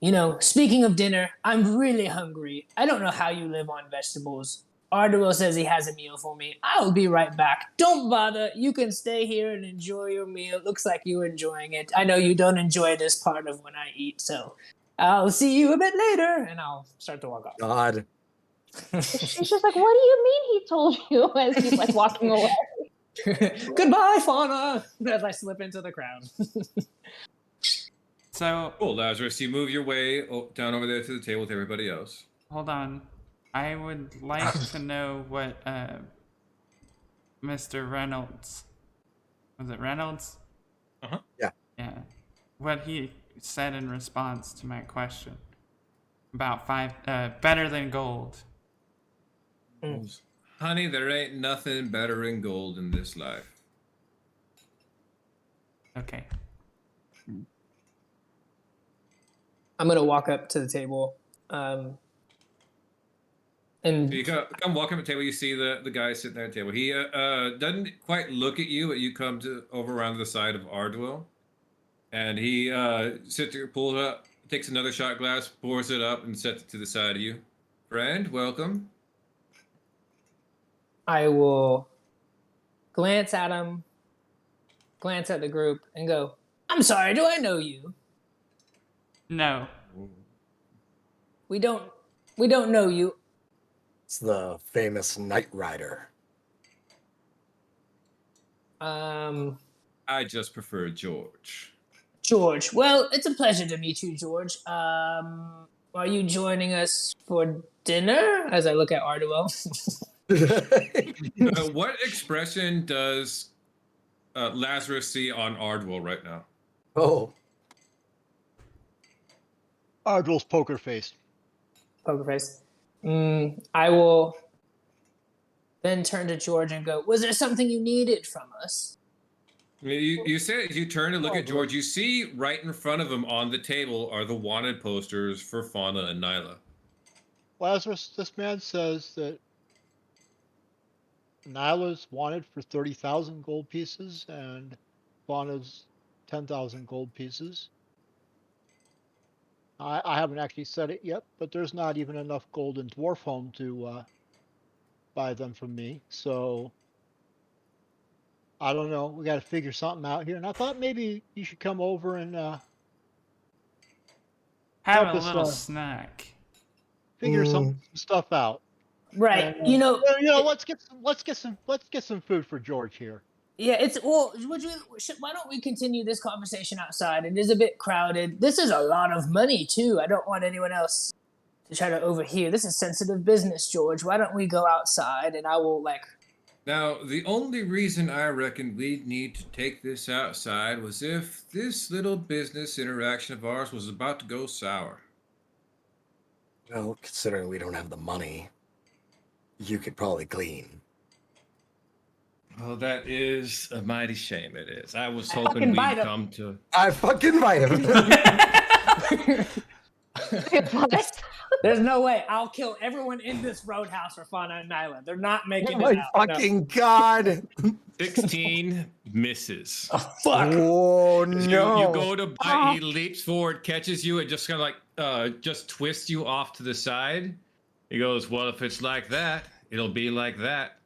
you know, speaking of dinner, I'm really hungry. I don't know how you live on vegetables. Ardul says he has a meal for me. I'll be right back. Don't bother. You can stay here and enjoy your meal. Looks like you're enjoying it. I know you don't enjoy this part of when I eat, so I'll see you a bit later. And I'll start to walk off. God. She's just like, what do you mean he told you? As he's like walking away. Goodbye, Fauna, as I slip into the crowd. So, Cool, Lazarus. You move your way down over there to the table with everybody else. hold on. I would like to know what Mr. Reynolds, was it Reynolds? Uh-huh. Yeah. Yeah. What he said in response to my question about better than gold. Honey, there ain't nothing better than gold in this life. Okay. I'm gonna walk up to the table, and So you come walk up to the table. You see the guy sitting there at the table. He doesn't quite look at you, but you come over around to the side of Ardwell, and he sits there, pulls up, takes another shot glass, pours it up, and sets it to the side of you. Friend, welcome. I will glance at him, glance at the group, and go, I'm sorry, do I know you? No. We don't know you. It's the famous Knight Rider. I just prefer George. George. Well, it's a pleasure to meet you, George. Are you joining us for dinner? As I look at Ardwell. What expression does Lazarus see on Ardwell right now? Oh. Ardwell's poker face. Poker face. I will then turn to George and go, was there something you needed from us? You said you turn to look at George. You see right in front of him on the table are the wanted posters for Fauna and Nyla. Lazarus, this man says that Nyla's wanted for 30,000 gold pieces and Fauna's 10,000 gold pieces. I haven't actually said it yet, but there's not even enough gold in Dwarfholm to buy them from me. So I don't know. We got to figure something out here. And I thought maybe you should come over and Have help a us little snack. figure some Mm. stuff out. Right. And, You know, let's get some food for George here. yeah, it's well. Why don't we continue this conversation outside? It is a bit crowded. This is a lot of money too. I don't want anyone else to try to overhear. This is sensitive business, George. Why don't we go outside and I will Now, the only reason I reckon we'd need to take this outside was if this little business interaction of ours was about to go sour. Well, considering we don't have the money, you could probably glean. Well, that is a mighty shame. It is. I was I hoping fucking we'd bite 'em. come to. I fucking might have. What? There's no way. I'll kill everyone in this roadhouse for Fauna Island. They're not Oh making my it out. fucking god! 16 misses. No. Oh, fuck. Oh You no! go to bite, he leaps forward, catches you, and just kind of like just twists you off to the side. He goes, "Well, if it's like that, it'll be like that."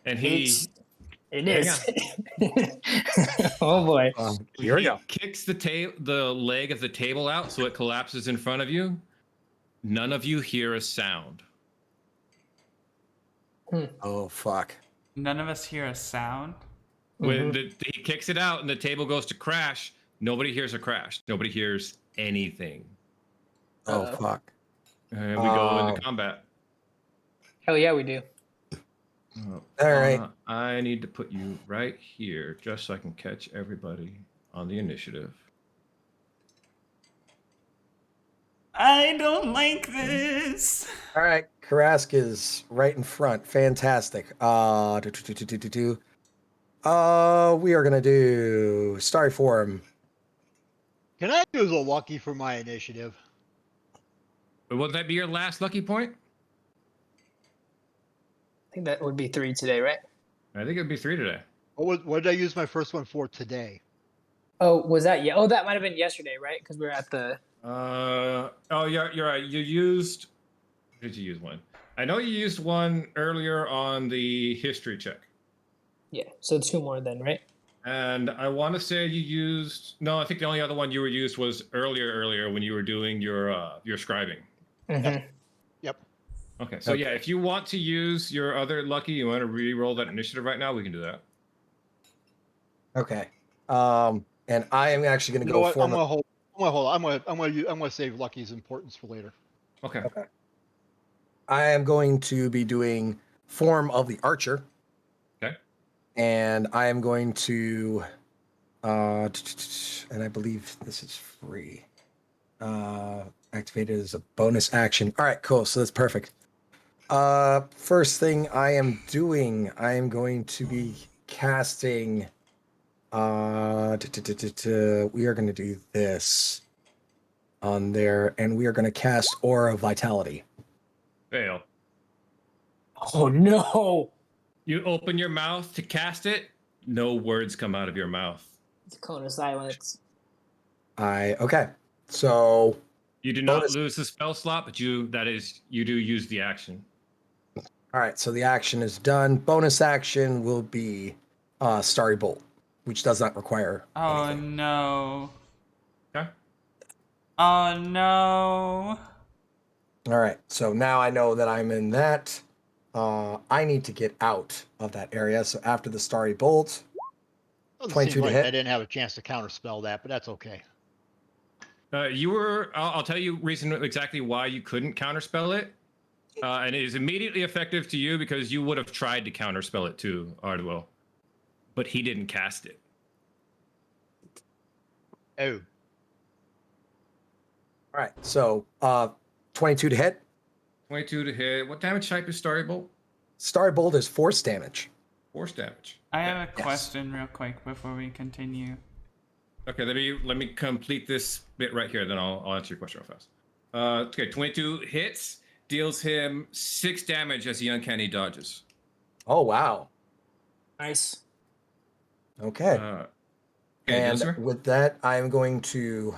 And It is. Oh boy. Here we he go. kicks the leg of the table out so it collapses in front of you. None of you hear a sound. Oh fuck! None of us hear a sound. When he kicks it out and the table goes to crash, nobody hears a crash. Nobody hears anything. Oh fuck! And we go into combat. Hell yeah, we do. All right. I need to put you right here just so I can catch everybody on the initiative. I don't like this. All right, Karask is right in front. Fantastic. We are gonna do Starry Forum. Can I use a lucky for my initiative? But would that be your last lucky point? I think that would be 3 today, right? I think it'd be 3 today. What did I use my first one for today? Oh, was that? Yeah. Oh, that might have been yesterday, right? Because we were at the. Oh, you're right. You used. Did you use one? I know you used one earlier on the history check. Yeah. So 2 more then, right? And I want to say you used. No, I think the only other one you were used was earlier when you were doing your scribing. Mm-hmm. Yep. Okay, so yeah, if you want to use your other lucky, you want to re-roll that initiative right now, we can do that. Okay. And I am actually gonna You know go what? for. I'm gonna hold. I'm gonna save Lucky's importance for later. Okay. I am going to be doing Form of the Archer. Okay. And I am going to, and I believe this is free. Activated as a bonus action. All right, cool. So that's perfect. First thing I am doing, I am going to be casting. We are going to do this on there, and we are going to cast Aura of Vitality. Fail. Oh no! You open your mouth to cast it, no words come out of your mouth. It's a cone of silence. Okay. So You do not bonus- lose the spell slot, but you do use the action. all right, so the action is done. Bonus action will be Starry Bolt, which does not require Oh anything. no. Okay. Oh no. All right, so now I know that I'm in that. I need to get out of that area. So after the Starry Bolt, Doesn't 22 seem to like hit. I didn't have a chance to counterspell that, but that's okay. I'll tell you reason exactly why you couldn't counterspell it. And it is immediately effective to you because you would have tried to counterspell it too, Ardwell. But he didn't cast it. Oh, all right, so 22 to hit. 22 to hit. What damage type is Starry Bolt? Starry Bolt is force damage. Force damage. I have a Yes. question real quick before we continue. Okay, let me complete this bit right here, then I'll answer your question real fast. Okay, 22 hits, deals him 6 damage as he uncanny dodges. Oh, wow. Nice. Okay. Okay, And Dilsmer? with that, I am going to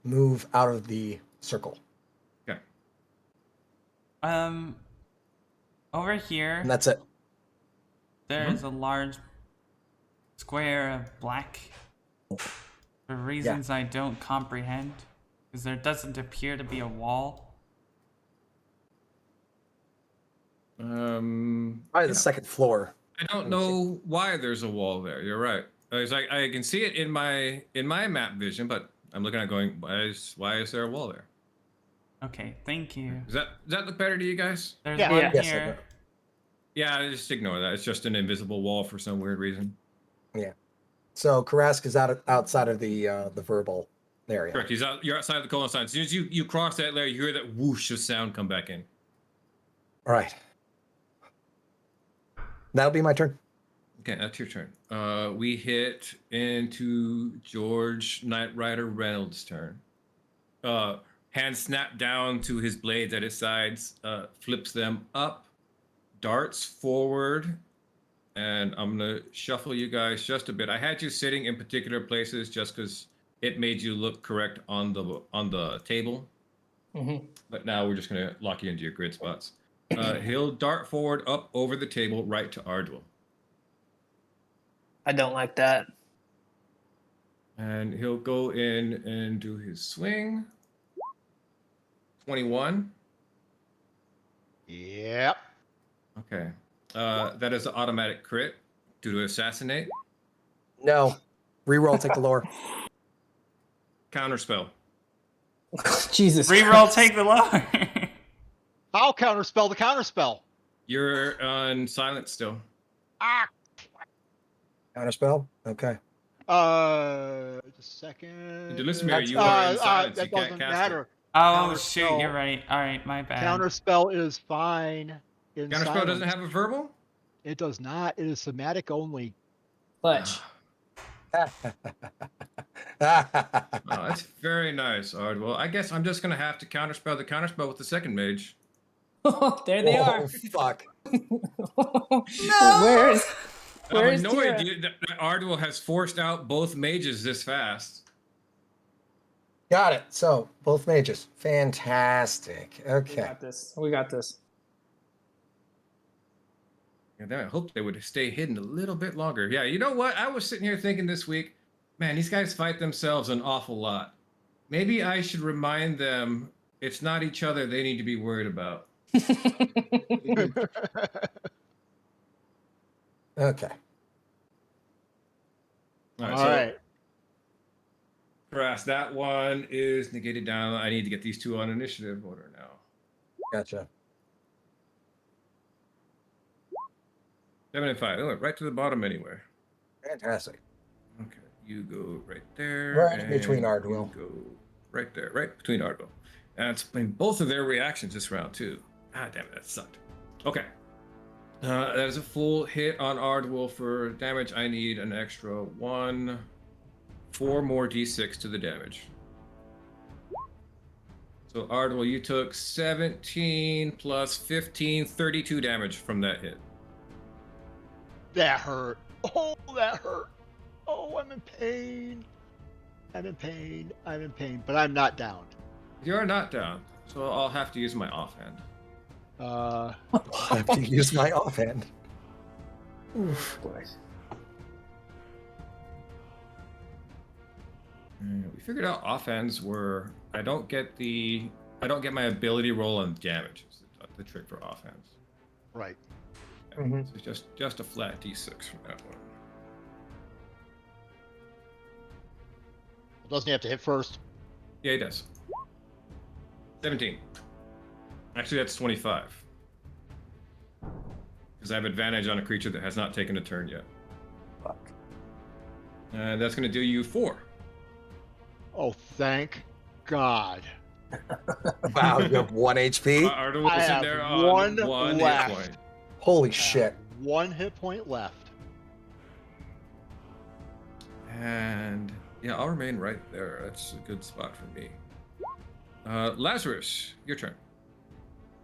move out of the circle. Okay. Over here, And that's it. there is a large square of black for reasons I don't comprehend, because there doesn't appear to be a wall. Probably Yeah. the second floor. I don't know why there's a wall there. You're right. It's like I can see it in my map vision, but I'm looking at it going, why is there a wall there? Okay, thank you. Does that look better to you guys? There's Yeah. one Yes, I here. know. Yeah, just ignore that. It's just an invisible wall for some weird reason. So Karask is outside of the verbal area. Correct. You're outside of the colon sign. As soon as you cross that layer, you hear that whoosh of sound come back in. All right. That'll be my turn. Okay, that's your turn. We hit into George Knight Rider Reynolds' turn. Hand snap down to his blades at his sides, flips them up, darts forward, and I'm gonna shuffle you guys just a bit. I had you sitting in particular places just because it made you look correct on the table. But now we're just gonna lock you into your grid spots. He'll dart forward up over the table right to Ardwell. I don't like that. And he'll go in and do his swing. 21. Yep. Okay. That is an automatic crit due to assassinate. No. Reroll, take the lower. Counterspell. Jesus. Reroll, Christ. take the lower. I'll counterspell the counterspell. You're on silent still. Ah. Counterspell? Okay. Just a second. Delismere, you are in silence. That You can't doesn't cast matter. Oh shoot, Counterspell. you're right. All right, my bad. Counterspell is fine. In Counterspell silence. doesn't have a verbal? It does not. It is somatic only. Clutch. Oh, that's very nice, Ardwell. I guess I'm just going to have to counterspell the counterspell with the second mage. There they are. Oh, fuck. Where's I'm annoyed Tira? that Ardwell has forced out both mages this fast. Got it. So, both mages. Fantastic. We Okay. got this. We got this. And then I hope they would stay hidden a little bit longer. Yeah, you know what? I was sitting here thinking this week, man, these guys fight themselves an awful lot. Maybe I should remind them it's not each other they need to be worried about. Okay. All All so right. Brass, that one is negated down. I need to get these two on initiative order now. Gotcha. 7 and 5. They went right to the bottom anyway. Fantastic. Okay, you go right there. Right and between you Ardwell. Go right there, right between Ardwell. And it's been both of their reactions this round too. Ah, damn it, that sucked. Okay. That is a full hit on Ardwell for damage. I need an extra 4 more d6 to the damage. So Ardwell, you took 17 plus 15, 32 damage from that hit. That hurt. Oh, that hurt. Oh, I'm in pain. I'm in pain. I'm in pain. But I'm not down. You're not down, so I'll have to use my offhand. I have to use my offhand. We figured out offhands were I don't get my ability roll on damage. Is the trick for offhands. Right. Mhm. So it's just a flat d6 from that one. Doesn't he have to hit first? Yeah, he does. 17. Actually, that's 25. Because I have advantage on a creature that has not taken a turn yet. Fuck. And that's going to do you 4. Oh, thank God. Wow, you have 1 HP? Ardwell I is in have there on one hit left. point. Holy shit. 1 hit point left. And yeah, I'll remain right there. That's a good spot for me. Lazarus, your turn.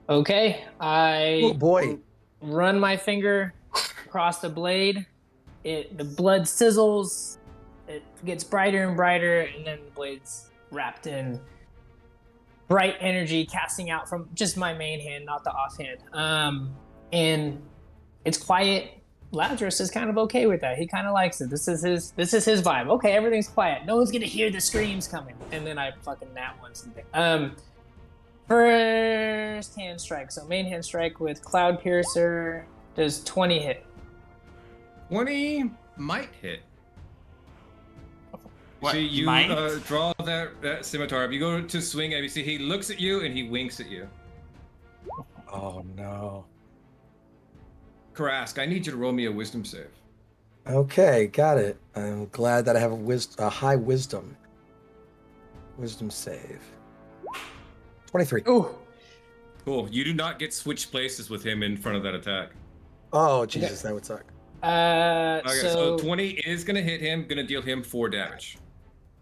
Okay, I Oh boy. run my finger across the blade. The blood sizzles. It gets brighter and brighter, and then the blade's wrapped in bright energy casting out from just my main hand, not the offhand. and it's quiet. Lazarus is kind of okay with that. He kind of likes it. This is his vibe. Okay, everything's quiet. No one's gonna hear the screams coming. And then I fucking nat one something. First hand strike. So main hand strike with Cloud Piercer. Does 20 hit? 20 might hit. What, See, you might? draw that scimitar. If you go to swing him, you see he looks at you and he winks at you. Oh no. Karask, I need you to roll me a wisdom save. Okay, got it. I'm glad that I have a high wisdom. Wisdom save. 23. Ooh. Cool. You do not get switched places with him in front of that attack. Oh, Jesus, that would suck. Okay, so So 20 is going to hit him, going to deal him 4 damage.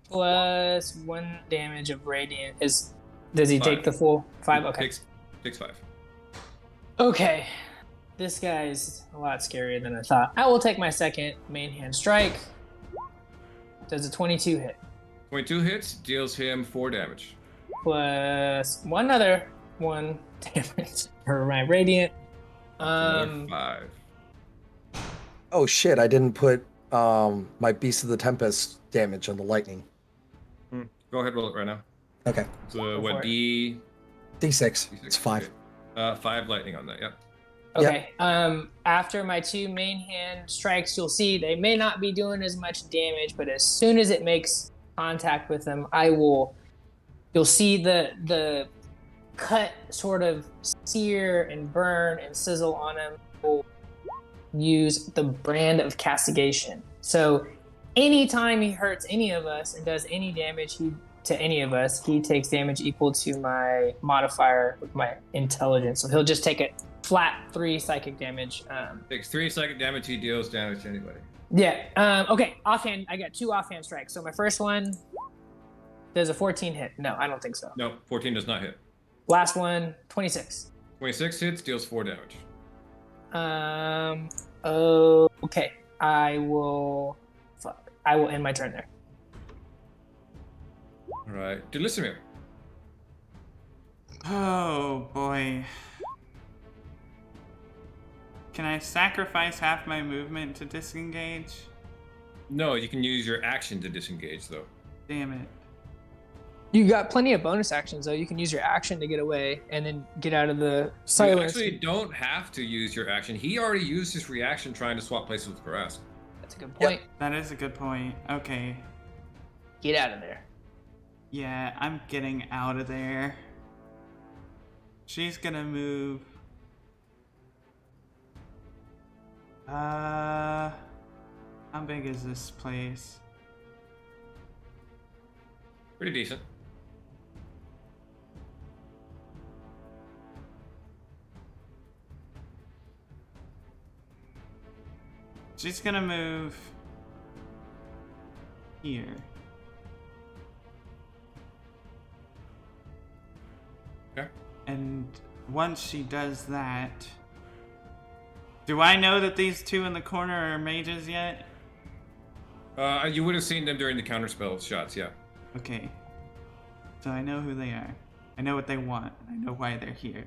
plus 1 damage of radiant is. Does he 5. take the full 5? Okay. Takes 5. Okay. This guy's a lot scarier than I thought. I will take my second main hand strike. Does a 22 hit? 22 hits, deals him 4 damage. Plus one other 1 damage for my radiant. Another 5. Oh shit, I didn't put my Beast of the Tempest damage on the lightning. Go ahead, roll it right now. Okay. So for what, it. D6? D6. It's 5. 5 lightning on that, yep. Okay. After my 2 main hand strikes, you'll see they may not be doing as much damage, but as soon as it makes contact with them, you'll see the cut sort of sear and burn and sizzle on him. We'll use the brand of castigation. So anytime he hurts any of us and does any damage to any of us, he takes damage equal to my modifier with my intelligence. So he'll just take a flat 3 psychic damage. Takes 3 psychic damage, he deals damage to anybody. Yeah. Okay. Offhand, I got 2 offhand strikes. So my first one does a 14 hit. No, I don't think so. No, 14 does not hit. Last one, 26. 26 hits, deals 4 damage. Okay. I will end my turn there. Alright, Delissimir. Oh boy. Can I sacrifice half my movement to disengage? No, you can use your action to disengage, though. Damn it. You got plenty of bonus actions, though. You can use your action to get away and then get out of the You silence. actually don't have to use your action. He already used his reaction trying to swap places with Karask. That's a good point. That is a good point. Okay. Get out of there. Yeah, I'm getting out of there. She's gonna move. How big is this place? Pretty decent. She's gonna move here. Okay. And once she does that, do I know that these 2 in the corner are mages yet? You would have seen them during the counterspell shots, yeah. Okay. So I know who they are. I know what they want. I know why they're here.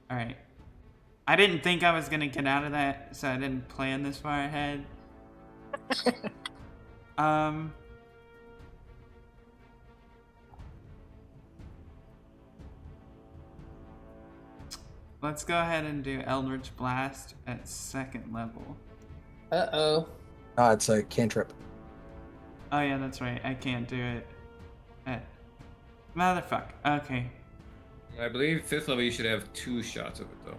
Alright. I didn't think I was gonna get out of that, so I didn't plan this far ahead. Let's go ahead and do Eldritch Blast at 2nd level. Uh-oh. It's a cantrip. Oh yeah, that's right. I can't do it. Motherfuck. Okay. I believe 5th level you should have 2 shots of it, though.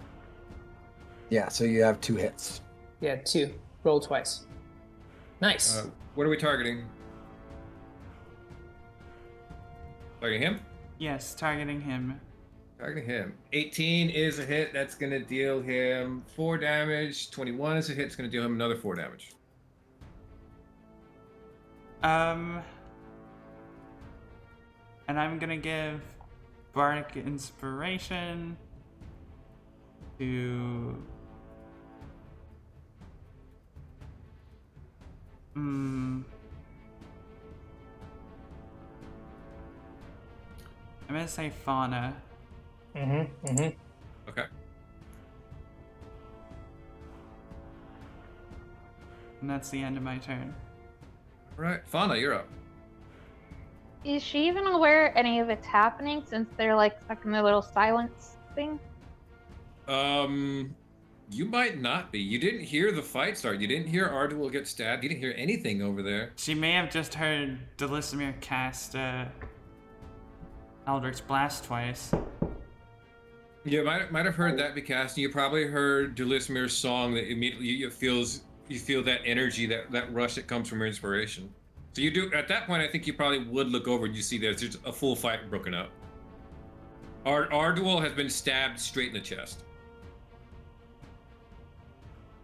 Yeah, so you have 2 hits. Yeah, 2. Roll twice. Nice. What are we targeting? Targeting him? Yes, targeting him. Targeting him. 18 is a hit. That's going to deal him 4 damage. 21 is a hit. It's going to deal him another 4 damage. And I'm gonna give Bardic Inspiration to... I'm gonna say Fauna. Okay. And that's the end of my turn. All right, Fauna, you're up. Is she even aware any of it's happening since they're like stuck in their little silence thing? You might not be. You didn't hear the fight start. You didn't hear Arduel get stabbed. You didn't hear anything over there. She may have just heard Delismir cast Eldritch Blast twice. You might have heard that be cast, and you probably heard Delismir's song that immediately you feel that energy, that rush that comes from your inspiration. So you do at that point. I think you probably would look over and you see there's a full fight broken up. Arduel has been stabbed straight in the chest.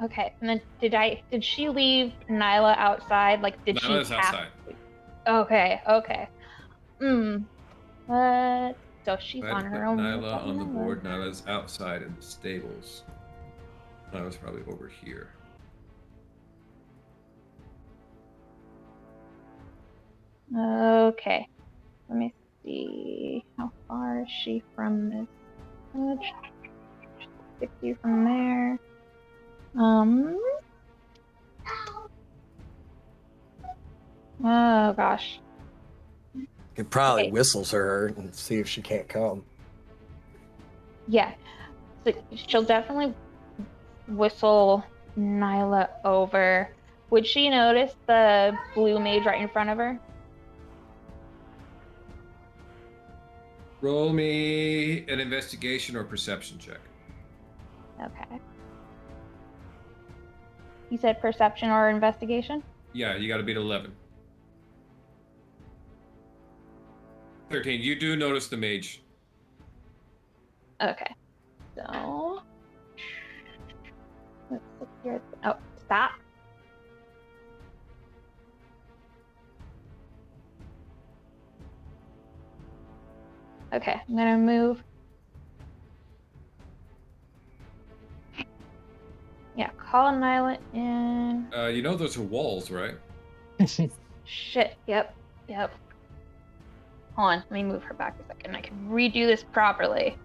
Okay, and then did she leave Nyla outside? Like, did Nyla's she outside. Okay. So she's Go ahead on and her put own. Nyla on the board. Nyla's outside in the stables. Nyla's probably over here. Okay. Let me see. How far is she from this? 60 from there. Oh gosh. Could probably Okay. whistle to her and see if she can't come. Yeah. So she'll definitely whistle Nyla over. Would she notice the blue mage right in front of her? Roll me an investigation or perception check. Okay. You said perception or investigation? Yeah, you got to beat 11. 13. You do notice the mage. Okay. So let's look here. Oh, stop. Okay, I'm gonna move. Yeah, call Nyla in. You know those are walls, right? Shit. Yep. Hold on, let me move her back a second. I can redo this properly.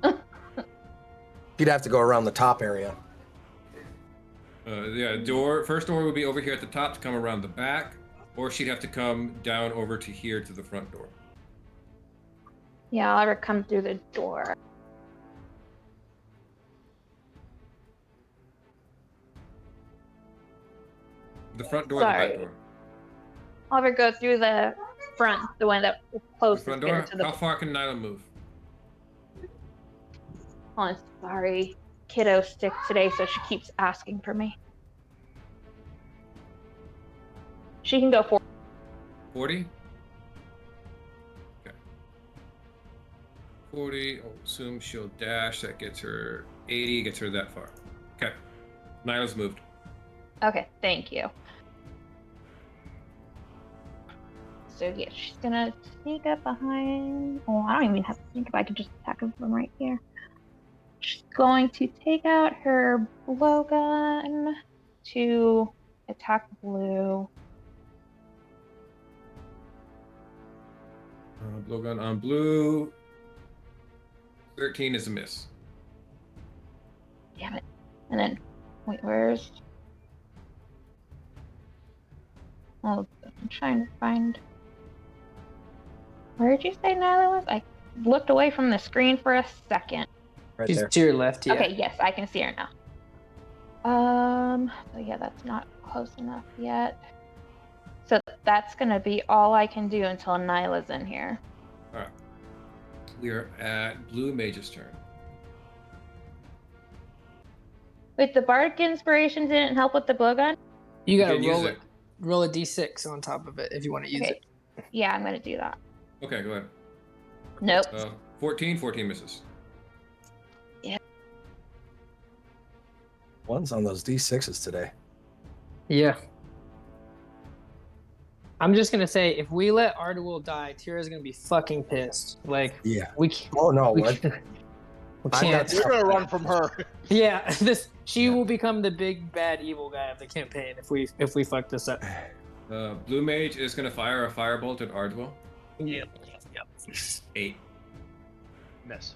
You'd have to go around the top area. Yeah, first door would be over here at the top to come around the back, or she'd have to come down over to here to the front door. Yeah, I'll ever come through the door. The front door, or the Sorry. back door? I'll ever go through the front, the one that was The closest front here door? to the. How far can Nyla move? Oh, sorry. Kiddo's sick today, so she keeps asking for me. She can go for 40? Okay. 40, I'll assume she'll dash. That gets her 80, gets her that far. Okay. Nyla's moved. Okay, thank you. So yeah, she's gonna sneak up behind. Oh, I don't even have to sneak up. I can just attack him from right here. She's going to take out her blowgun to attack blue. Blowgun on blue. 13 is a miss. Damn it. And then, wait, where's... Oh, I'm trying to find... Where did you say Nyla was? I looked away from the screen for a second. Right She's there. to your left, yeah. Okay, yes, I can see her now. So yeah, that's not close enough yet. So that's gonna be all I can do until Nyla's in here. Alright. We are at Blue Mage's turn. Wait, the Bardic Inspiration didn't help with the blowgun? You gotta can use roll it. roll a d6 on top of it if you want to use Okay. it. Yeah, I'm gonna do that. Okay, go ahead. Nope. 14 misses. One's on those D6s today. Yeah. I'm just gonna say, if we let Arduel die, Tira's gonna be fucking pissed. Like, Yeah. we can't. Oh no, We what? can't. We I'm can't. not- You're gonna run from her. Yeah, she Yeah. will become the big bad evil guy of the campaign if we fuck this up. Blue Mage is going to fire a firebolt at Arduel. Yep. 8. Miss.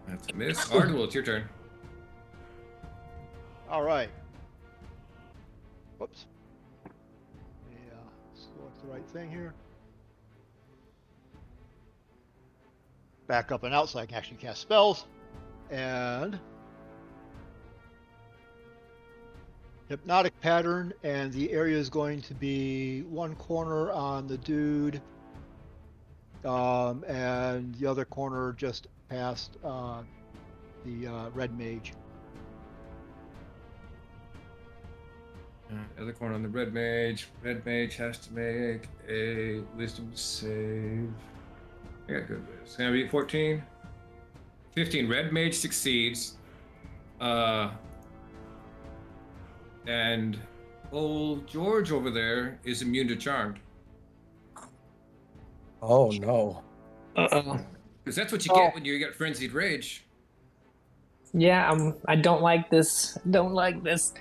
That's a miss. Ardwell, it's your turn. All right. Whoops. Yeah, select the right thing here. Back up and out so I can actually cast spells. And hypnotic pattern, and the area is going to be one corner on the dude, and the other corner just past the red mage. Other corner on the red mage. Red mage has to make a wisdom save. I got good. It's gonna be 14. 15. Red mage succeeds. And old George over there is immune to charmed. Oh no. Uh-oh. Because that's what you get when you get frenzied rage. Yeah, I don't like this. Don't like this.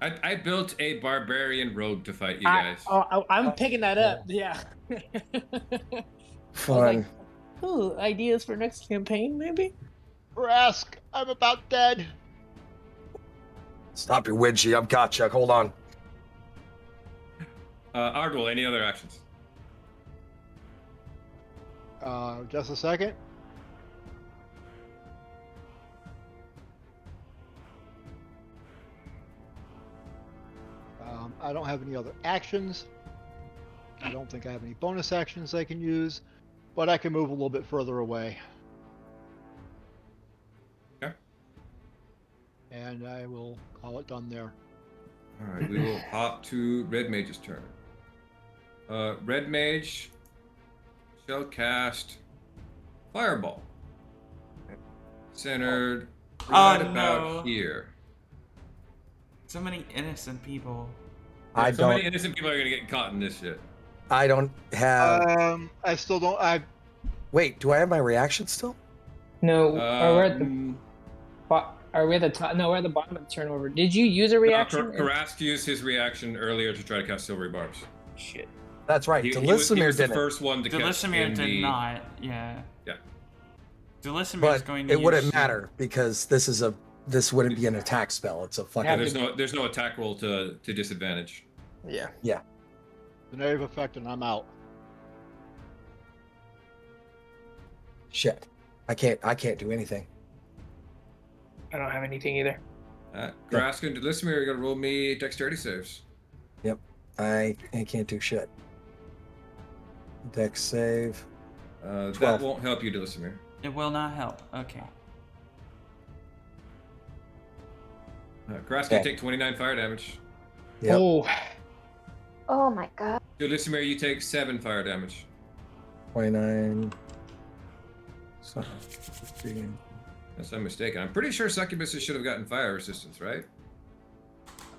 I built a barbarian rogue to fight you guys. I'm picking that up. Yeah. Fun. Ooh, ideas for next campaign, maybe? Rask, I'm about dead. Stop your Widgie. I've got you. Hold on. Ardwell, any other actions? Just a second. I don't have any other actions. I don't think I have any bonus actions I can use, but I can move a little bit further away. Okay. And I will call it done there. All right, we will hop to Red Mage's turn. Red Mage shall cast Fireball. Centered right about here. So many innocent people. I So don't. many innocent people are gonna get caught in this shit. I don't have. I still don't. Wait, do I have my reaction still? No, we're at the. Are we at the top? No, we're at the bottom of the turnover. Did you use a reaction? Karask used his reaction earlier to try to cast Silvery Barbs. Shit. That's right. He was Delisimir the didn't. first one to cast Delisimir did not. Yeah. Yeah. Delisimir is But going to it wouldn't use matter because this wouldn't be an attack spell. It's a fucking. Yeah, there's no attack roll to disadvantage. Yeah. Yeah. The negative effect, and I'm out. Shit. I can't do anything. I don't have anything either. Karask and Delisimir, you gotta roll me dexterity saves. Yep. I can't do shit. Dex save. That 12. won't help you, Delisimir. It will not help. Okay. Karask, you take 29 fire damage. Yep. Oh my god. Delisimir, you take 7 fire damage. 29. So, 15. Unless I'm mistaken. I'm pretty sure succubuses should have gotten fire resistance, right?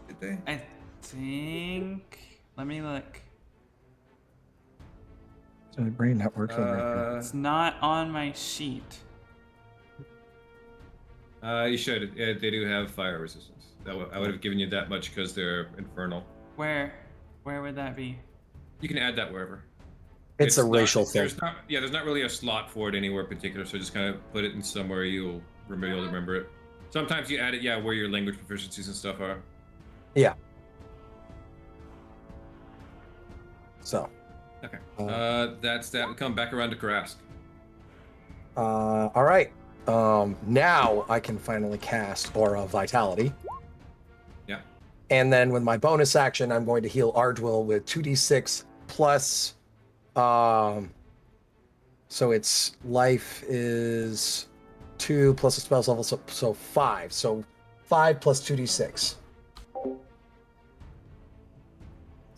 Did they? I think. Let me look. So my brain not working right now. It's not on my sheet. You should. Yeah, they do have fire resistance. I would have given you that much because they're infernal. Where would that be? You can add that wherever. It's a racial thing. There's not really a slot for it anywhere particular, so just kind of put it in somewhere you'll be able to remember it. Sometimes you add it, where your language proficiencies and stuff are. Yeah. So. Okay. That's that. We come back around to Karask. All right. Now I can finally cast Aura Vitality. Yeah. And then with my bonus action, I'm going to heal Ardwell with 2d6 plus. So its life is 2 plus a spell's level, so 5. So 5 plus 2d6.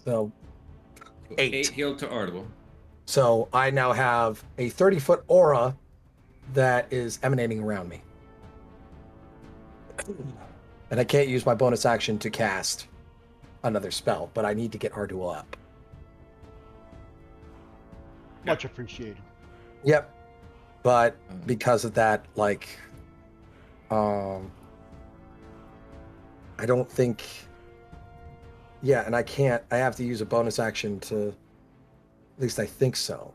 So 8. 8 healed to Ardwell. So I now have a 30-foot aura that is emanating around me. And I can't use my bonus action to cast another spell, but I need to get Ardwell up. Much appreciated. Yep. But because of that, I don't think. Yeah, and I have to use a bonus action to. At least I think so.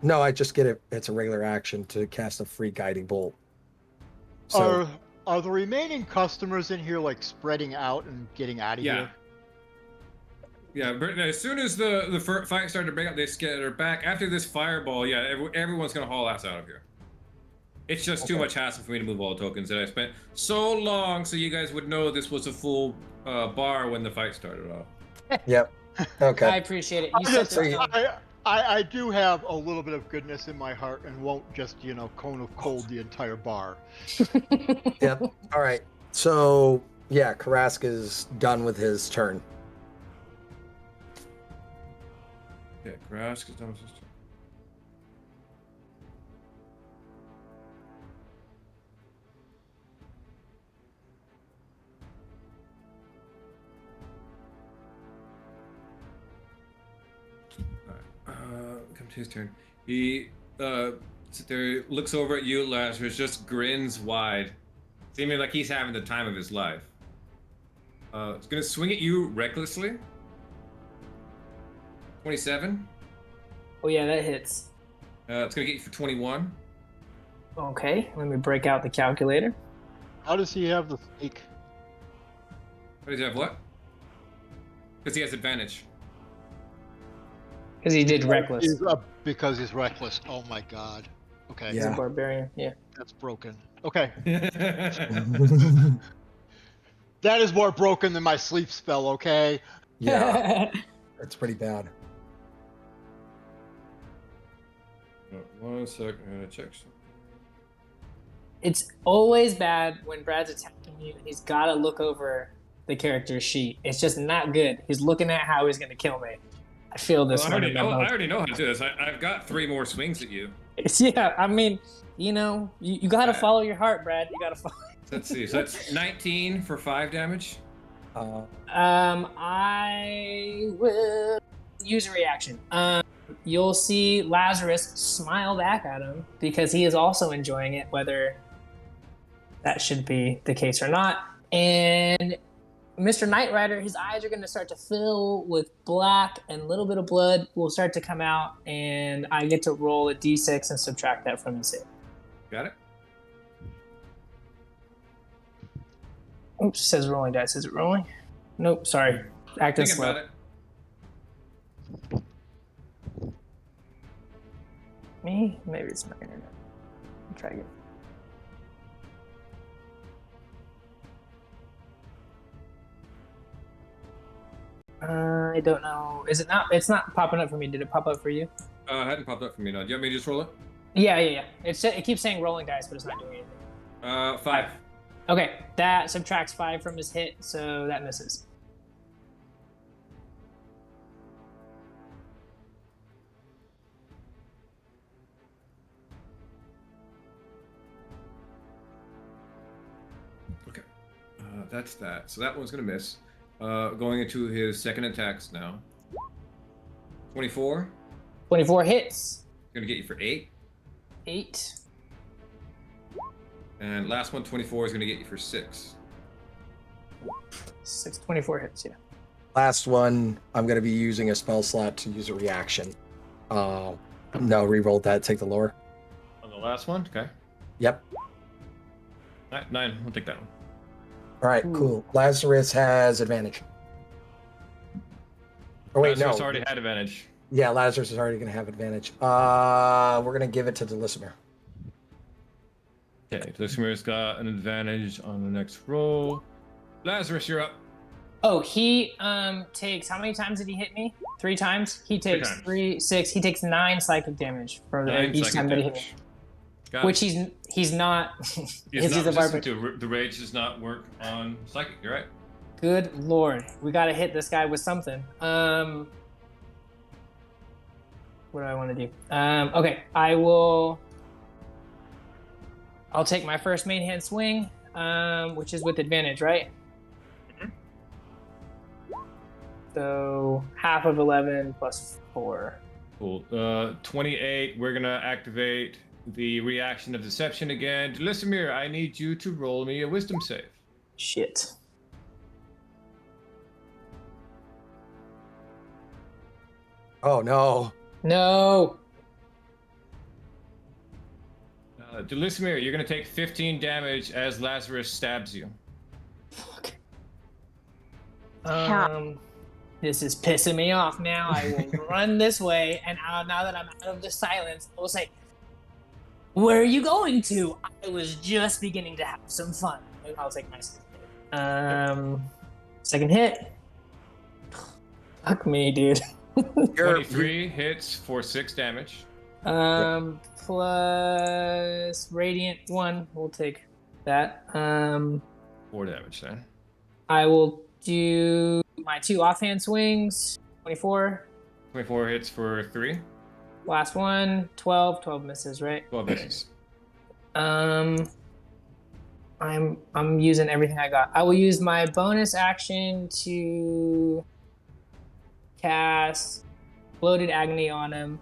No, I just get it. It's a regular action to cast a free guiding bolt. So Are the remaining customers in here like spreading out and getting out of here? Yeah, but as soon as the fight started to break up, they scattered back. After this fireball, yeah, everyone's gonna haul ass out of here. It's just too much hassle for me to move all the tokens that I spent so long so you guys would know this was a full bar when the fight started off. Yep. Okay. I appreciate it. You said So I do have a little bit of goodness in my heart and won't just, cone of cold the entire bar. Yep. All right. So yeah, Karask is done with his turn. Yeah, Karask is done with his turn. Come to his turn. He sits there, looks over at you, Lazarus, just grins wide, seeming like he's having the time of his life. It's gonna swing at you recklessly. 27. Oh yeah, that hits. It's gonna get you for 21. Okay, let me break out the calculator. How does he have the snake? What does he have? What? Because he has advantage. Because he did reckless. Because he's reckless. Oh my god. Okay. He's a Yeah. barbarian. Yeah. That's broken. Okay. That is more broken than my sleep spell, okay? Yeah, it's pretty bad. 1 sec, I'm gonna check something. It's always bad when Brad's attacking you and he's got to look over the character's sheet. It's just not good. He's looking at how he's going to kill me. I feel this Well, one. I already know how to do this. I've got 3 more swings at you. Yeah, I mean, you got to follow your heart, Brad. You got to follow. Let's see. So that's 19 for 5 damage. I will use a reaction. You'll see Lazarus smile back at him because he is also enjoying it, whether that should be the case or not. And Mr. Knight Rider, his eyes are going to start to fill with black and a little bit of blood will start to come out, and I get to roll a d6 and subtract that from his hit. Got it? Oops, it says rolling dice. Is it rolling? Nope, sorry. Acting Think slow. about it. Me? Maybe it's my internet. I'll try again. I don't know. Is it not? It's not popping up for me. Did it pop up for you? It hadn't popped up for me, no. Do you want me to just roll it? Yeah. It keeps saying rolling dice, but it's not doing anything. 5. Okay, that subtracts 5 from his hit, so that misses. Okay. That's that. So that one's going to miss. Going into his second attacks now. 24. 24 hits. Going to get you for 8. 8. And last one, 24, is going to get you for 6. 6, 24 hits, yeah. Last one, I'm going to be using a spell slot to use a reaction. No, reroll that. Take the lower. On the last one? Okay. Yep. All right, 9. I'll take that one. All right, cool. Lazarus has advantage. Oh wait, Lazarus no. already had advantage. Yeah, Lazarus is already going to have advantage. We're going to give it to Delismer. Okay, Delissimer's got an advantage on the next roll. Lazarus, you're up. Oh, he takes, how many times did he hit me? 3 times? He takes times. 3, 6, he takes 9 psychic damage for 9 each psychic time that he hit me. damage. Got Which it. he's not, He's he's not a resistant barbarian. to the rage does not work on psychic. You're right. Good lord, we gotta hit this guy with something. What do I want to do? Okay, I'll take my first main hand swing, which is with advantage, right? So half of 11 plus 4. Cool. 28. We're gonna activate the reaction of deception again. Delismer, I need you to roll me a wisdom save. Shit. Oh no. No. Delismir, you're gonna take 15 damage as Lazarus stabs you. Fuck. Yeah. This is pissing me off now. I will run this way, and now that I'm out of the silence, I will say, "Where are you going to? I was just beginning to have some fun." And I'll take my second hit. Second hit. Fuck me, dude. 23 hits for 6 damage. Plus radiant 1. We'll take that. 4 damage then. I will do my 2 offhand swings. 24. 24 hits for 3. Last one. 12. 12 misses, right? 12 misses. I'm using everything I got. I will use my bonus action to cast Bloated Agony on him.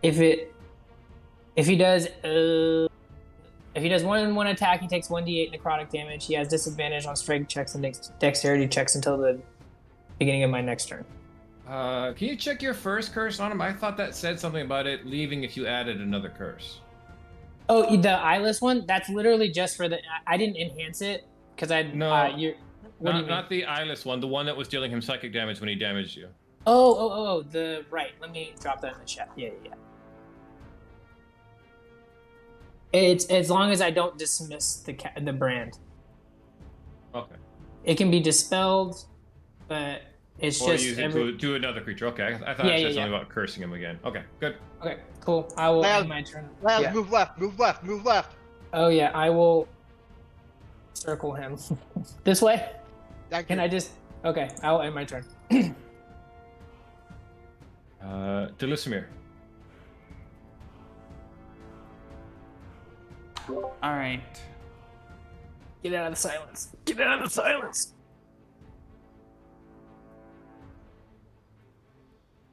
If he does one attack, he takes 1d8 necrotic damage. He has disadvantage on strength checks and dexterity checks until the beginning of my next turn. Can you check your first curse on him? I thought that said something about it leaving if you added another curse. Oh, the eyeless one? That's literally just for the. I didn't enhance it because I. No, what do you mean? not the eyeless one. The one that was dealing him psychic damage when he damaged you. Oh, the right. Let me drop that in the chat. Yeah. It's as long as I don't dismiss the brand. Okay. It can be dispelled, but it's Or just use it to another creature. Okay, I thought it said something about cursing him again. Okay, good. Okay, cool. I will end my turn. Laz, Yeah. move left, move left, move left. Oh yeah, I will circle him this way. Can I just? Okay, I will end my turn. Delismir. All right. Get out of the silence. Get out of the silence.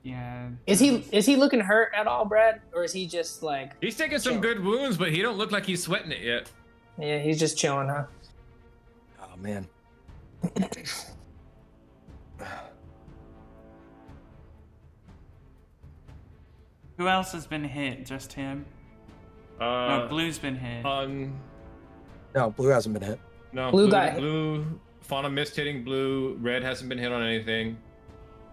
Yeah. Is he looking hurt at all, Brad, or is he just like? He's taking some good wounds, but he don't look like he's sweating it yet. Yeah, he's just chilling, huh? Oh man. Who else has been hit? Just him? No, Blue's been hit. No, blue hasn't been hit. No, Blue got hit. Blue. Fauna missed hitting blue. Red hasn't been hit on anything.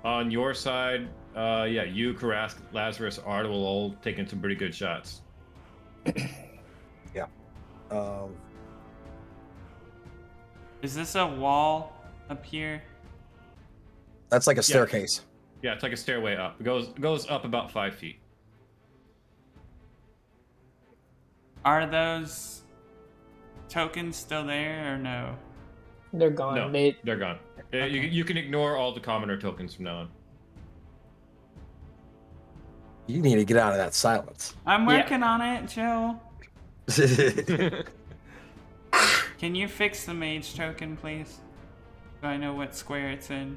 On your side, you, Karask, Lazarus, Art will all taking some pretty good shots. Yeah. Is this a wall up here? That's like a staircase. Yeah, it's like a stairway up. It goes up about 5 feet. Are those tokens still there or no? They're gone. No, they're gone. Okay. You can ignore all the commoner tokens from now on. You need to get out of that silence. I'm working on it, Joe. Can you fix the mage token, please? So I know what square it's in.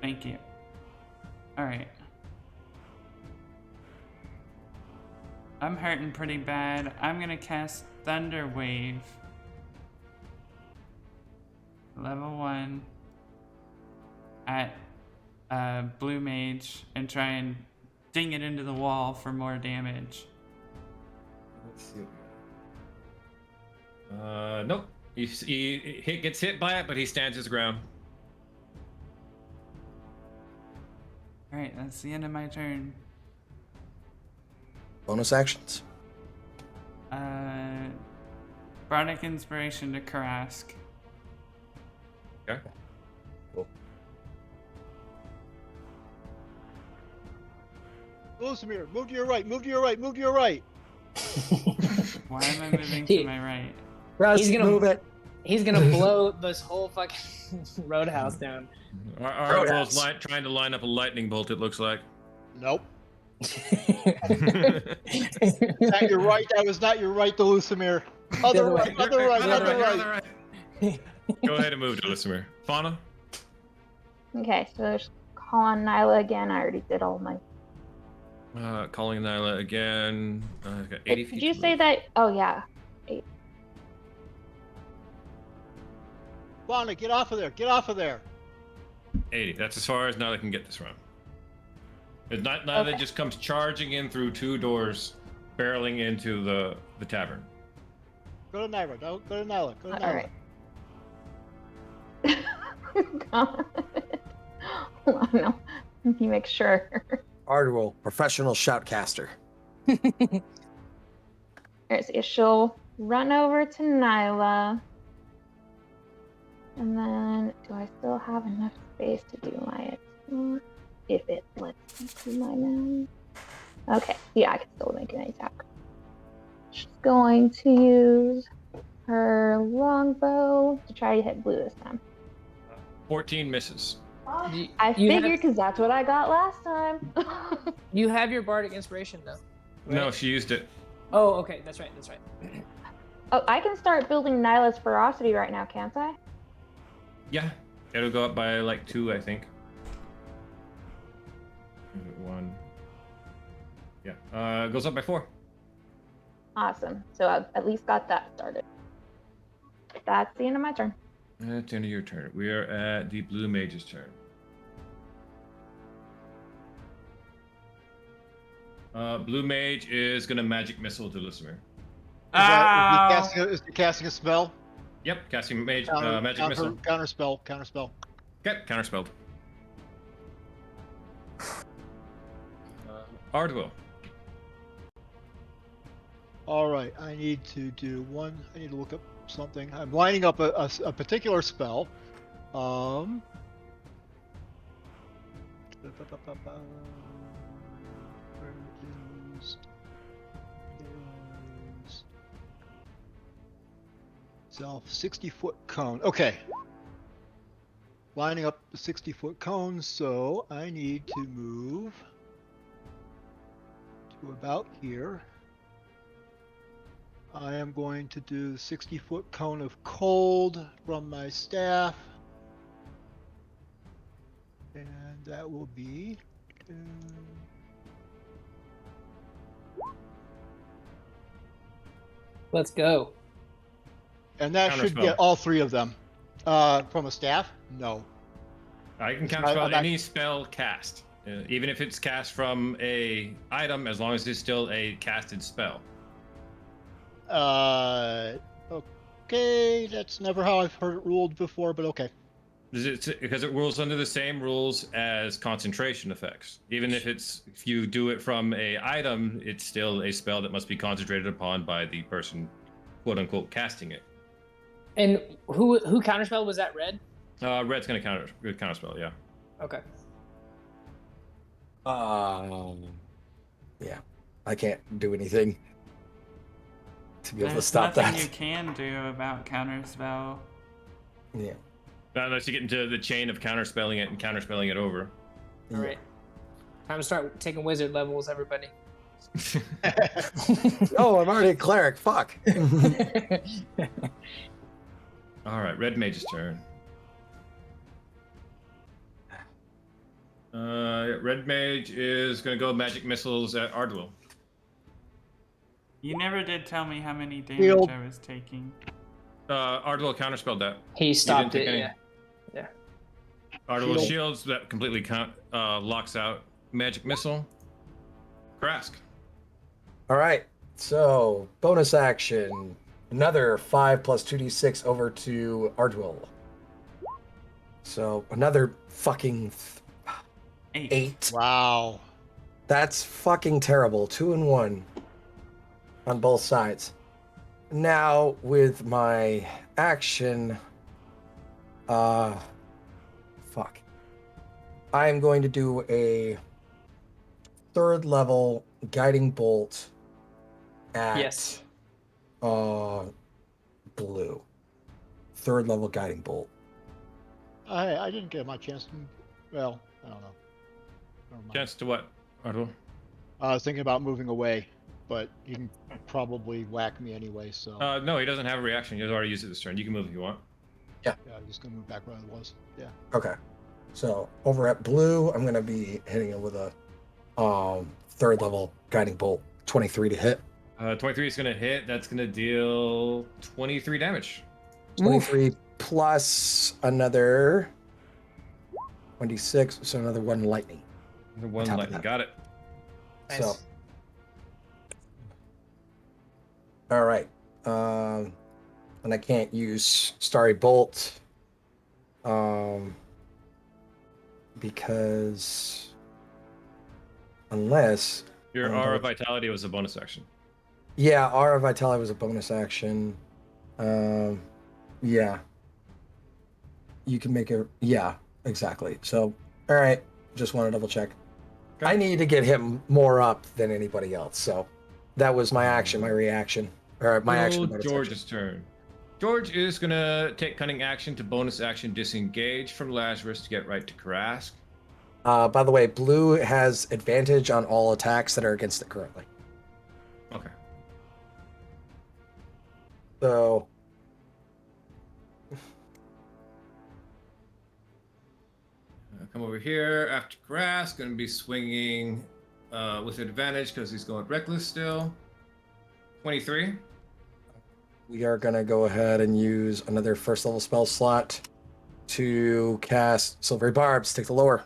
Thank you. Alright. I'm hurting pretty bad. I'm gonna cast Thunder Wave. Level 1 at Blue Mage and try and ding it into the wall for more damage. Let's see. Nope. He gets hit by it, but he stands his ground. Alright, that's the end of my turn. Bonus actions. Bardic Inspiration to Karask. Okay. Cool. Lusamir, move to your right, move to your right, move to your right. Why am I moving to my right? Russ, He's gonna move it. He's gonna blow this whole fucking roadhouse down. Art was trying to line up a lightning bolt, it looks like. Nope. Not your right. That was not your right, Lusamir. Other right, other right, other right. Go ahead and move to Delismir. Fauna? Okay, so there's call on Nyla again. I already did all my. Calling Nyla again. Got 80 feet Did you to say move. that? Oh yeah. Fauna, get off of there. Get off of there. 80. That's as far as Nyla can get this round. It's not Nyla Okay. just comes charging in through 2 doors, barreling into the tavern. Go to Nyla. Go to Nyla. Go to Nyla. All right. God. Hold on, no. Let me make sure. Ardwell, professional shoutcaster. Alright, so she'll run over to Nyla. And then, do I still have enough space to do my attack? If it lets me do my now. Okay, yeah, I can still make an attack. She's going to use her longbow to try to hit blue this time. 14 misses. I You have- figured because that's what I got last time. You have your bardic inspiration though. No, right? she used it. Oh, okay. That's right. That's right. Oh, I can start building Nyla's ferocity right now, can't I? Yeah, it'll go up by like 2, I think. 1. Yeah, it goes up by 4. Awesome. So I've at least got that started. That's the end of my turn. That's the end of your turn. We are at the blue mage's turn. Blue mage is gonna magic missile to Lucifer. Is he casting a spell? Yep, casting magic missile. Counter spell. Counter spell. Okay, counterspelled. Ardwell. All right, I need to look up something. I'm lining up a particular spell. Where is self 60-foot cone. Okay. Lining up the 60-foot cone, so I need to move to about here. I am going to do 60-foot cone of cold from my staff. And that will be... Let's go. and that should Counterspell. get all 3 of them. From a staff? No. I can It's not- counterspell I'm not- any spell cast, even if it's cast from a item, as long as it's still a casted spell. Okay, that's never how I've heard it ruled before, but okay. Because it rules under the same rules as concentration effects. Even if you do it from a item, it's still a spell that must be concentrated upon by the person, quote unquote, casting it. And who counterspell was that? Red. Red's gonna counterspell, yeah. Okay. Yeah, I can't do anything to be able to There's stop nothing that. you can do about counterspell. Yeah. Not unless you get into the chain of counterspelling it and counterspelling it over. All right. Time to start taking wizard levels, everybody. Oh, I'm already a cleric. Fuck. All right, red mage's turn. Red mage is gonna go magic missiles at Ardwell. You never did tell me how many damage Shield. I was taking. Ardwell counterspelled that. He stopped take it. any- Yeah. Ardwell Shield. shields that completely locks out magic missile. Krask. All right. So bonus action. Another 5 plus 2d6 over to Ardwell. So another fucking 8. Wow. That's fucking terrible. 2 and 1 on both sides. Now with my action, fuck. I am going to do a 3rd level guiding bolt at Yes. blue. 3rd level guiding bolt. I didn't get my chance to. Well, I don't know. Never mind. Chance to what, Ardwell? I was thinking about moving away, but you can probably whack me anyway. So No, he doesn't have a reaction. He has already used it this turn. You can move if you want. yeah, I'm just gonna move back where I was. Yeah. Okay. So over at blue, I'm gonna be hitting it with a 3rd level guiding bolt. 23 to hit. 23 is gonna hit. That's gonna deal 23 damage. 23 plus another 26, so another 1 lightning. The one top of lightning. that. Got it. Nice. So, all right. And I can't use Starry Bolt, because unless Your Aura of Vitality was a bonus action. yeah, Aura of Vitality was a bonus action. Yeah, you can make it. Yeah, exactly. So, all right. Just want to double check. Okay. I need to get him more up than anybody else. So that was my action, my reaction, or my action. bonus action. George's turn. George is gonna take cunning action to bonus action disengage from Lazarus to get right to Karask. By the way, blue has advantage on all attacks that are against it currently. Okay. So Come over here after Karask. Gonna be swinging with advantage because he's going reckless still. 23. we are going to go ahead and use another first level spell slot to cast Silvery Barbs. Take the lower.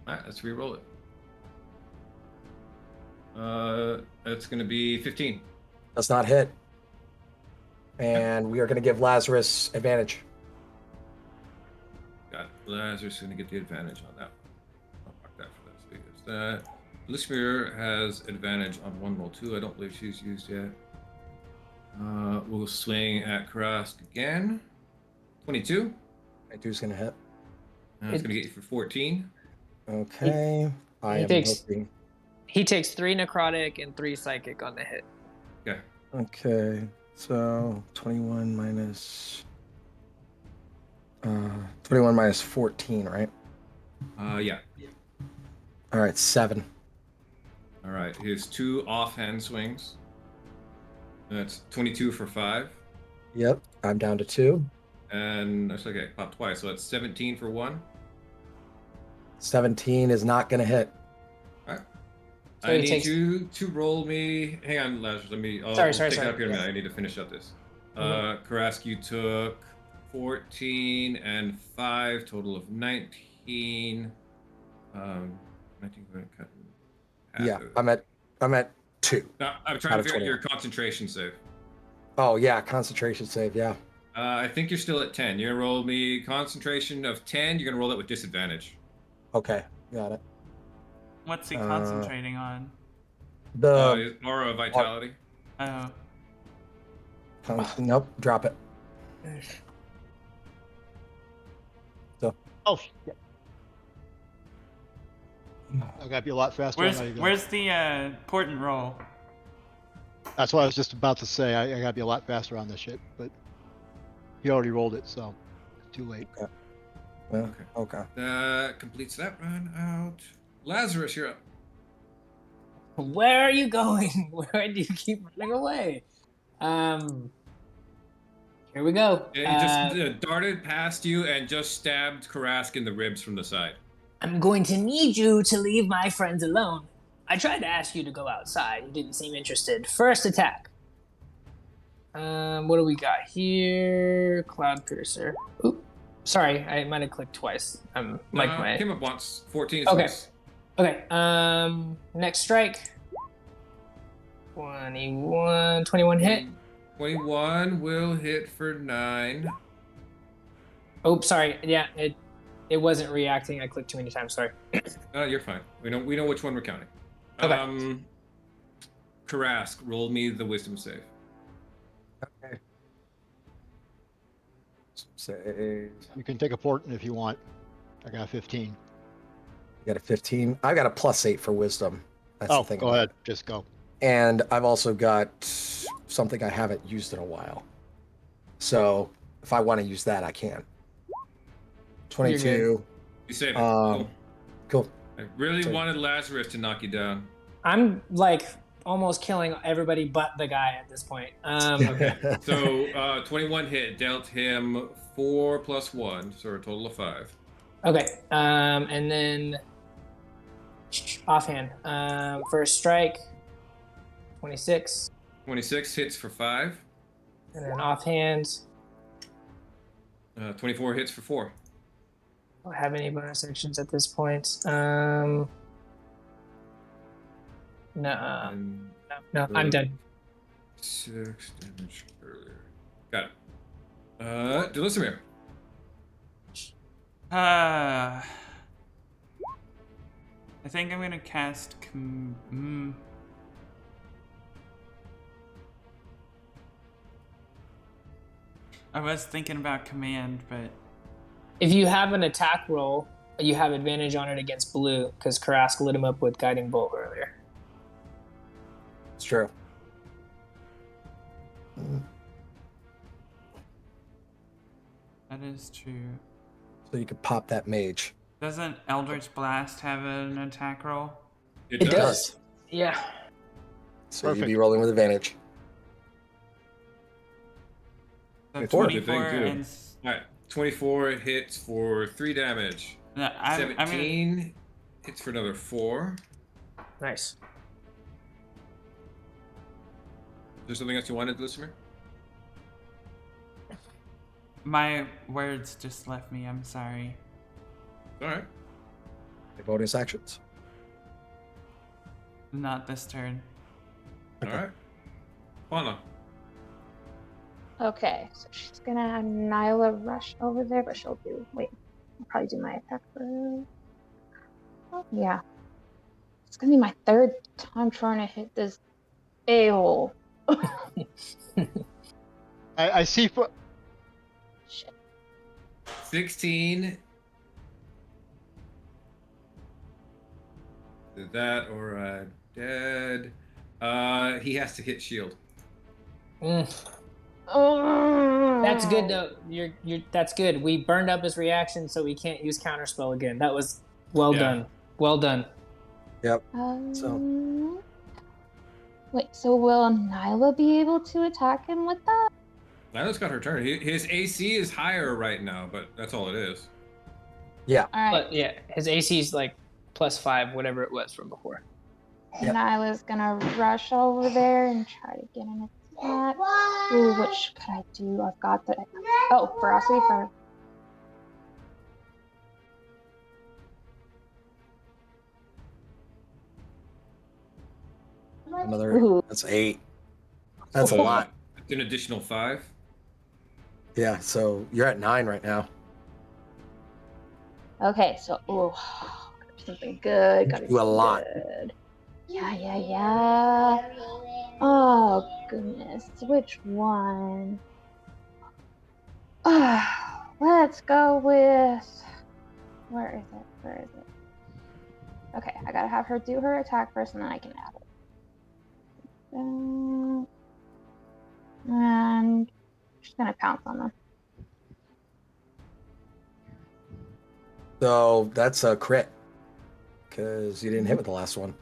All right, let's re-roll it. That's going to be 15. Does not hit. And we are going to give Lazarus advantage. Got it. Lazarus is going to get the advantage on that. I'll mark that for this because Lishmir has advantage on one roll too. I don't believe she's used yet. We'll swing at Karask again. 22. 22 is going to hit. It's going to get you for 14. Okay. He takes 3 necrotic and 3 psychic on the hit. Okay. Okay. So 21 minus 14, right? Yeah. All right, 7. All right. His 2 offhand swings. That's 22 for 5. Yep, I'm down to 2. And that's okay. Pop twice. So that's 17 for 1. 17 is not going to hit. All right. So I he need takes- you to roll me. Hang on, Lazarus. Sorry. Pick it up here in a minute. I need to finish up this. Karask, you took 14 and 5, total of 19. 19. We're gonna cut in half Yeah, of it. I'm at 2. No, I'm out trying to of figure out 21. your concentration save. Oh yeah, concentration save. Yeah. I think you're still at 10. You're gonna roll me concentration of 10. You're gonna roll that with disadvantage. Okay, got it. What's he concentrating on? The Aura of Vitality. Oh. nope, drop it. Oh, shit. I gotta be a lot faster. Where's the important roll? That's what I was just about to say. I gotta be a lot faster on this shit, but he already rolled it, so it's too late. Well, okay. That completes that run out. Lazarus, you're up. Where are you going? Where do you keep running away? Here we go. Yeah, he just darted past you and just stabbed Karask in the ribs from the side. I'm going to need you to leave my friends alone. I tried to ask you to go outside. You didn't seem interested. First attack. What do we got here? Cloud Piercer. Oop. Sorry, I might have clicked twice. Came up once. 14 is Okay. nice. Okay. Next strike. 21 hit. 21 will hit for 9. Oh, sorry. Yeah, it wasn't reacting. I clicked too many times. Sorry. You're fine. We know which one we're counting. Okay. Karask, roll me the wisdom save. Okay. Save. You can take a port if you want. I got a 15. You got a 15. I got a +8 for wisdom. That's Oh, the thing. go ahead. Just go. And I've also got something I haven't used in a while. So if I want to use that, I can. 22. You save it. Cool. I really Sorry. wanted Lazarus to knock you down. I'm like almost killing everybody but the guy at this point. So 21 hit, dealt him 4 + 1, so a total of 5. Okay. And then offhand. First strike. 26. 26 hits for 5. And then offhand. 24 hits for 4. Don't have any bonus actions at this point. No, And no, I'm done. 6 damage earlier. Got it. Delismere. I think I'm gonna cast. I was thinking about command, but If you have an attack roll, you have advantage on it against blue because Karask lit him up with guiding bolt earlier. It's true. that is true. So you could pop that mage. Doesn't Eldritch Blast have an attack roll? It does. Yeah. So you'd Perfect. be rolling with advantage. So 24. 24 Good thing, too. and. All right. 24 hits for 3 damage. No, I'm gonna. 17 hits for another 4. Nice. Is there something else you wanted, Delismere? My words just left me. I'm sorry. All right. The bonus actions. Not this turn. All right. Fauna. Okay, so she's gonna have Nyla rush over there, but she'll do. Wait, I'll probably do my attack first. Oh, yeah. It's gonna be my third time trying to hit this a-hole. I see. Shit. 16. Did that or dead. He has to hit shield. Oh. That's good though. You're that's good. We burned up his reaction, so we can't use counterspell again. That was well Yeah. done. Well done. Wait, so will Nyla be able to attack him with that? Nyla's got her turn. His AC is higher right now, but that's all it is. Yeah. All right, But yeah, his AC is like +5, whatever it was from before. Yep. Nyla's gonna rush over there and try to get an attack. Ooh, which could I do? I've got the ferocity for. Another. Ooh. That's 8. That's a So, lot. It's an additional 5. Yeah. So you're at 9 right now. Okay, so something good. Gotta Do a lot. Good. Yeah. Oh goodness, which one? Let's go with. Where is it? Okay, I gotta have her do her attack first, and then I can add it. And she's gonna pounce on them. So that's a crit. Because you didn't hit with the last one.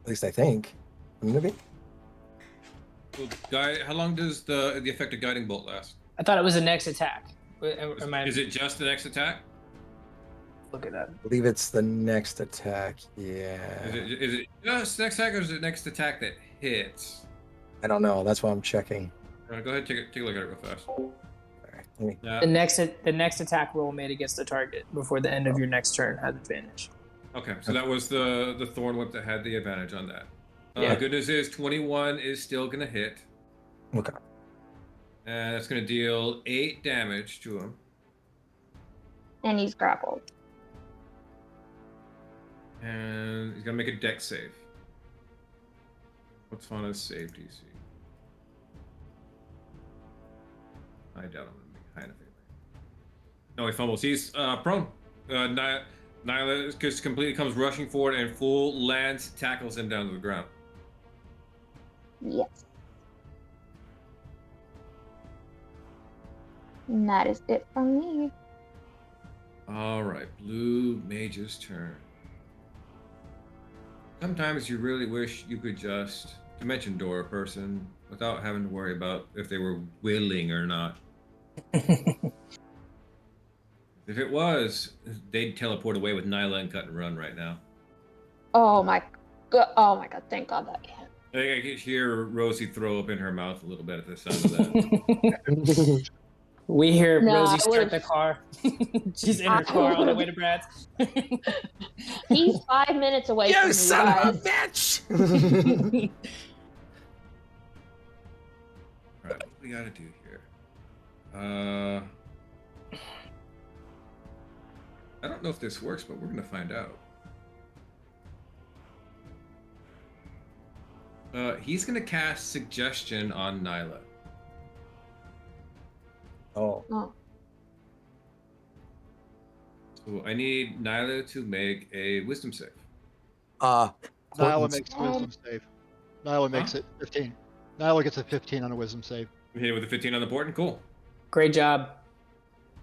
At least I think. Maybe. Well, how long does the effect of guiding bolt last? I thought it was the next attack. Am I Is it just the next attack? look at that? I believe it's the next attack. Yeah. Is it just next attack, or is it next attack that hits? I don't know. That's why I'm checking. Go ahead, take a look at it real fast. All right. Let me, The next attack roll made against the target before the end of your next turn has advantage. Okay, so that was the thorn whip that had the advantage on that. Yeah. Good news is 21 is still gonna hit, okay. and it's gonna deal 8 damage to him. And he's grappled. And he's gonna make a dex save. What's Fauna's save DC? I doubt I'm gonna make high enough anyway. No, he fumbles. He's prone. Nyla just completely comes rushing forward and full lance tackles him down to the ground. Yes. And that is it from me. All right, blue mage's turn. Sometimes you really wish you could just dimension door a person without having to worry about if they were willing or not. If it was, they'd teleport away with Nyla and cut and run right now. Oh my god! Thank God that I could hear Rosie throw up in her mouth a little bit at the sound of that. We hear No, Rosie I start would've- the car. She's in her car on the way to Brad's. He's 5 minutes away You from you son of a guys. bitch! All right, what do we got to do here? I don't know if this works, but we're gonna find out. He's gonna cast Suggestion on Nyla. Oh. Oh. So I need Nyla to make a Wisdom save. Nyla Horton's- makes a wisdom save. Nyla makes it 15. Nyla gets a 15 on a wisdom save. Hit it with a 15 on the board, and cool. Great job.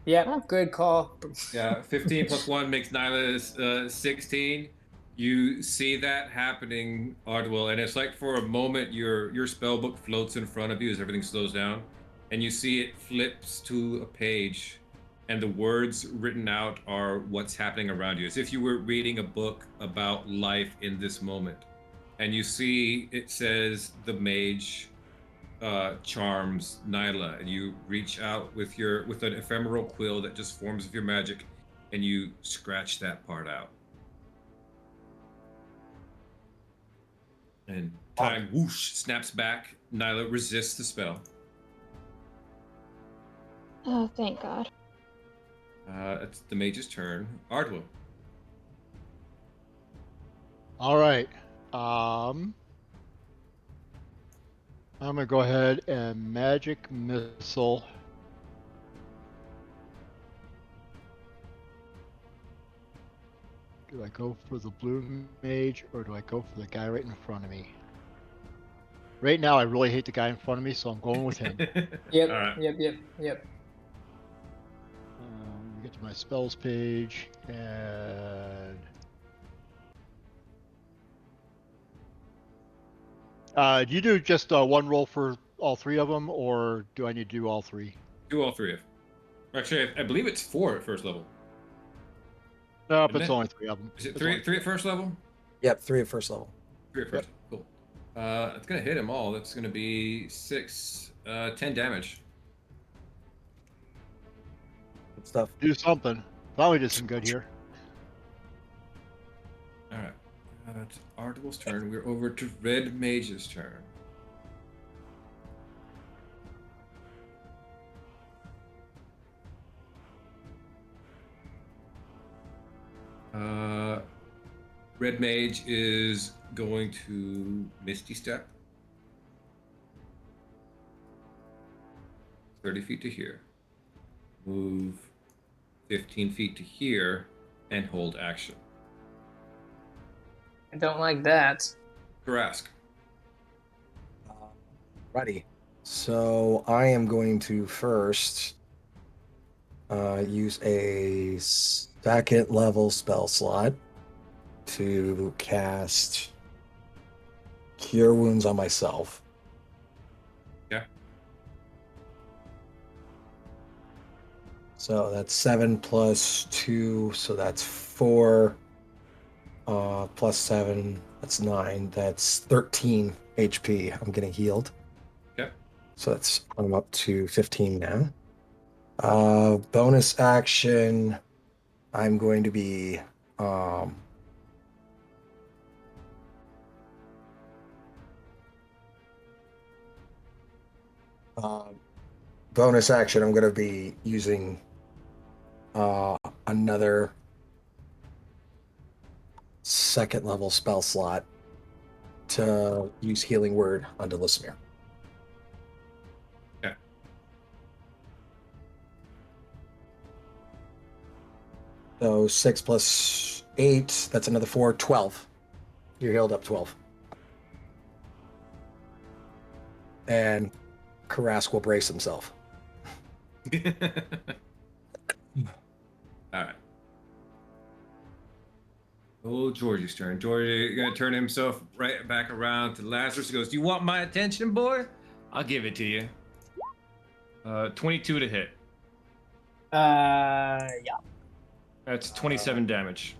Yep, good call. Yeah, 15 plus 1 makes Nyla 16. You see that happening, Ardwell, and it's like for a moment your spell book floats in front of you as everything slows down, and you see it flips to a page, and the words written out are what's happening around you, as if you were reading a book about life in this moment. And you see it says the mage charms Nyla, and you reach out with an ephemeral quill that just forms of your magic, and you scratch that part out. And time whoosh snaps back. Nyla resists the spell. Oh, thank God. It's the mage's turn. Ardwell. All right. I'm gonna go ahead and magic missile. Do I go for the blue mage or do I go for the guy right in front of me? Right now, I really hate the guy in front of me, so I'm going with him. Yep, All right. yep. Get to my spells page and. Do you do just one roll for all three of them, or do I need to do all three? Do all three of. Actually, I believe it's 4 at first level. No, Isn't it's it? only 3 of them. Is it It's 3 only- 3 at first level? Yep, 3 at first level. 3 at first. Cool. It's gonna hit them all. That's gonna be 6, 10 damage. Good stuff. Do something. Thought we did some good here. All right. It's Ardwell's turn. We're over to Red Mage's turn. Red Mage is going to Misty Step. 30 feet to here. Move 15 feet to here and hold action. I don't like that. Karask. Righty. So I am going to first use a second level spell slot to cast Cure Wounds on myself. Yeah. So that's 7 plus 2, so that's 4. Plus 7, that's 9. That's 13 HP. I'm getting healed. Okay. So I'm up to 15 now. Bonus action, I'm going to be bonus action, I'm going to be using another second level spell slot to use Healing Word on Delismere. Okay. So 6 plus 8, that's another 4, 12. You're healed up 12. And Karask will brace himself. All right. Oh, George's turn. George gonna turn himself right back around to Lazarus. He goes, "Do you want my attention, boy? I'll give it to you." 22 to hit. Yeah. That's 27 damage.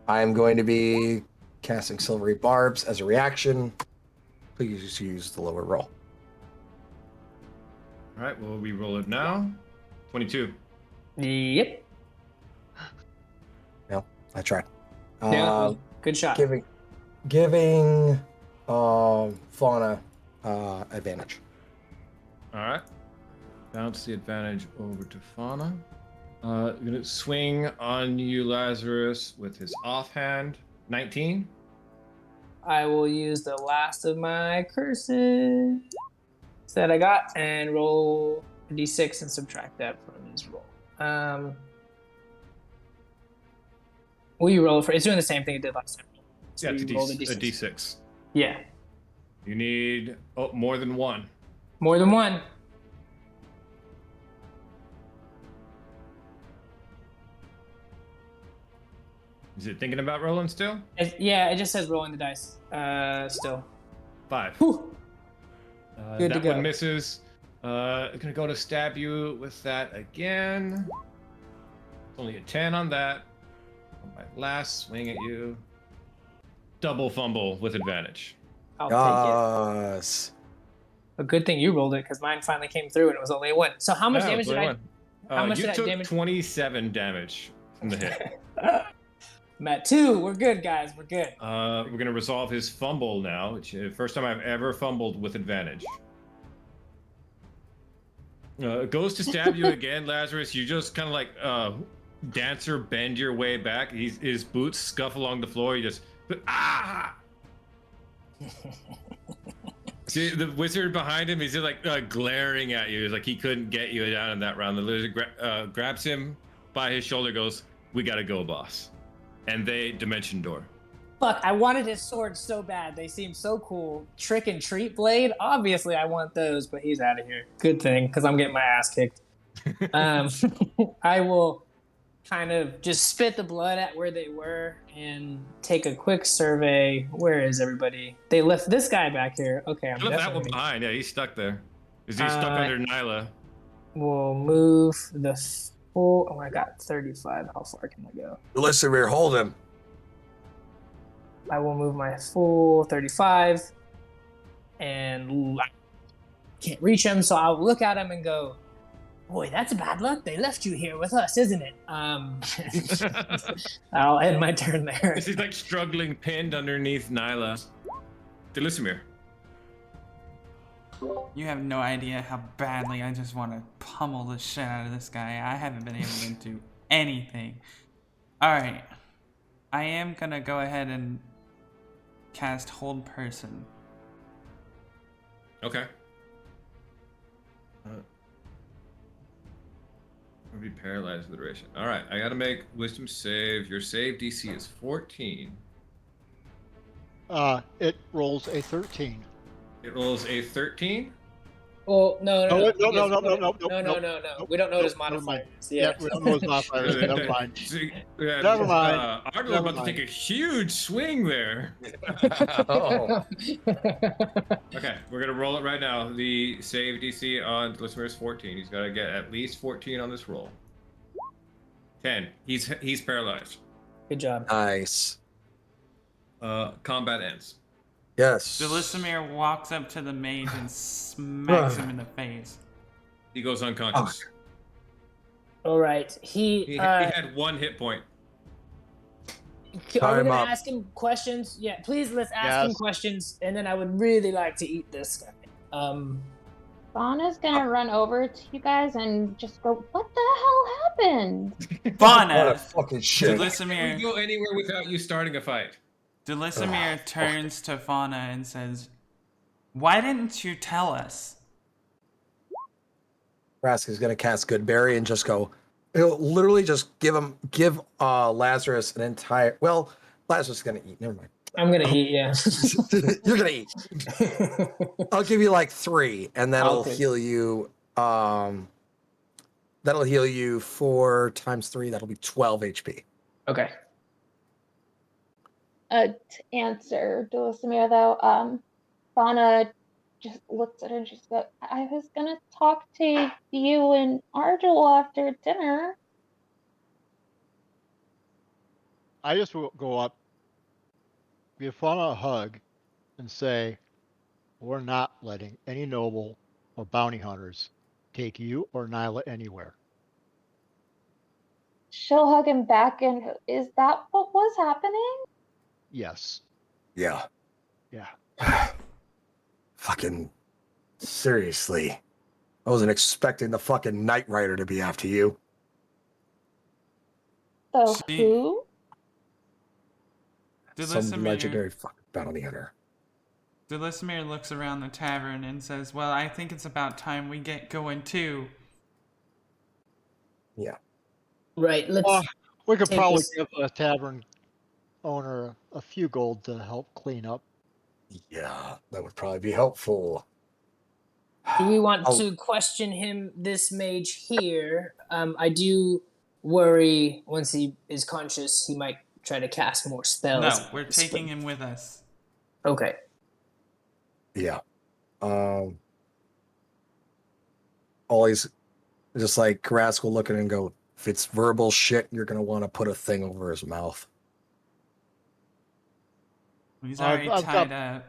I am going to be casting Silvery Barbs as a reaction. please just use the lower roll. All right, we'll re-roll it now. 22. Yep. No, I tried. Yeah. Good shot. Giving Fauna advantage. All right. Bounce the advantage over to Fauna. Gonna swing on you, Lazarus, with his offhand. 19. I will use the last of my curses that I got and roll a d6 and subtract that from his roll. Will you roll for? It's doing the same thing it did last time. So Yeah, you it's roll the a D6. Yeah, You need more than one. more than one. Is it thinking about rolling still? It just says rolling the dice. Still. 5. Whew. Good to that go. one misses. Gonna go to stab you with that again. Only a 10 on that. On my last swing at you. Double fumble with advantage. I'll take it. Yes. A good thing you rolled it because mine finally came through and it was only a 1. So how much damage did I? How much you did I took damage? 27 damage from the hit. I'm at 2. We're good, guys. We're good. We're gonna resolve his fumble now, which is the first time I've ever fumbled with advantage. Goes to stab you again, Lazarus. You just kind of like dancer bend your way back. His boots scuff along the floor. You just See the wizard behind him. He's just like glaring at you. He's like he couldn't get you down in that round. The lizard grabs him by his shoulder. Goes, "We gotta go, boss." And they dimension door. Fuck, I wanted his sword so bad. They seem so cool. Trick and treat blade. Obviously, I want those, but he's out of here. Good thing, because I'm getting my ass kicked. I will kind of just spit the blood at where they were and take a quick survey. Where is everybody? They left this guy back here. Okay, I'm Left that one definitely. behind. Yeah, he's stuck there. Is he stuck under Nyla? We'll move the full. Oh, I got 35. How far can I go? Listen here, hold him. I will move my full 35 and I can't reach him, so I'll look at him and go, boy, that's bad luck. They left you here with us, isn't it? I'll end my turn there. He's like struggling, pinned underneath Nyla. Delismir. You have no idea how badly I just want to pummel the shit out of this guy. I haven't been able to do anything. Alright. I am gonna go ahead and cast Hold Person. Okay. Or be paralyzed for the duration. All right, I gotta make wisdom save. Your save DC is 14. It rolls a 13. It rolls a 13. Oh, no. No. We don't know his Never mind. modifiers. Yeah, we don't know his modifiers. Never mind. Never mind. Arnold's Never about to mind. take a huge swing there. Oh. Okay, we're gonna roll it right now. The save DC on Delismir is 14. He's gotta get at least 14 on this roll. 10. He's paralyzed. Good job. Nice. Combat ends. Yes. Delismir walks up to the mage and smacks him in the face. He goes unconscious. All right. He had 1 hit point. Are we Time gonna up. ask him questions? Yeah, please let's ask him questions, and then I would really like to eat this guy. Fauna's gonna run over to you guys and just go, what the hell happened? What a Fauna! fucking shit. We Delismir, go anywhere without you starting a fight. Delismir turns to Fauna and says, why didn't you tell us? Rask is gonna cast Goodberry and just go. He'll literally just give Lazarus an entire. Well, Lazarus is gonna eat. Never mind. I'm gonna eat. Yeah. You're gonna eat. I'll give you like 3, and that'll Okay. heal you. That'll heal you 4 times 3. That'll be 12 HP. Okay. To answer Dulcimere though, Fauna just looks at her and she's goes, I was gonna talk to you and Argel after dinner. I just will go up, give Fauna a hug, and say, we're not letting any noble or bounty hunters take you or Nyla anywhere. She'll hug him back, and is that what was happening? Yes. Yeah. Yeah. Fucking seriously. I wasn't expecting the fucking Knight Rider to be after you. So She- who? Some Delismir, legendary fucking bounty hunter. Delismir looks around the tavern and says, well, I think it's about time we get going too. Yeah. Right. Let's. We could Take probably this- give a tavern owner a few gold to help clean up. Yeah, that would probably be helpful. Do we want Oh. to question him, this mage here? I do worry once he is conscious, he might try to cast more spells. No, we're taking him with us. Okay. Yeah. Always just like Karask will look at it and go, if it's verbal shit, you're going to want to put a thing over his mouth. He's I've- already I've tied got- up.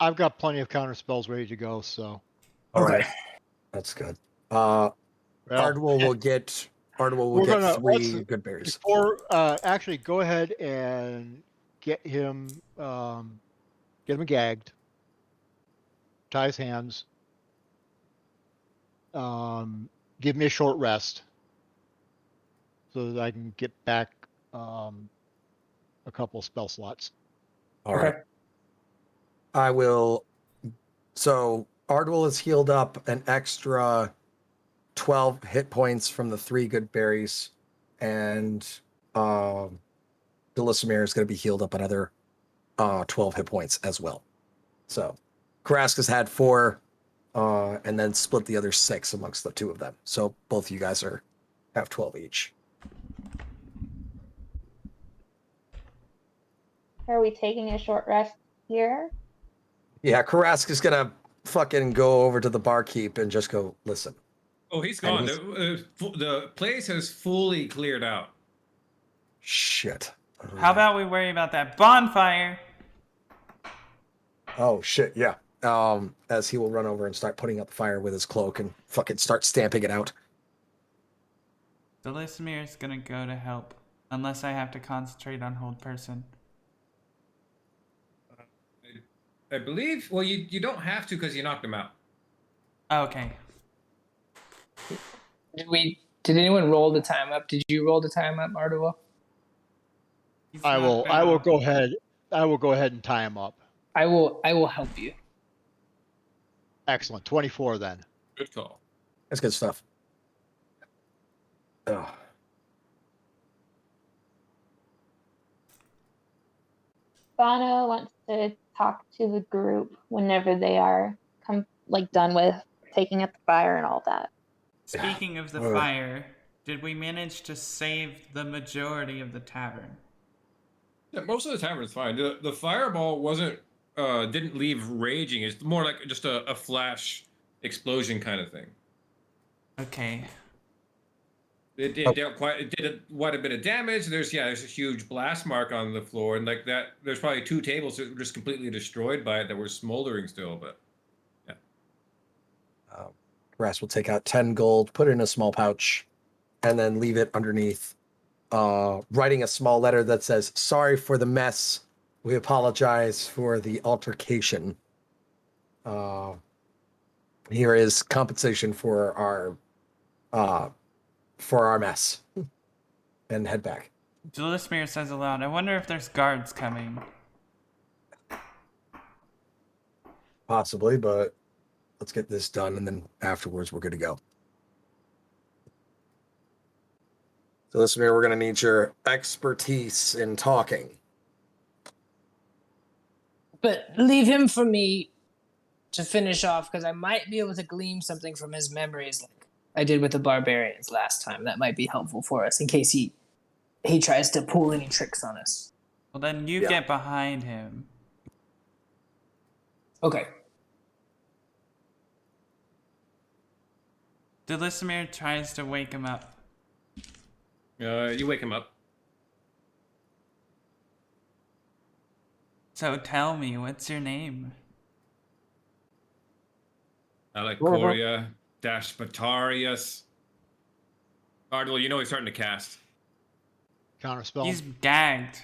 I've got plenty of counter spells ready to go, so. All Okay. right. That's good. Well, Ardwell will get We're gonna- three let's- good berries. Before, actually, go ahead and get him gagged, tie his hands, give me a short rest, so that I can get back a couple spell slots. All right. I will. So Ardwell is healed up an extra 12 hit points from the 3 good berries, and Delismir is going to be healed up another 12 hit points as well. So Karask has had 4, and then split the other 6 amongst the 2 of them. So both of you guys have 12 each. Are we taking a short rest here? Yeah, Karask is going to fucking go over to the barkeep and just go, listen. Oh, he's And gone. he's- The place has fully cleared out. Shit. How about we worry about that bonfire? Oh shit, yeah. As he will run over and start putting out the fire with his cloak and fucking start stamping it out. Delismir is gonna go to help, unless I have to concentrate on hold person. I believe. Well, you don't have to because you knocked him out. Okay. Did anyone roll the time up? Did you roll the time up, Ardua? He's I will knocked go out. ahead. I will go ahead and tie him up. I will help you. Excellent. 24 then. Good call. That's good stuff. Ugh. Bono wants to talk to the group whenever they are done with taking up the fire and all that. Speaking of the Ugh. fire, did we manage to save the majority of the tavern? Yeah, most of the time it's fine. The fireball didn't leave raging. It's more like just a flash explosion kind of thing. Okay. It did quite a bit of damage. There's a huge blast mark on the floor, and like that, there's probably 2 tables that were just completely destroyed by it that were smoldering still. But Karask will take out 10 gold, put it in a small pouch, and then leave it underneath, writing a small letter that says, "Sorry for the mess. We apologize for the altercation. Here is compensation for our mess." And head back. Delismir says aloud, I wonder if there's guards coming. Possibly, but let's get this done, and then afterwards we're good to go. So this we're going to need your expertise in talking. But leave him for me to finish off, because I might be able to glean something from his memories, like I did with the barbarians last time. That might be helpful for us in case he tries to pull any tricks on us. Well, then you Yeah. get behind him. Okay. Delismir tries to wake him up. you wake him up. So tell me, what's your name? Alicoria dash Batarius. Ardwell, you know he's starting to cast. Counterspell. He's gagged.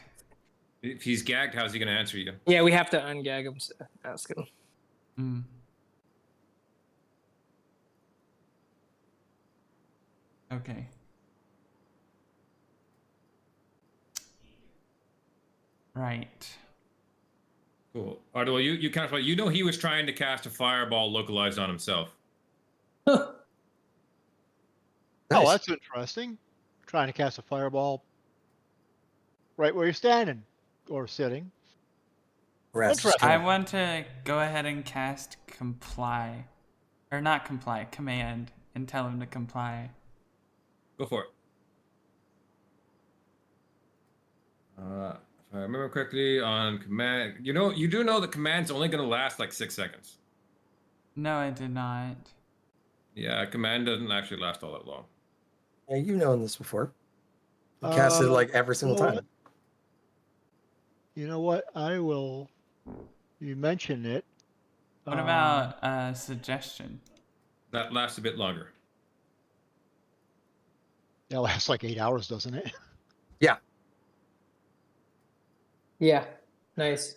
If he's gagged, how's he going to answer you? Yeah, we have to ungag him. So ask him. Mm. Okay. Right. Cool. Ardwell, you counterspell. You know he was trying to cast a fireball localized on himself. Oh, Nice. that's interesting. Trying to cast a fireball right where you're standing or sitting. Rest. Interesting. I want to go ahead and cast comply. Or not comply, command, and tell him to comply. Go for it. If I remember correctly, on command, you do know that command's only going to last like 6 seconds. No, I did not. Yeah, command doesn't actually last all that long. Yeah, you've known this before. You cast it like every single you know time. what? You know what? I will. You mentioned it. What about a suggestion? That lasts a bit longer. That lasts like 8 hours, doesn't it? Yeah, nice.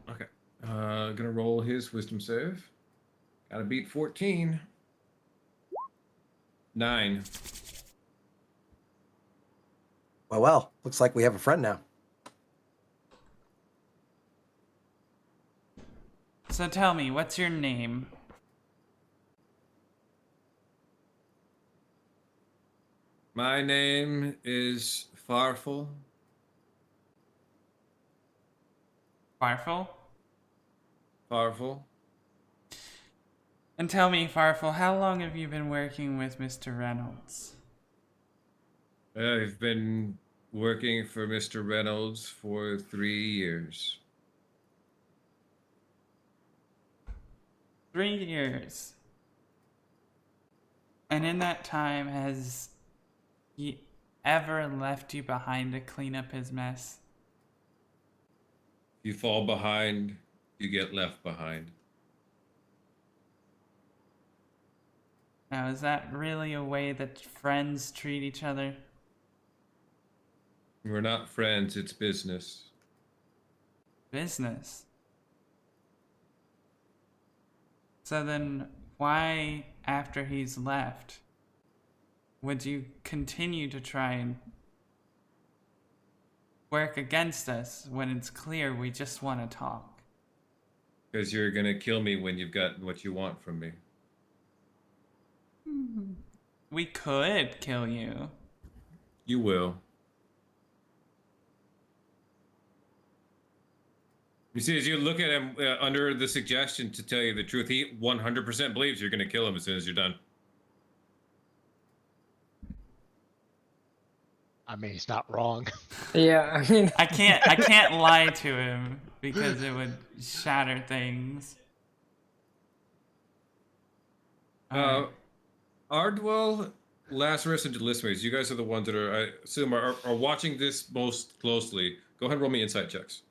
Okay. Gonna roll his wisdom save. Gotta beat 14. 9. Well, looks like we have a friend now. So tell me, what's your name? My name is Farfel. Farfel? Farfel. And tell me, Farfel, how long have you been working with Mr. Reynolds? I've been working for Mr. Reynolds for 3 years. 3 years. And in that time, has he ever left you behind to clean up his mess? If you fall behind, you get left behind. Now, is that really a way that friends treat each other? We're not friends, it's business. Business. So then, why, after he's left, would you continue to try and work against us when it's clear we just want to talk? Because you're gonna kill me when you've got what you want from me. We could kill you. You will. You see, as you look at him under the suggestion to tell you the truth, he 100% believes you're going to kill him as soon as you're done. I mean, he's not wrong. Yeah, I mean, I can't lie to him because it would shatter things. Alright. Ardwell, Lazarus, and Delismace, you guys are the ones that are, I assume, are watching this most closely. Go ahead and roll me insight checks.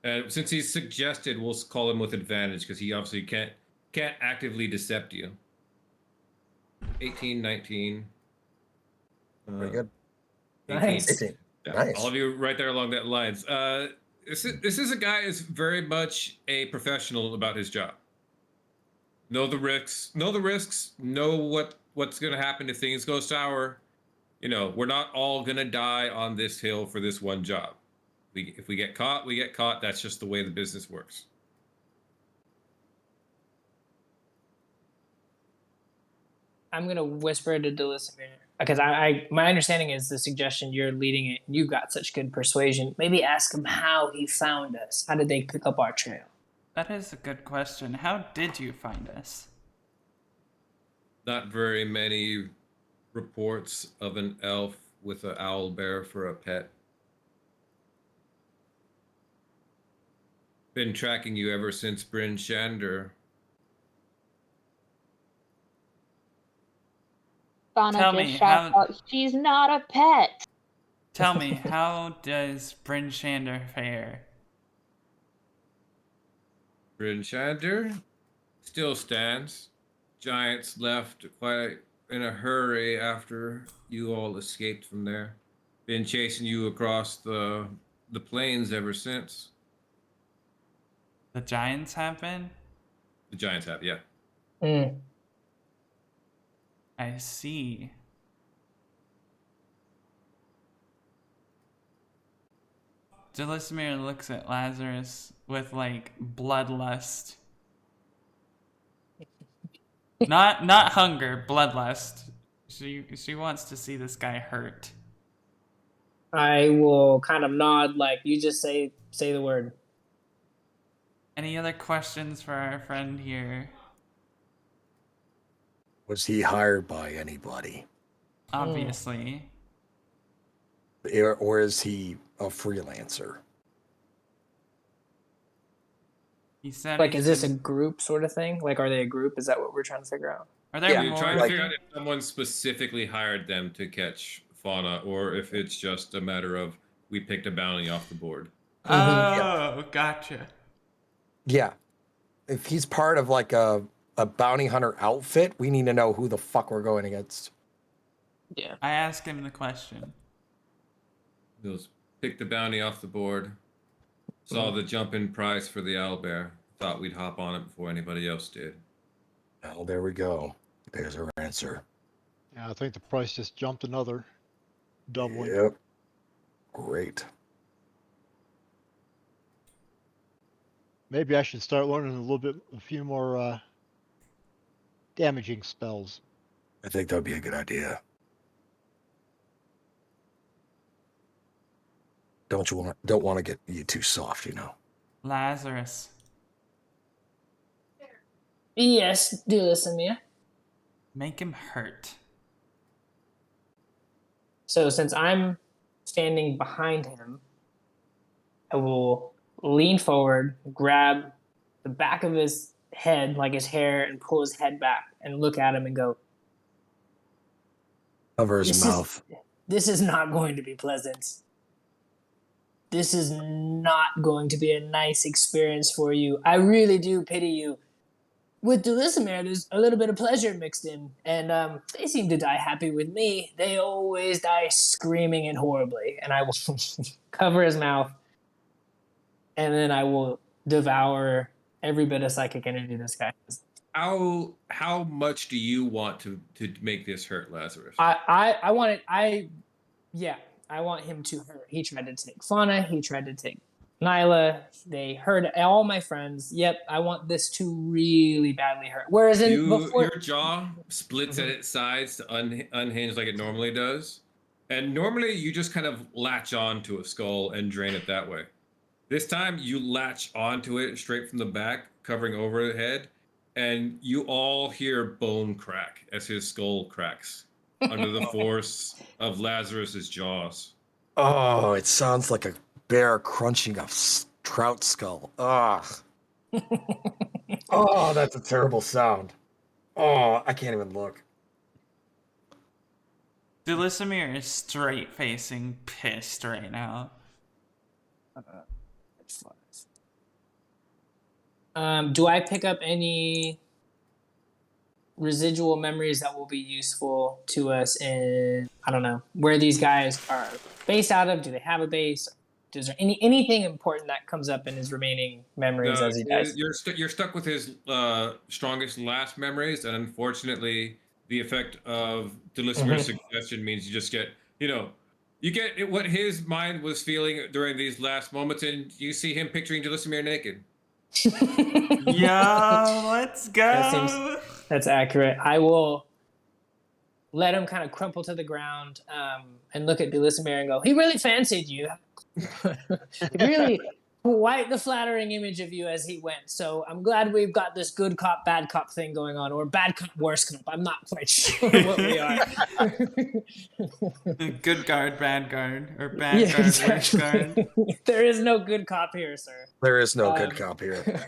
And since he's suggested, we'll call him with advantage because he obviously can't actively decept you. 18, 19. Pretty good. 18. Nice. 18. Yeah, Nice. all of you right there along that lines. This is a guy who's very much a professional about his job. Know the risks. Know what's going to happen if things go sour. You know, we're not all going to die on this hill for this one job. If we get caught, we get caught. That's just the way the business works. I'm gonna whisper to Delismere because my understanding is the suggestion you're leading it. You've got such good persuasion. Maybe ask him how he found us. How did they pick up our trail? That is a good question. How did you find us? Not very many reports of an elf with an owl bear for a pet. Been tracking you ever since Bryn Shander. Donna Tell just me, shouts how- out, she's not a pet. Tell me, how does Bryn Shander fare? Bryn Shander still stands. Giants left quite in a hurry after you all escaped from there. Been chasing you across the plains ever since. The Giants have been? The Giants have, yeah. Mm. I see. Delismere looks at Lazarus with like bloodlust. Not hunger, bloodlust. She wants to see this guy hurt. I will kind of nod, like you just say the word. Any other questions for our friend here? Was he hired by anybody? Obviously. Or is he a freelancer? He said Like, is this a he's- group sort of thing? Like, are they a group? Is that what we're trying to figure out? Are there Yeah, You're more? trying to like- figure out if someone specifically hired them to catch fauna, or if it's just a matter of we picked a bounty off the board. Oh, gotcha. Yeah. If he's part of like a bounty hunter outfit, we need to know who the fuck we're going against. Yeah. I asked him the question. Those picked the bounty off the board. Saw the jump in price for the owlbear. Thought we'd hop on it before anybody else did. Well, there we go. There's our answer. Yeah, I think the price just jumped another doubling. Yep. Great. Maybe I should start learning a few more damaging spells. I think that'd be a good idea. Don't want to get you too soft, you know. Lazarus. Yes, do listen, Mia. Make him hurt. So since I'm standing behind him, I will lean forward, grab the back of his head, like his hair, and pull his head back and look at him and go, Cover his This is- mouth. this is not going to be pleasant. This is not going to be a nice experience for you. I really do pity you. With Delismere, there's a little bit of pleasure mixed in, and they seem to die happy with me. They always die screaming and horribly, and I will cover his mouth, and then I will devour every bit of psychic energy this guy has. How much do you want to make this hurt, Lazarus? I want it. I want him to hurt. He tried to take Fauna. He tried to take Nyla. They hurt all my friends. Yep, I want this to really badly hurt. Whereas Your jaw splits at its sides to unhinge like it normally does. And normally you just kind of latch onto a skull and drain it that way. This time you latch onto it straight from the back, covering over the head, and you all hear bone crack as his skull cracks under the force of Lazarus's jaws. Oh, it sounds like a bear crunching a trout skull. Ugh. Oh, that's a terrible sound. Oh, I can't even look. Delismere is straight facing pissed right now. Do I pick up any residual memories that will be useful to us in, I don't know, where these guys are based out of? Do they have a base? Is there anything important that comes up in his remaining memories as he dies? You're stuck with his strongest last memories, and unfortunately, the effect of Delismere's suggestion means you just get, you get what his mind was feeling during these last moments, and you see him picturing Delismere naked. Yo, let's go. That's accurate. I will let him kind of crumple to the ground and look at Delismere and go, he really fancied you. He really quite the flattering image of you as he went. So I'm glad we've got this good cop, bad cop thing going on, or bad cop, worse cop. I'm not quite sure what we are. Good guard, bad guard, or bad guard, worse guard. There is no good cop here, sir. There is no good cop here.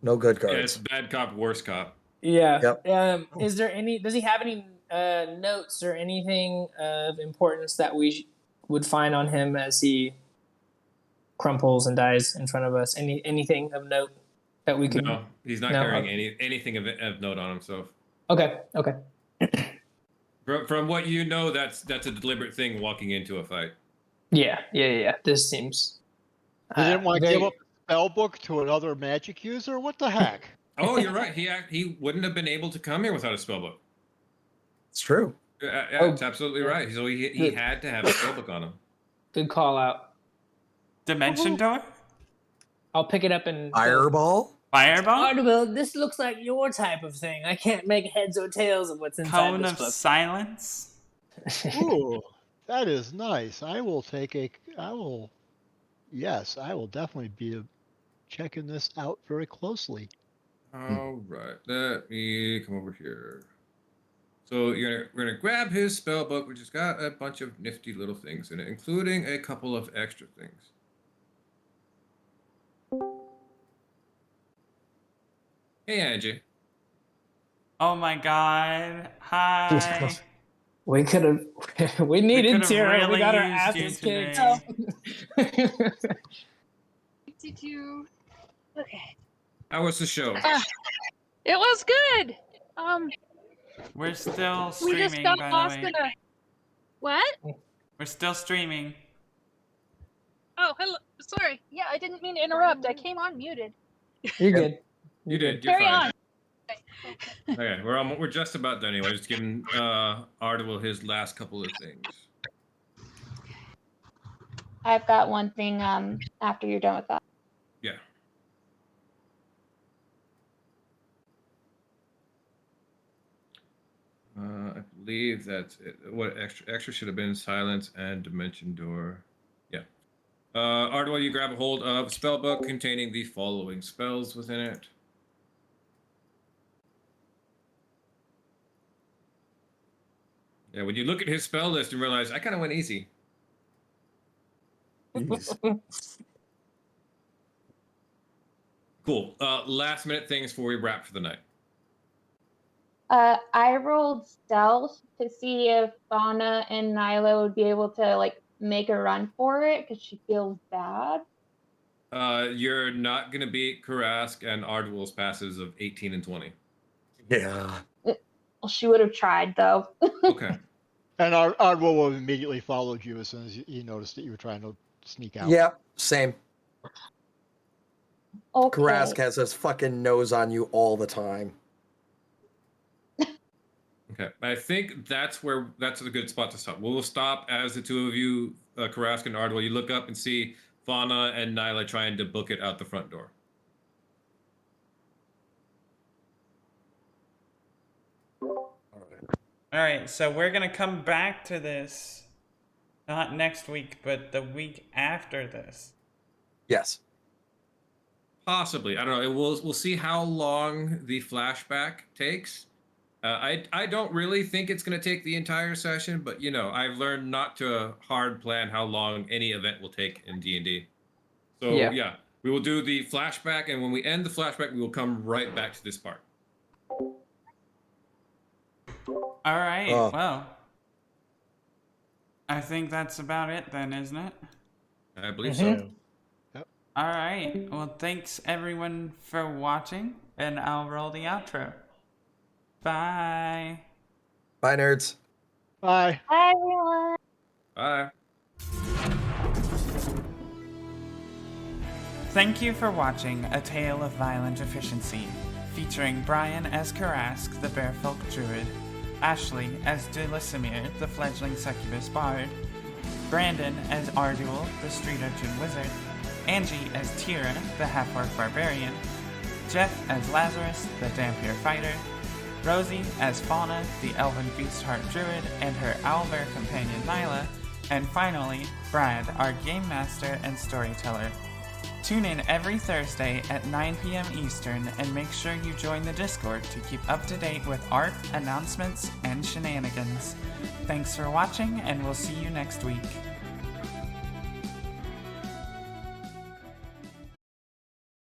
No good Yeah, guards. it's bad cop, worse cop. Yeah. Yep. Is there any? Does he have any notes or anything of importance that we would find on him as he crumples and dies in front of us. Anything of note that we could? No, he's not No? carrying anything of note on himself. Okay. From what you know, that's a deliberate thing walking into a fight. Yeah. This seems. He didn't want to very- give up the spell book to another magic user? What the heck? Oh, you're right. He wouldn't have been able to come here without a spellbook. It's true. It's absolutely right. So he had to have a spellbook on him. Good call out. Dimension door? I'll pick it up and. Fireball? Fireball? Artable, this looks like your type of thing. I can't make heads or tails of what's inside Cone this of book. silence? Ooh, that is nice. Yes, I will definitely be checking this out very closely. All right, let me come over here. So we're gonna grab his spell book, which has got a bunch of nifty little things in it, including a couple of extra things. Hey, Angie. Oh my god. Hi. We could have. We needed could've Tira. really We got our used asses you kicked. today. Did you? Okay. How was the show? It was good. We're still We streaming, just got by lost the way. in a. What? We're still streaming. Oh, hello. Sorry. Yeah, I didn't mean to interrupt. I came on muted. You're good. You did. You're Carry fine. on. Okay, we're just about done anyway. Just giving Artable his last couple of things. I've got one thing after you're done with that. Yeah. I believe that's it. What extra should have been silence and dimension door. Yeah. Ardwell, you grab a hold of a spell book containing the following spells within it. Yeah, when you look at his spell list and realize I kind of went easy. Jeez. Cool. Last minute things before we wrap for the night. I rolled stealth to see if Fauna and Nyla would be able to like make a run for it because she feels bad. You're not gonna beat Karask and Ardwell's passes of 18 and 20. Yeah. Well, she would have tried though. Okay. And Ardwell will have immediately followed you as soon as he noticed that you were trying to sneak out. Yep. Same. Okay. Karask has his fucking nose on you all the time. Okay, I think that's a good spot to stop. We'll stop as the two of you, Karask and Ardwell, you look up and see Fauna and Nyla trying to book it out the front door. Alright, so we're gonna come back to this not next week, but the week after this. Yes. Possibly. I don't know. We'll see how long the flashback takes. I don't really think it's going to take the entire session, but you know, I've learned not to hard plan how long any event will take in D&D. So yeah, we will do the flashback, and when we end the flashback, we will come right back to this part. Alright, well. I think that's about it then, isn't it? I believe so. Alright, well thanks everyone for watching, and I'll roll the outro. Bye. Bye, nerds. Bye. Bye, everyone. Bye. Thank you for watching A Tale of Violent Efficiency, featuring Brian as Karask, the Bearfolk Druid, Ashley as Dulisimir, the fledgling succubus bard, Brandon as Ardul, the street urchin wizard, Angie as Tira, the half-orc barbarian, Jeff as Lazarus, the Dampier fighter, Rosie as Fauna, the elven beastheart druid, and her owlbear companion Nyla, and finally, Brad, our game master and storyteller. Tune in every Thursday at 9 p.m. Eastern and make sure you join the Discord to keep up to date with art, announcements, and shenanigans. Thanks for watching, and we'll see you next week.